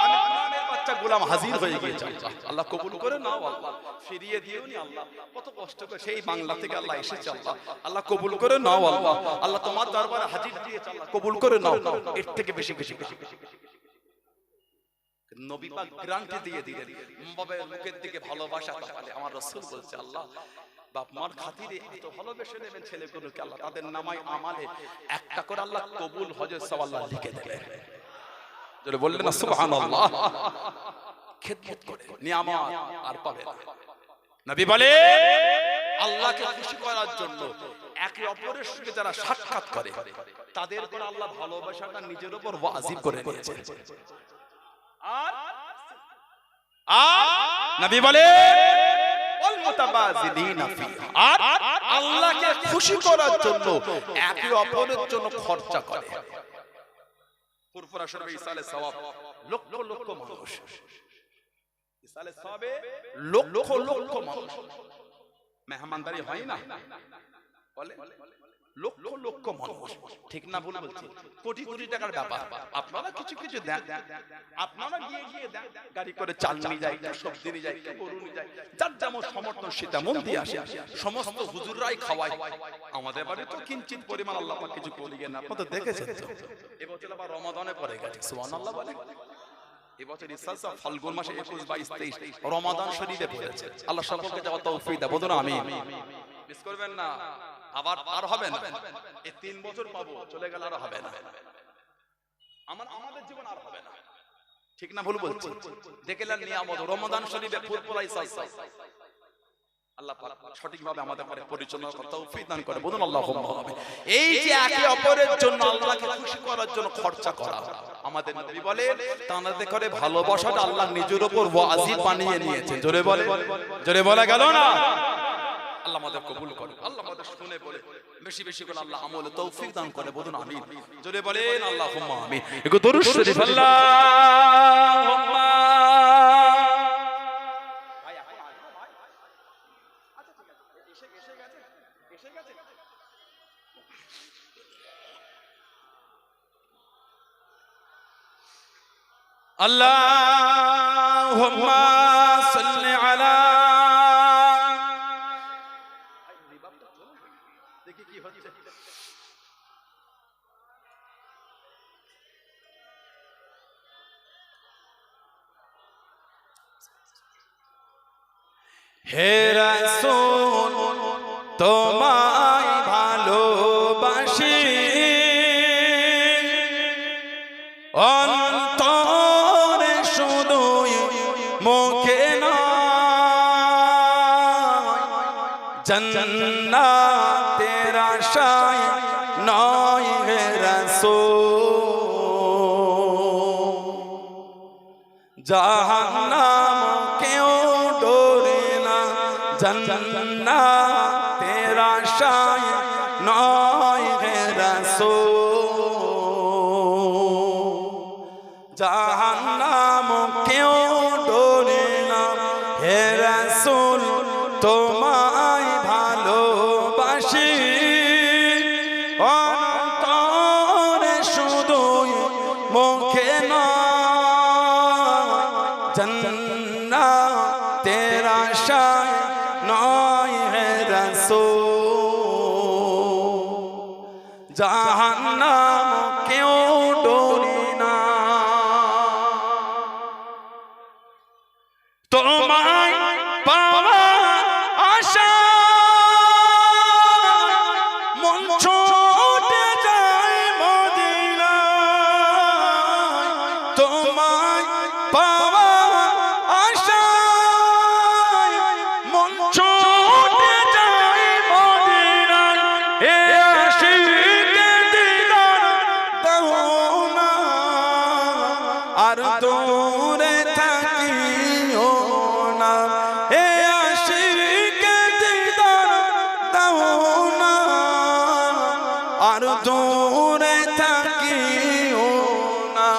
S2: আমি গুলামের বাচ্চা গোলাম হাজির হয়ে গিয়েছে, আল্লাহ কবুল করে নাও, আল্লাহ ফিরিয়ে দিও নি। আল্লাহ কত কষ্ট করে সেই বাংলা থেকে আল্লাহ এসেছে, আল্লাহ আল্লাহ কবুল করে নাও। আল্লাহ আল্লাহ তোমার দরবারে হাজির দিয়েছে, আল্লাহ কবুল করে নাও। এর থেকে বেশি বেশি নবী পাক গ্যারান্টি দিয়ে দিলেন, বাবার মুখের দিকে ভালোবাসা তাকালে। আমার রাসূল বলছে আল্লাহ বাপ মার খাতিরে এত ভালোবেসে নেবেন ছেলেগুলোকে, আল্লাহ তাদের নামায় আমালে একটা করে আল্লাহ কবুল হজের সওয়াব আল্লাহ লিখে দেবেন। যারা বললেন না সুবহানাল্লাহ, খেদমত করে নিয়ামত আর পাবে না। নবী বলে আল্লাহকে খুশি করার জন্য একে অপরের সঙ্গে যারা সাক্ষাৎ করে তাদের উপর আল্লাহ ভালোবাসাটা নিজের উপর ওয়াজিব করে নিয়েছেন। আর নবী বলে ওয়াল মুতাবাযিলিনা ফিহা, আর আল্লাহকে খুশি করার জন্য একে অপরের জন্য খরচা করে। ফুরফুরা শরীফে ইসালে সওয়াব লক্ষ লক্ষ মানুষ, ইসালে সওয়াবে লক্ষ লক্ষ মানুষ মেহমানদারি হয় না, বলে লক্ষ লক্ষ মানুষ, ঠিক না ভুল বলছি? কোটি কোটি টাকার ব্যাপার। আপনারা কিছু কিছু দেন, আপনারা গিয়ে গিয়ে দেন, গাড়ি করে চাল নিয়ে যায়, সবজি নিয়ে যায়, গরু নিয়ে যায়, যার যেমন সমর্থন সেটা মন দিয়ে আসে। সমস্ত হুজুররাই খাওয়ায়। আমাদের বাড়ি তো কিঞ্চিত পরিমাণ আল্লাহ পাক কিছু করিয়ে না, আপনারা দেখেছেন তো। এবছর আবার রমাদানে পড়ে গেছে, সুবহানাল্লাহ বলে। এবছর ইসা ফাল্গুন মাসে 21, 22, 23 রমাদান শরীফে পড়েছে। আল্লাহ সকলকে যাওয়ার তৌফিক দাও, বলুন আমিন। মিস করবেন না, আবার আর হবে না। এই 3 বছর পাবো, চলে গেলে আর হবে না। আমাদের জীবন আর হবে না, ঠিক না ভুল বলছি? দেখলেন নিয়ামত রমাদান শরীফে ফুরফুরা ইসা, আল্লাহ পাক সঠিকভাবে আমাদের করে পরিচালনা করতে তৌফিক দান করে, বলুন আল্লাহুম্মা আমিন। এই যে একে অপরের জন্য আল্লাহকে খুশি করার জন্য খরচা করা, আমাদের নবী বলেন তানাদের করে ভালোবাসাটা আল্লাহ নিজের উপর ওয়াজিব বানিয়ে নিয়েছেন। জোরে বলে, জোরে বলা গেল না? আল্লাহ আমাদের কবুল করে, আল্লাহ আমাদের শুনে বলে বেশি বেশি করে আল্লাহ আমলে তৌফিক দান করে, বলুন আমিন। জোরে বলেন আল্লাহুম্মা আমিন। একটু দরুদ শরীফ আল্লাহুম্মা। আল্লাহুম্মা সাল্লি আলা, দেখি কি হচ্ছে।
S1: হে রাসূল তোমায় ভালোবাসি অন্তরে শুধুই মুখে নয় জান্নাতের আশায় নয় হে রাসূল জাহান্নাম কেউ ডরে না জান্নাতের আশায় নয় হে রাসূল জাহান্নাম কেউ ডরে না হে রাসূল তোমায় ভালোবাসি অন্তরে শুধুই মুখে নয় জান্নাতের আশায় নয় হে রাসূল জাহান্নাম কেউ ডরে না তোমায় পাওয়ার আশায় মন ছুটে যায় মদিনায় তোমায় পাওয়ার আশায় মন ছুটে যায় মদিনায় হে আশিকের দিদার দাও না আর দূরে থাকিও না হে আশিকের দিদার দাও না আর দূরে থাকিও না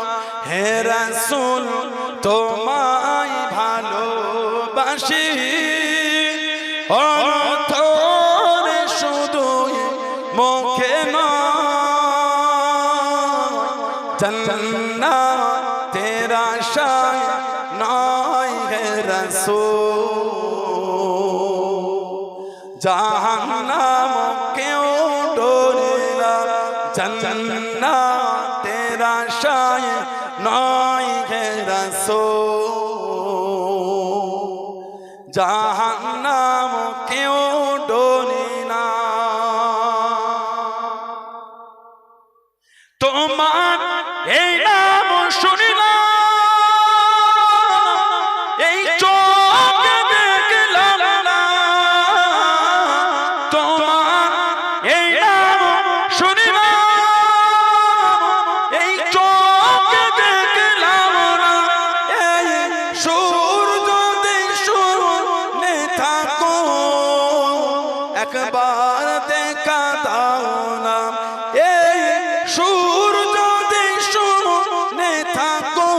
S1: হে রাসূল তোমায় ভালোবাসি অন্তরে শুধুই মুখে নয় জান্নাতের আশায় নয় হে রাসূল জাহান্নাম কেউ ডরে না জান্নাতের আশায় নয় হে রাসূল জাহান্নাম কেউ ডরে না তোমার এই নাম শুনিলাম এই চোখে দেখলাম না তোমার এই নাম শুনিলাম এই চোখে দেখলাম না এই সুর যদি শুনে থাকো একবার দেখা দাও না এই সুর যদি শুনে থাকো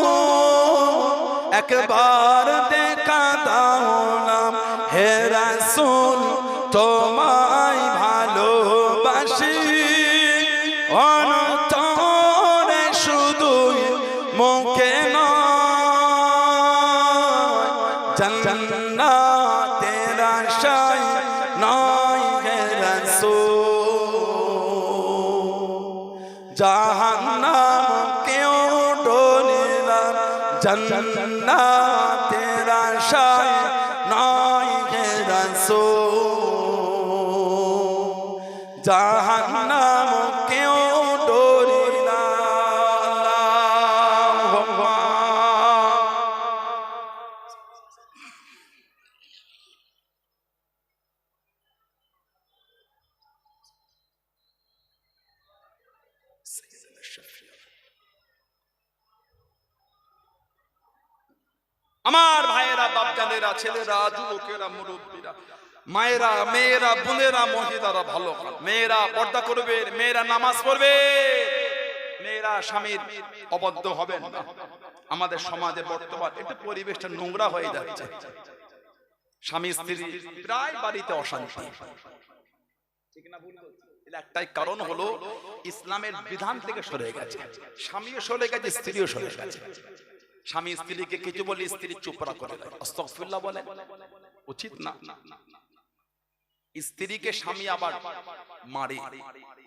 S1: একবার দেখা দাও না হে রাসূল তোমায় ভালোবাসি অন্তরে শুধুই মুখে নয় জান্নাতের আশায় নয় হে রাসূল জাহান্নাম কেউ ডরে না জান্নাতের আশায় নয় হে রাসূল জাহান্নাম কেউ ডরে না আল্লাহুম্মা আমার ভাইয়েরা বাপজানেরা ছেলেরা যুবকেরা মুরব্বীরা মায়েরা মেয়েরা বোনেরা মহিলারা ভালো মেয়েরা পর্দা করবে মেয়েরা নামাজ পড়বে মেয়েরা স্বামীর অবদ্ধ হবেন না আমাদের সমাজে বর্তমান এটা পরিবেশটা নোংরা হয়ে যাচ্ছে স্বামী স্ত্রী প্রায় বাড়িতে অশান্তি ঠিক না ভুল এর একটাই কারণ হলো ইসলামের বিধান থেকে সরে গেছে স্বামীও সরে গেছে স্ত্রীও সরে গেছে স্বামী স্ত্রীকে কিছু বলে স্ত্রী চুপরা করে দেয় আস্তাগফিরুল্লাহ বলে উচিত না স্ত্রীকে স্বামী আবার মারে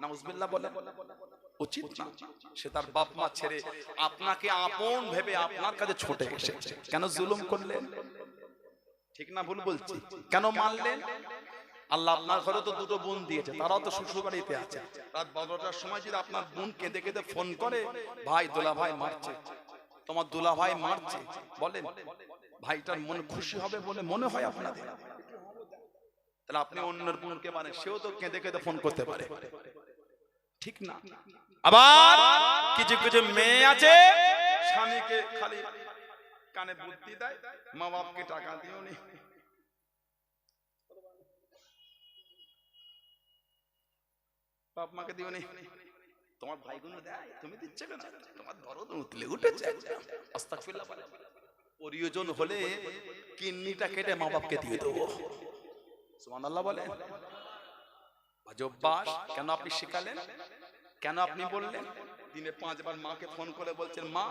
S1: নাউজুবিল্লাহ বলে উচিত না সে তার বাপ মা ছেড়ে আপনাকে আপন ভেবে আপনার কাছে ছুটে এসেছে কেন জুলুম করলেন
S2: ঠিক না ভুল বলছি? কেন মানলেন? আল্লাহ আপনার ঘরে তো দুটো বোন দিয়েছে, তারাও তো শ্বশুর বাড়িতে আছে। রাত 12টার সময় যদি আপনার বোন কেঁদে কেঁদে ফোন করে, ভাই দোলা ভাই মারছে, তোমার দোলা ভাই মারছে, বলেন ভাইটার মন খুশি হবে বলে মনে হয় আপনাদের? তাহলে আপনি অন্যের বোনকে মানে, সেও তো কেঁদে কেঁদে ফোন করতে পারে, ঠিক না? আবার কিছু কিছু মেয়ে আছে স্বামীকে খালি কানে বুদ্ধি দেয়, মা বাপকে টাকা দিও নি, বাপ মাকে দিও নি, তোমার ভাইগুলো দেয় তুমি দিচ্ছে কেন, তোমার দরদ উতলে উঠেছে। আস্তাগফিরুল্লাহ। প্রয়োজন হলে কিডনিটা কেটে মা বাপকে দিয়ে দেবো, সুবহানাল্লাহ বলেন। অভ্যাস কেন আপনি শিখালেন? কেন আপনি বললেন? দিনে 5 বার মাকে ফোন করে বলছেন, মা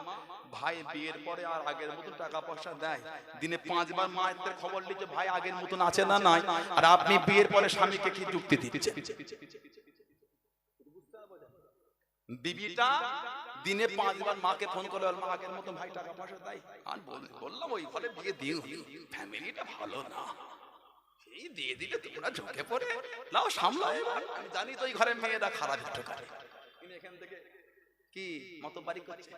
S2: ভাই বিয়ের পরে আর আগের মতো টাকা পয়সা দেয়। দিনে 5 বার মায়ের খবর নিচ্ছে ভাই আগের মতন আছে না নাই, আর আপনি বিয়ের পরে স্বামীকে কি যুক্তি দিচ্ছেন? বিবিটা দিনে 5 বার মাকে ফোন করে মা আগের মতো ভাই টাকা পয়সা দেয়। আর বললাম ওই ঘরে বিয়ে দিও, ফ্যামিলিটা ভালো না, এই দিয়ে দিলে তোমরা ঝুঁকে পড়ে নাও সামলাও। আমি জানি তো ওই ঘরে মেয়েরা খারাপ একটু করে, কিন্তু এখান থেকে কি মতবাড়ি করছে,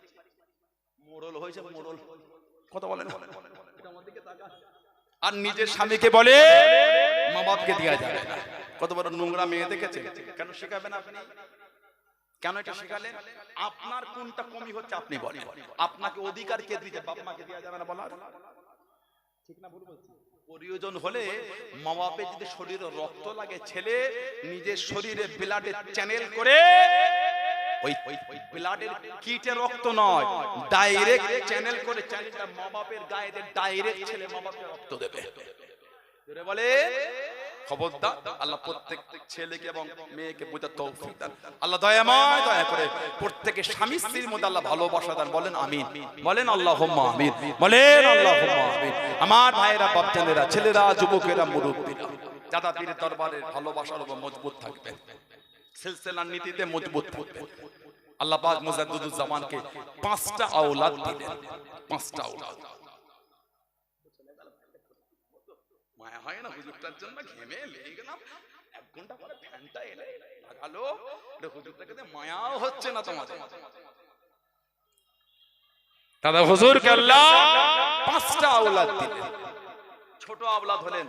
S2: মোড়ল হয়েছে, মোড়ল কথা বলেন। আর নিজের স্বামীকে বলে মা বাপকে দেওয়া যাবে না। কত বড় নোংরা মেয়ে দেখেছে। কেন শেখাবেন আপনি? কেন এটা শেখালেন? আপনার কোনটা কমি হচ্ছে আপনি বলেন। আপনাকে অধিকার কে দিয়েছে বাপ মাকে দেওয়া যাবে না বলার? ঠিক না ভুল বলছি? প্রয়োজন হলে মা বাপের যদি শরীরে রক্ত লাগে, ছেলে নিজের শরীরে ব্লাডের চ্যানেল করে, ওই ব্লাডের কিটে রক্ত নয়, ডাইরেক্ট চ্যানেল করে, চ্যানেলটা মা বাপের গায়ে ডাইরেক্ট ছেলে মা বাপকে রক্ত দেবে। জোরে বলে খবরদার। আল্লাহ প্রত্যেক ছেলেকে এবং মেয়েকে বোঝার তৌফিক দান। আল্লাহ দয়াময়, দয়া করে প্রত্যেকের স্বামী স্ত্রীর মধ্যে আল্লাহ ভালোবাসা দান। বলেন আমিন, বলেন আল্লাহুম্মা আমিন, বলেন আল্লাহুম্মা আমিন। আমার ভাইয়েরা, বাপজানেরা, ছেলেরা, যুবকেরা, মুরব্বীরা, দাদা পীরের দরবারের ভালোবাসার উপর মজবুত থাকবে, সিলসিলার নীতিতে মজবুত থাকবে। আল্লাহ পাক মুজাদ্দিদুজ জামানকে 5টা আওলাদ দিলেন, 5টা আওলাদ। মায়া হয় না হুজুরটার জন্য, ঘেমে লেগে গেলাম, 1 ঘন্টা পরে ফ্যানটা এলে লাগালো, হুজুরটাকে মায়াও হচ্ছে না তোমাদের। দাদা হুজুরকে আল্লাহ 5টা আওলাদ দিলেন। ছোট আওলাদ হলেন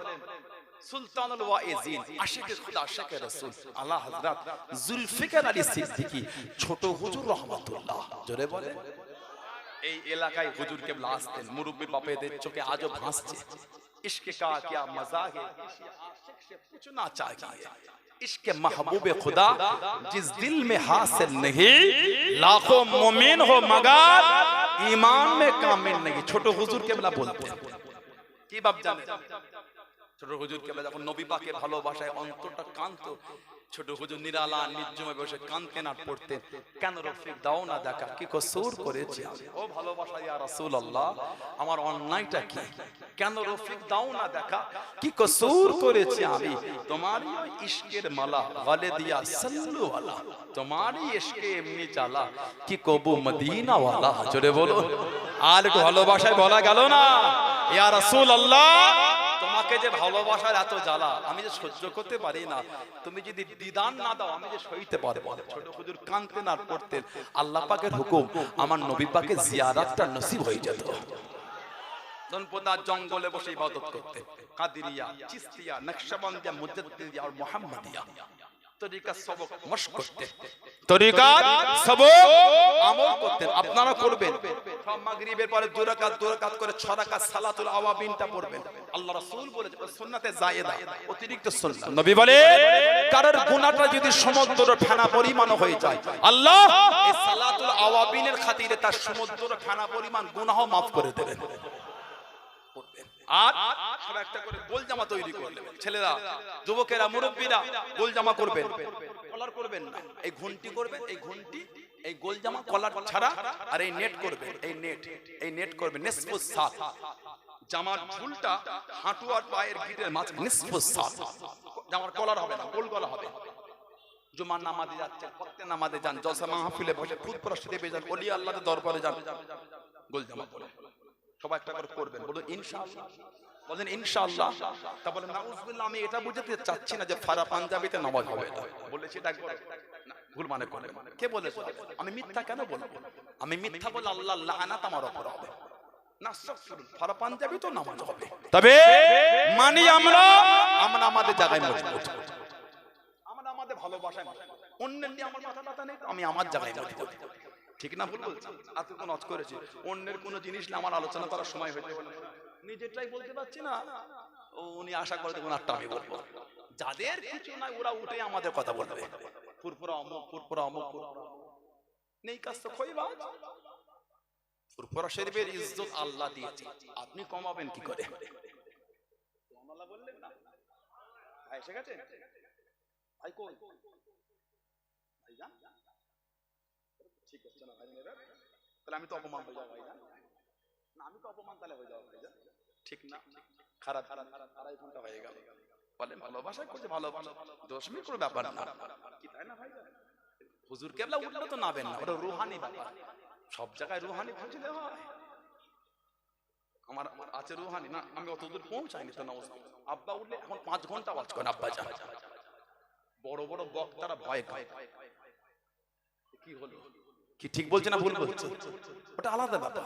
S2: সুলতানুল ওয়াইজিন, আশিকে খুদা, আশিকে রাসূল আলা হযরত জুলফিকার আলী সিদ্দিকী ছোট হুজুর রাহমাতুল্লাহ। জোরে বলে। এই এলাকায় হুজুর কেবলা আসতেন, মুরব্বির বাপেদের চোখে আজও ভাসছে। इश्क का क्या मजा है, किसी आशिक से पूछना चाहिए, इश्क महबूब खुदा जिस दिल में हासिल नहीं, लाखों मोमिन हो मगर ईमान में कामिल नहीं। ছোট হুজুর কেবলা বলতেন কি বাপ জানেন? ছোট হুজুর কেবলা যখন নবী পাকের ভালোবাসায় অন্তরটা কাঁদতো, ছোট হুজুর নিরালা নির্জমে বসে কাঁদতেন আর পড়তেন, কেন রফিক দাও না দেখা, কি কসুর করেছি ও ভালোবাসা ইয়া রাসূলুল্লাহ, আমার অন্যায়টা কি, কেন রফিক দাও না দেখা, কি কসুর করেছি আমি, তোমারই ওই ইশকের মালা গলে দিয়া সাল্লু আলা, তোমারই ইশকে এমনি চালা কি কবু মদিনা ওয়ালা। জোরে বলো। আর একটু ভালোবাসায় বলা গেল না, ইয়া রাসূলুল্লাহ তোমাকে যে ভালোবাসার এত জ্বালা আমি যে সহ্য করতে পারি না, তুমি যদি দিদান না দাও আমি যে সইতে পারবো না। ছোট হুজুর কাঁদতেন আর পড়তেন, আল্লাহ পাকের হুকুম আমার নবী পাকের জিয়ারতটা নসিব হয়ে যেত। জঙ্গলে বসে ইবাদত করতে, কাদিরিয়া, চিশতিয়া, নকশবন্দিয়া, মুজাদ্দিদিয়া আর মুহাম্মাদিয়া তরিকা সবক মশক করতে, তরিকা সবক আমল করতেন। আপনারা করবেন, মাগরিবের পরে 2 রাকাত করে 6 রাকাত সালাতুল আওয়াবিনটা পড়বেন। আল্লাহ রাসূল বলেছেন সুন্নাতে জায়েদা, অতিরিক্ত সুন্নাত। নবী বলে কারোর গুনাহটা যদি সমুদ্র ফেনা পরিমাণ হয়ে যায়, আল্লাহ এই সালাতুল আওয়াবিনের খাতিরে তার সমুদ্র ফেনা পরিমাণ গুনাহ maaf করে দেবেন। আর সব একটা করে গোল জামা তৈরি করলেন, ছেলেরা, যুবকেরা, মুরব্বীরা গোল জামা করবেন, কলার করবেন না, এই ঘন্টি করবেন, এই ঘন্টি, এই গোল জামা কলার ছাড়া, আর এই নেট করবেন, এই নেট করবেন নিসফুস সাত, জামার ঝুলটা হাঁটু আর পায়ের গিটের মাঝে নিসফুস সাত, জামার কলার হবে না, গোল গলা হবে। জুমার নামাজে যাচ্ছেন, ওয়াক্তে নামাজে যান, জলসা মাহফিলে বসে খুদ প্রস্তুতি পেয়ে যান, ওলি আল্লাহর দরবারে যান, গোল জামা পরে সবাই একটা করে করবেন, বলুন ইনশাআল্লাহ। বলেন ইনশাআল্লাহ। তা বলেন নাউজুবিল্লাহ, আমি এটা বুঝতে চাচ্ছি না যে ফারা পাঞ্জাবিতে নামাজ হবে না। বলেছি এটা একবার না, ভুল মানে করে। কে বলেছে? আমি মিথ্যা কেন বলবো? আমি মিথ্যা বলে আল্লাহ লাআনাত আমার উপর হবে না। ফারা পাঞ্জাবি তো নামাজ হবে, তবে মানি আমরা আমাদের জায়গায় মজবুত, আমরা আমাদের ভালোবাসায় মজবুত। অন্যের নিয়ে আমার মাথা ব্যথা নেই, আমি আমার জায়গায় মজবুত। ঠিক না ভুল বলছি? আজ তো নজ করেছি, অন্যের কোনো জিনিস না আমার আলোচনা করার সময় হয়েছে, নিজেরটাই বলতে পারছি না, উনি আশা করে ওনারটা আমি বলবো। যাদের কিছু নাই ওরা উঠে আমাদের কথা বলবে, ফুরফুরা অমুক, ফুরফুরা অমুক, নেই কাজ তো খইবাজ। ফুরফুরা শরীফের ইজ্জত আল্লাহ দিয়েছে, আপনি কমাবেন কি করে? আল্লাহ বললেন না ভাই এসে গেছে, ভাই কই ভাই জান, ঠিক হচ্ছে না ভাই নেবে, তাহলে আমি তো অপমান হয়ে যাবো ভাই জান, না আমি তো অপমান তাহলে হয়ে যাবো ভাই জান, ঠিক না? খারাপ আড়াই ঘন্টা হয়ে গেল, বলেন ভালোবাসা করছে, ভালোবাসা দশমিক কোনো ব্যাপার না কি, তাই না ভাই? হুজুর কেবলা উঠলে তো নাবেন না, ওটা রুহানি ব্যাপার, সব জায়গায় রুহানি পৌঁছলে হয়। আমার আছে রুহানি না, আমি অত দূর পৌঁছাইনি তো। না আব্বা উঠলে এখন 5 ঘন্টা ওয়াজ করেন আব্বা যান, বড় বড় বক্তারা ভয় খায়। কি হলো, কি ঠিক বলছে না ভুল বলছে? ওটা আলাদা ব্যাপার।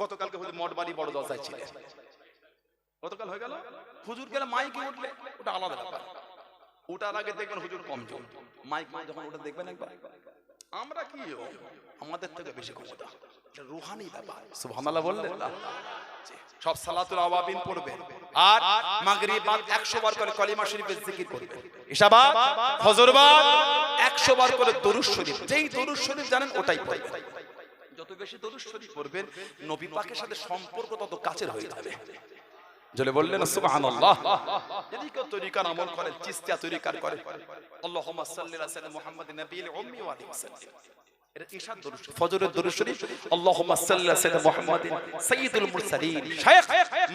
S2: গতকালকে হুজুর মঠবাড়ি বড় দশায় ছিলেন, গতকাল হয়ে গেল হুজুর গেলে মাইকে উঠলে ওটা আলাদা ব্যাপার। ওটার আগে দেখবেন হুজুর কমজোর, মাইক যখন ওটা দেখবেন একবার, আমরা কি আমাদের থেকে বেশি ক্ষমতা, রুহানি ব্যাপার। সুবহানাল্লাহ বললেন না? সব সালাতুল আওয়াবিন পড়বেন, আর মাগরিব বাদ 100 বার করে কলিমা শরীফের জিকির করবেন, ইশা বাদ ফজর বাদ 100 বার করে দরুদ শরীফ, যেই দরুদ শরীফ জানেন ওটাই পড়বেন। যত বেশি দরুদ শরীফ পড়বেন নবী পাকের সাথে সম্পর্ক তত কাছের হয়ে যাবে। জলে বললেন সুবহানাল্লাহ। যদি কেউ তরিকার আমল করেন, চিস্তিয়া তরিকার করে, আল্লাহুম্মা সাল্লি আলা সাইয়্যিদিনা মুহাম্মাদিন নাবিয়িল উম্মি ওয়া আলিহি ওয়াসাল্লাম, এটা ইশার দরুদ, ফজরের দরুদ শরীফ, আল্লাহুম্মা সাল্লি আলা সাইয়্যিদিনা মুহাম্মাদিন সাইয়্যিদুল মুরসালিন শাইখ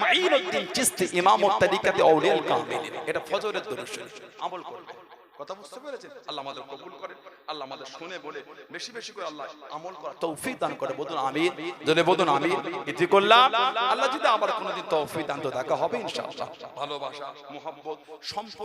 S2: মাঈনুদ্দিন চিশতি ইমামুত তরিকাতে আউলিয়াল কামিলিন, এটা ফজরের দরুদ শরীফ আমল করবেন। কথা বুঝতে পেরেছেন? আল্লাহ আমাদের কবুল করেন, আল্লাহ আমাদের শুনে বলে বেশি বেশি করে আল্লাহ আমল করার তৌফিক দান করে। বলুন আমিন, জোরে বলুন আমিন। ইতি করলাম, আল্লাহ যদি আবার কোনোদিন তৌফিক দান তো দেখা হবে ইনশাআল্লাহ। ভালোবাসা, মুহাব্বত, সম্পর্ক